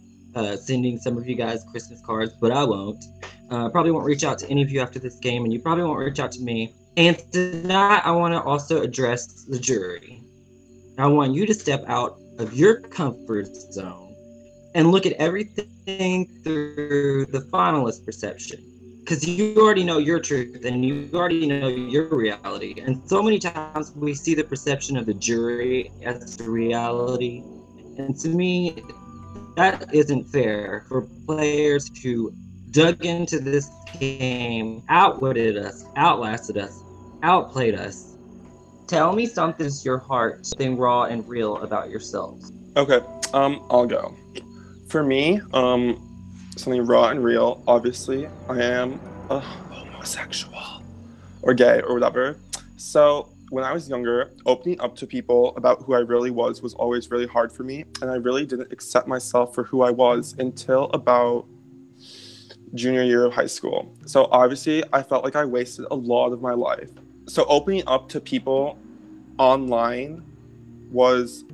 sending some of you guys Christmas cards, but I won't. Probably won't reach out to any of you after this game, and you probably won't reach out to me. And tonight, I want to also address the jury. I want you to step out of your comfort zone and look at everything through the finalist perception. Because you already know your truth and you already know your reality. And so many times we see the perception of the jury as the reality. And to me, that isn't fair for players who dug into this game, outwitted us, outlasted us, outplayed us. Tell me something's your heart, something raw and real about yourselves. Okay, I'll go. For me, something raw and real, obviously, I am a homosexual or gay or whatever. So when I was younger, opening up to people about who I really was always really hard for me. And I really didn't accept myself for who I was until about junior year of high school. So obviously, I felt like I wasted a lot of my life. So opening up to people online was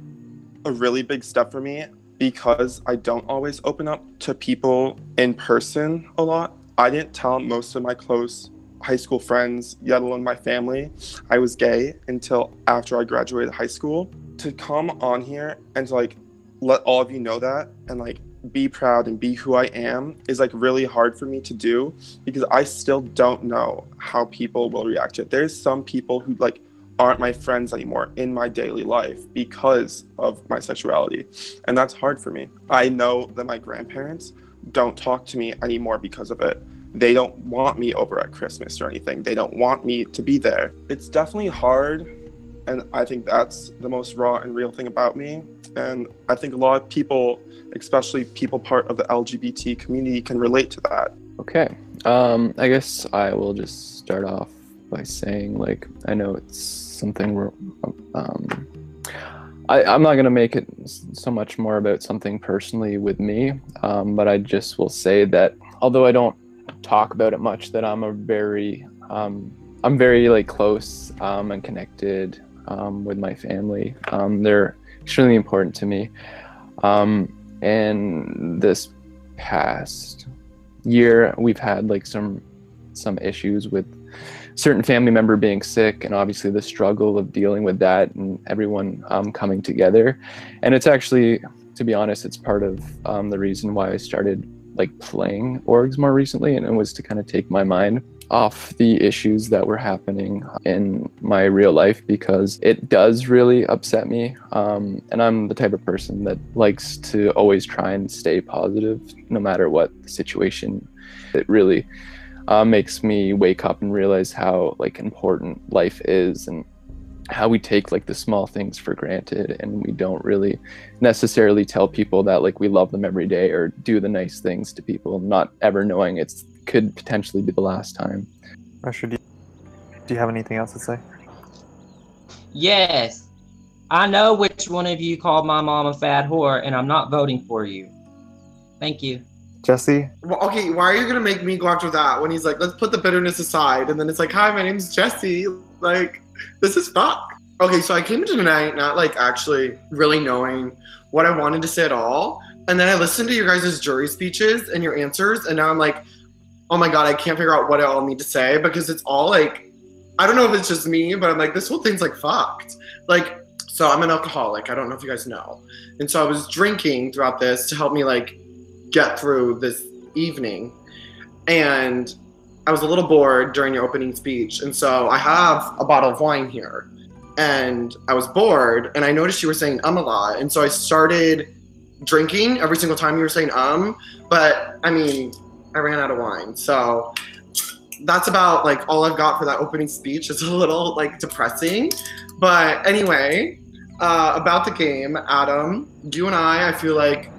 a really big step for me because I don't always open up to people in person a lot. I didn't tell most of my close high school friends, yet alone my family, I was gay until after I graduated high school. To come on here and to like let all of you know that and like be proud and be who I am is like really hard for me to do because I still don't know how people will react to it. There's some people who like aren't my friends anymore in my daily life because of my sexuality, and that's hard for me. I know that my grandparents don't talk to me anymore because of it. They don't want me over at Christmas or anything. They don't want me to be there. It's definitely hard, and I think that's the most raw and real thing about me. And I think a lot of people, especially people part of the LGBT community, can relate to that. Okay. I guess I will just start off by saying, like, I know it's something I'm not going to make it so much more about something personally with me, but I just will say that although I don't talk about it much, that I'm very like close and connected with my family. They're extremely important to me. And this past year, we've had like some issues with certain family member being sick, and obviously the struggle of dealing with that and everyone coming together. And it's actually, to be honest, it's part of the reason why I started like playing orgs more recently, and it was to kind of take my mind off the issues that were happening in my real life, because it does really upset me. And I'm the type of person that likes to always try and stay positive no matter what the situation. It really makes me wake up and realize how like important life is, and how we take like the small things for granted, and we don't really necessarily tell people that like we love them every day or do the nice things to people, not ever knowing it's could potentially be the last time. Rusher, do you have anything else to say? Yes. I know which one of you called my mom a fat whore, and I'm not voting for you. Thank you. Jesse? Well, okay, why are you going to make me go after that when he's like, let's put the bitterness aside, and then it's like, hi, my name's Jesse. Like, this is fuck. Okay, so I came into tonight not like actually really knowing what I wanted to say at all. And then I listened to your guys' jury speeches and your answers, and now I'm like, oh my God, I can't figure out what I all need to say, because it's all like, I don't know if it's just me, but I'm like, this whole thing's like fucked. Like, so I'm an alcoholic. I don't know if you guys know. And so I was drinking throughout this to help me like get through this evening. And I was a little bored during your opening speech. And so I have a bottle of wine here, and I was bored, and I noticed you were saying a lot. And so I started drinking every single time you were saying but I mean, I ran out of wine. So that's about like all I've got for that opening speech. It's a little like depressing, but anyway, about the game, Adam, you and I feel like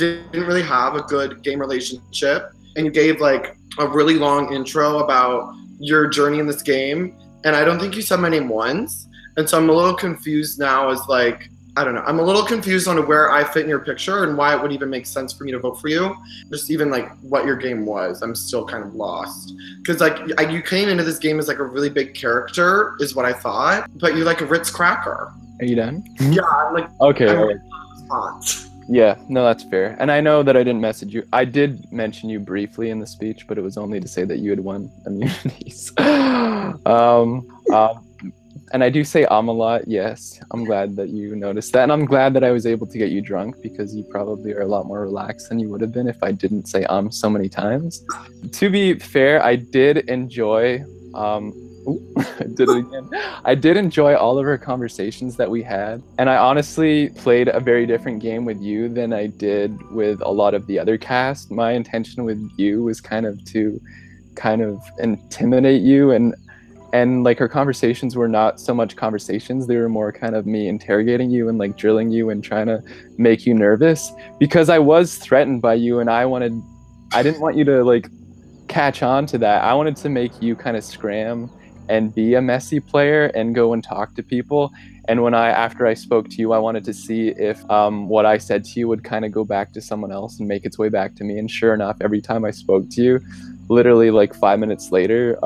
didn't really have a good game relationship, and you gave like a really long intro about your journey in this game, and I don't think you said my name once. And so I'm a little confused now as like, I don't know. I'm a little confused on where I fit in your picture and why it would even make sense for me to vote for you. Just even like what your game was. I'm still kind of lost. Because like you came into this game as like a really big character is what I thought, but you're like a Ritz cracker. Are you done? Yeah, I'm like, okay. Hot. Yeah, no, that's fair. And I know that I didn't message you. I did mention you briefly in the speech, but it was only to say that you had won immunities. And I do say a lot, yes. I'm glad that you noticed that. And I'm glad that I was able to get you drunk because you probably are a lot more relaxed than you would have been if I didn't say so many times. To be fair, I did enjoy, I did it again. I did enjoy all of our conversations that we had. And I honestly played a very different game with you than I did with a lot of the other cast. My intention with you was kind of to intimidate you, and like our conversations were not so much conversations, they were more kind of me interrogating you and like drilling you and trying to make you nervous because I was threatened by you, and I didn't want you to like catch on to that. I wanted to make you kind of scram and be a messy player and go and talk to people. And after I spoke to you, I wanted to see if what I said to you would kind of go back to someone else and make its way back to me. And sure enough, every time I spoke to you, literally like 5 minutes later,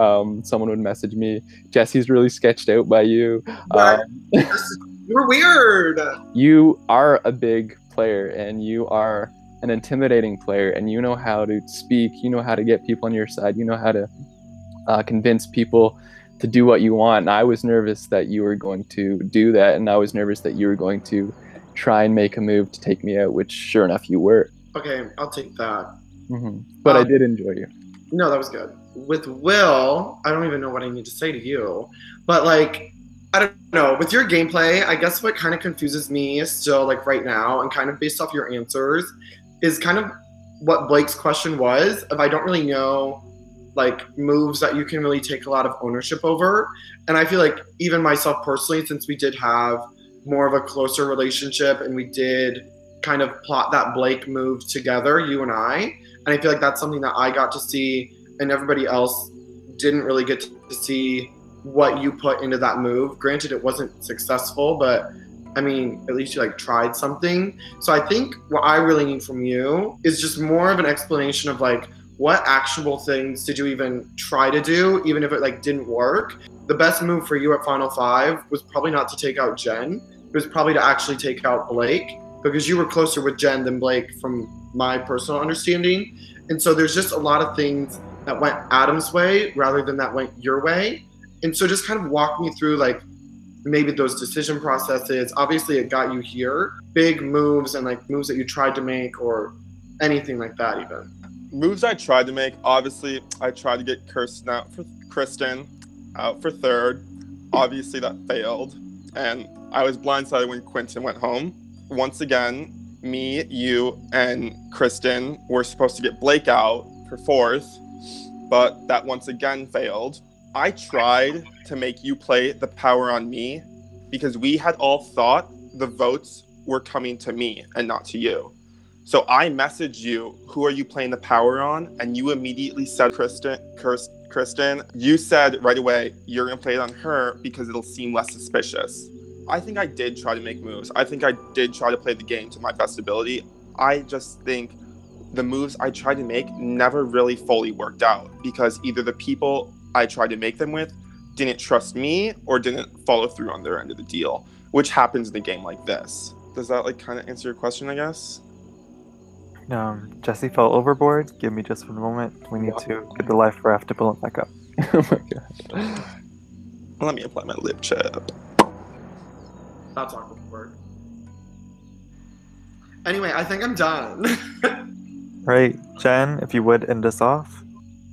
someone would message me, Jesse's really sketched out by you. You're weird. You are a big player and you are an intimidating player, and you know how to speak, you know how to get people on your side, you know how to convince people to do what you want. And I was nervous that you were going to do that, and I was nervous that you were going to try and make a move to take me out, which sure enough you were. Okay, I'll take that. Mm-hmm. But I did enjoy you. No, that was good. With Will, I don't even know what I need to say to you, but like, I don't know, with your gameplay, I guess what kind of confuses me still like right now, and kind of based off your answers, is kind of what Blake's question was, if I don't really know like moves that you can really take a lot of ownership over. And I feel like even myself personally, since we did have more of a closer relationship and we did kind of plot that Blake move together, you and I feel like that's something that I got to see and everybody else didn't really get to see what you put into that move. Granted, it wasn't successful, but I mean, at least you like tried something. So I think what I really need from you is just more of an explanation of like, what actual things did you even try to do, even if it like didn't work? The best move for you at Final 5 was probably not to take out Jen. It was probably to actually take out Blake, because you were closer with Jen than Blake from my personal understanding. And so there's just a lot of things that went Adam's way rather than that went your way. And so just kind of walk me through like maybe those decision processes. Obviously it got you here. Big moves and like moves that you tried to make or anything like that even. Moves I tried to make, obviously, I tried to get Kristen out for third. Obviously, that failed. And I was blindsided when Quentin went home. Once again, me, you, and Kristen were supposed to get Blake out for fourth, but that once again failed. I tried to make you play the power on me because we had all thought the votes were coming to me and not to you. So I messaged you, who are you playing the power on? And you immediately said, Kristen, you said right away, you're going to play it on her because it'll seem less suspicious. I think I did try to make moves. I think I did try to play the game to my best ability. I just think the moves I tried to make never really fully worked out because either the people I tried to make them with didn't trust me or didn't follow through on their end of the deal, which happens in a game like this. Does that like kind of answer your question, I guess? Jesse fell overboard. Give me just 1 moment. We need to get the life raft to pull him back up. Oh my god. Let me apply my lip chip. That's awkward. Anyway, I think I'm done. Right, Jen, if you would end us off.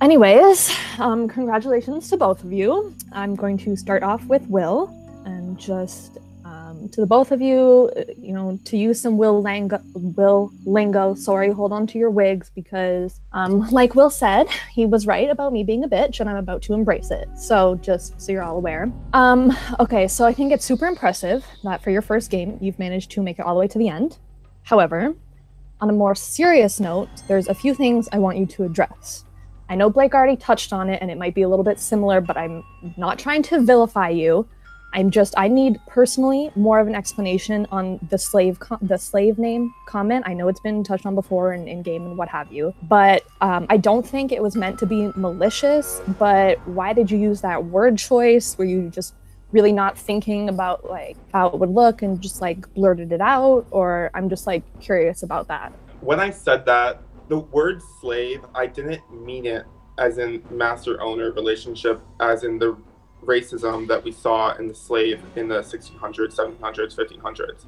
Anyways, congratulations to both of you. I'm going to start off with Will, and just to the both of you, to use some Will lingo, sorry, hold on to your wigs, because like Will said, he was right about me being a bitch, and I'm about to embrace it. So just so you're all aware. Okay, so I think it's super impressive that for your first game, you've managed to make it all the way to the end. However, on a more serious note, there's a few things I want you to address. I know Blake already touched on it, and it might be a little bit similar, but I'm not trying to vilify you. I need personally more of an explanation on the slave name comment. I know it's been touched on before in game and what have you, but I don't think it was meant to be malicious. But why did you use that word choice? Were you just really not thinking about like how it would look and just like blurted it out? Or I'm just like curious about that. When I said that, the word slave, I didn't mean it as in master-owner relationship, as in the racism that we saw in the slave in the 1600s, 1700s, 1500s.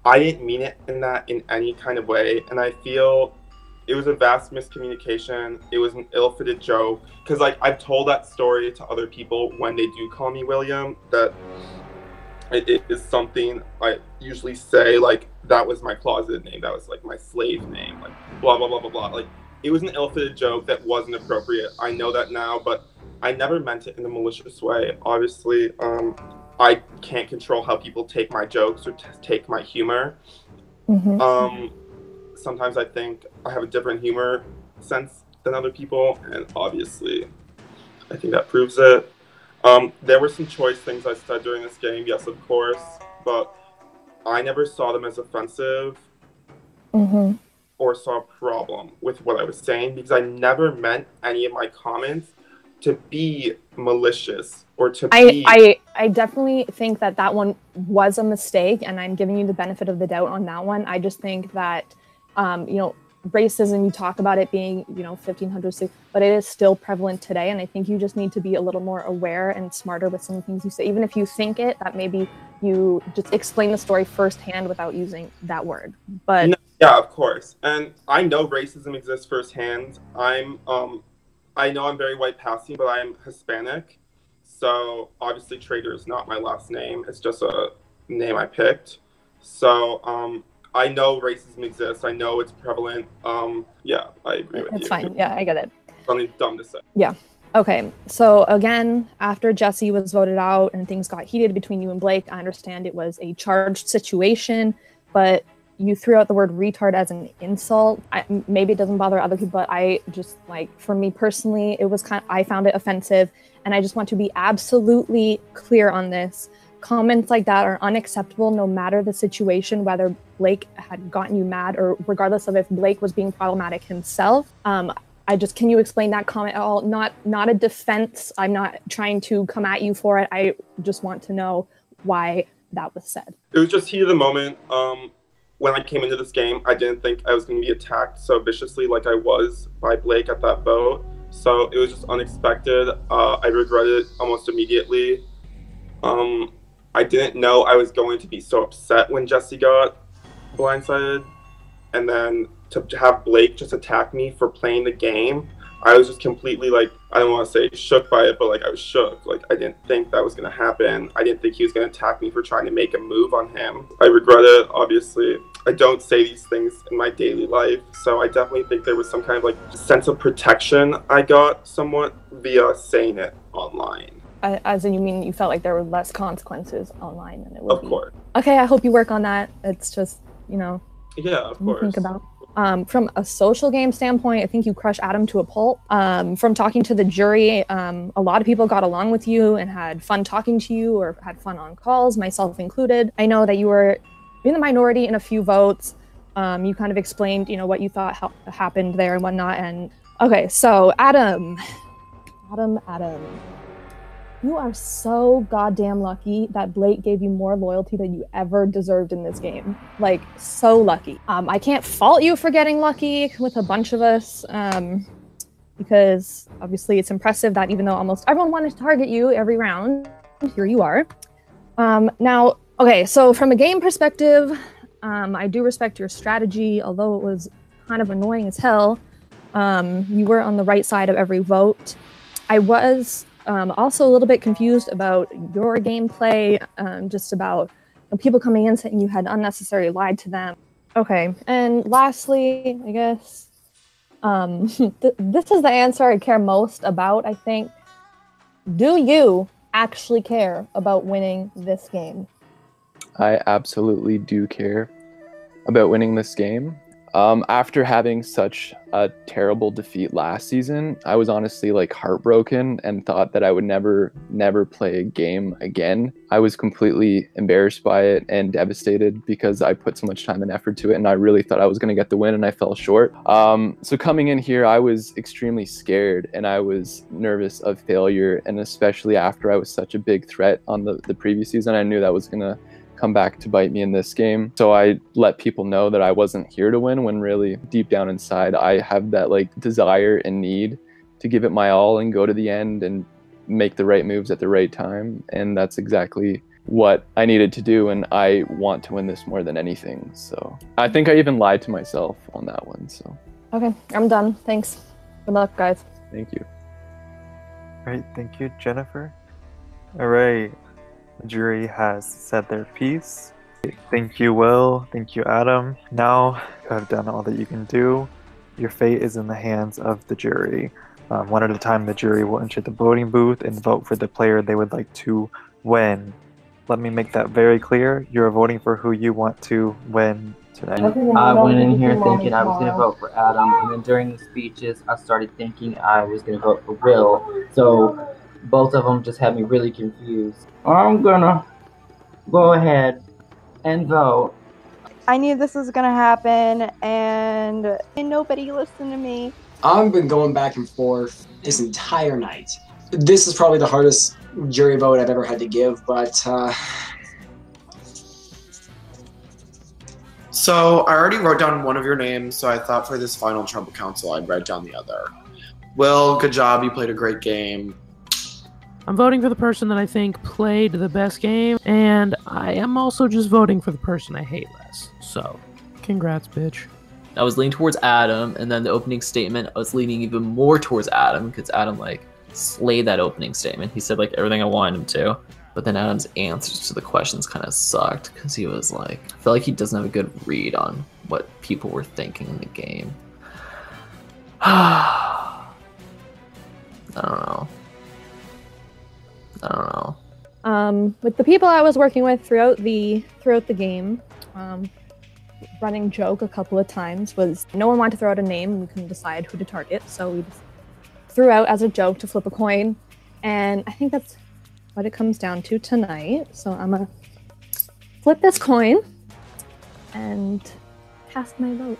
I didn't mean it in any kind of way, and I feel it was a vast miscommunication. It was an ill-fitted joke, because like I've told that story to other people when they do call me William, that it is something I usually say, like, that was my closet name, that was like my slave name, like blah blah blah blah blah. Like, it was an ill-fitted joke that wasn't appropriate. I know that now, but I never meant it in a malicious way. Obviously, I can't control how people take my jokes or take my humor. Mm-hmm. Sometimes I think I have a different humor sense than other people, and obviously, I think that proves it. There were some choice things I said during this game, yes, of course, but I never saw them as offensive. Mm-hmm. Or saw a problem with what I was saying, because I never meant any of my comments to be malicious or to be... I definitely think that one was a mistake, and I'm giving you the benefit of the doubt on that one. I just think that, racism, you talk about it being, 1500s, but it is still prevalent today, and I think you just need to be a little more aware and smarter with some of the things you say. Even if you think it, that maybe you just explain the story firsthand without using that word. But... No. Yeah, of course. And I know racism exists firsthand. I know I'm very white passing, but I'm Hispanic. So obviously Trader is not my last name. It's just a name I picked. So I know racism exists. I know it's prevalent. Yeah, I agree with you. It's fine. Yeah, I get it. Something dumb to say. Yeah. Okay. So again, after Jesse was voted out and things got heated between you and Blake, I understand it was a charged situation, but you threw out the word retard as an insult. Maybe it doesn't bother other people, but I just, like, for me personally, it was I found it offensive, and I just want to be absolutely clear on this. Comments like that are unacceptable no matter the situation, whether Blake had gotten you mad or regardless of if Blake was being problematic himself. Can you explain that comment at all? Not a defense. I'm not trying to come at you for it. I just want to know why that was said. It was just heat of the moment. When I came into this game, I didn't think I was going to be attacked so viciously like I was by Blake at that vote. So it was just unexpected. I regretted it almost immediately. I didn't know I was going to be so upset when Jesse got blindsided. And then to have Blake just attack me for playing the game, I was just completely, like, I don't want to say shook by it, but like I was shook. Like, I didn't think that was going to happen. I didn't think he was going to attack me for trying to make a move on him. I regret it, obviously. I don't say these things in my daily life, so I definitely think there was some kind of like sense of protection I got somewhat via saying it online. As in, you mean you felt like there were less consequences online than it would be? Of course. Okay, I hope you work on that. It's just, Yeah, of course. Think about. From a social game standpoint, I think you crush Adam to a pulp. From talking to the jury, a lot of people got along with you and had fun talking to you or had fun on calls, myself included. I know that you were in the minority in a few votes. You kind of explained, what you thought happened there and whatnot. And okay, so Adam, you are so goddamn lucky that Blake gave you more loyalty than you ever deserved in this game. Like, so lucky. I can't fault you for getting lucky with a bunch of us, because obviously it's impressive that even though almost everyone wanted to target you every round, here you are. Now, okay, so from a game perspective, I do respect your strategy, although it was kind of annoying as hell. You were on the right side of every vote. I was also a little bit confused about your gameplay, just about people coming in saying you had unnecessarily lied to them. Okay, and lastly, I guess, this is the answer I care most about, I think. Do you actually care about winning this game? I absolutely do care about winning this game. After having such a terrible defeat last season, I was honestly like heartbroken and thought that I would never play a game again. I was completely embarrassed by it and devastated because I put so much time and effort to it, and I really thought I was going to get the win, and I fell short. So coming in here, I was extremely scared and I was nervous of failure, and especially after I was such a big threat on the previous season, I knew that was going to come back to bite me in this game. So I let people know that I wasn't here to win, when really deep down inside I have that like desire and need to give it my all and go to the end and make the right moves at the right time. And that's exactly what I needed to do, and I want to win this more than anything. So I think I even lied to myself on that one. So okay, I'm done. Thanks. Good luck, guys. Thank you. All right, thank you, Jennifer. All right. The jury has said their piece. Thank you, Will. Thank you, Adam. Now you have done all that you can do. Your fate is in the hands of the jury. One at a time, the jury will enter the voting booth and vote for the player they would like to win. Let me make that very clear. You're voting for who you want to win tonight. I went in here thinking I was going to vote for Adam, and then during the speeches, I started thinking I was going to vote for Will. So both of them just had me really confused. I'm gonna go ahead and vote. I knew this was gonna happen, and nobody listened to me. I've been going back and forth this entire night. This is probably the hardest jury vote I've ever had to give, but So I already wrote down one of your names, so I thought for this final Tribal Council I'd write down the other. Will, good job. You played a great game. I'm voting for the person that I think played the best game, and I am also just voting for the person I hate less. So, congrats, bitch. I was leaning towards Adam, and then the opening statement, I was leaning even more towards Adam, because Adam, like, slayed that opening statement. He said, like, everything I wanted him to. But then Adam's answers to the questions kind of sucked, because he was like, I feel like he doesn't have a good read on what people were thinking in the game. I don't know. With the people I was working with throughout the game, running joke a couple of times was no one wanted to throw out a name and we couldn't decide who to target, so we just threw out as a joke to flip a coin, and I think that's what it comes down to tonight. So I'm gonna flip this coin and cast my vote.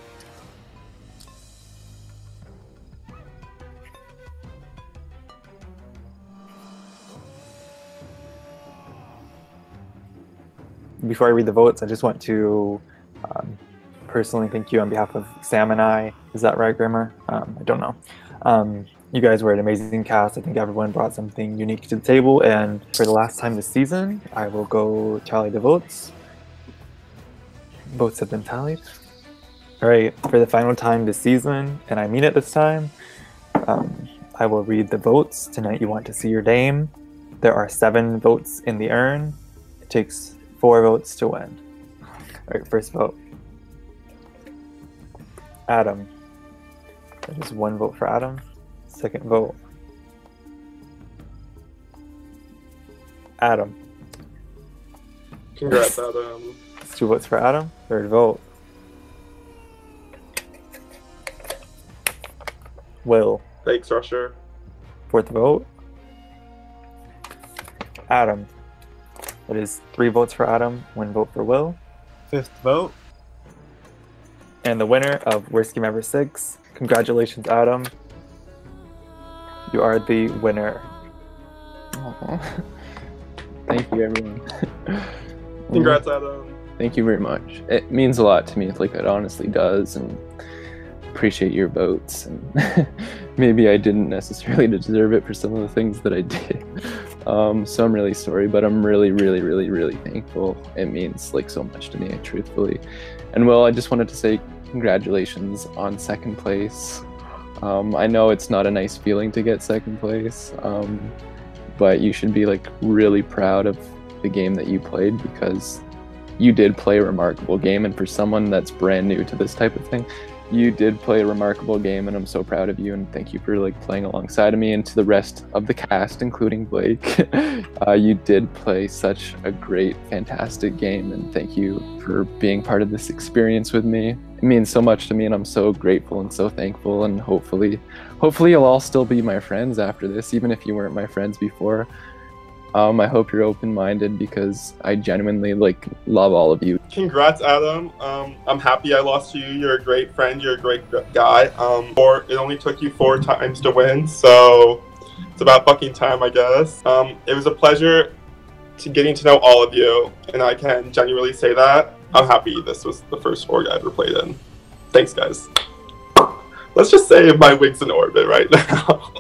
Before I read the votes, I just want to personally thank you on behalf of Sam and I. Is that right, Grimmer? I don't know. You guys were an amazing cast. I think everyone brought something unique to the table. And for the last time this season, I will go tally the votes. Votes have been tallied. All right, for the final time this season, and I mean it this time, I will read the votes. Tonight you want to see your name. There are 7 votes in the urn. It takes 4 votes to win. All right, first vote. Adam. That is 1 vote for Adam. Second vote. Adam. Congrats, Adam. That's 2 votes for Adam. Third vote. Will. Thanks, Rusher. Fourth vote. Adam. That is 3 votes for Adam, 1 vote for Will. Fifth vote. And the winner of Worst Game Ever 6. Congratulations, Adam. You are the winner. Aww. Thank you, everyone. Congrats, Adam. Thank you very much. It means a lot to me. Like, it honestly does, and appreciate your votes. And maybe I didn't necessarily deserve it for some of the things that I did. So I'm really sorry, but I'm really, really, really, really thankful. It means like so much to me, truthfully. And Will, I just wanted to say congratulations on second place. I know it's not a nice feeling to get second place, but you should be like really proud of the game that you played, because you did play a remarkable game, and for someone that's brand new to this type of thing, You did play a remarkable game, and I'm so proud of you, and thank you for like playing alongside of me. And to the rest of the cast, including Blake, you did play such a great, fantastic game, and thank you for being part of this experience with me. It means so much to me, and I'm so grateful and so thankful, and hopefully you'll all still be my friends after this, even if you weren't my friends before. I hope you're open-minded, because I genuinely love all of you. Congrats, Adam. I'm happy I lost to you. You're a great friend. You're a great guy. It only took you 4 times to win, so it's about fucking time, I guess. It was a pleasure getting to know all of you, and I can genuinely say that. I'm happy this was the first org I ever played in. Thanks, guys. Let's just say my wig's in orbit right now.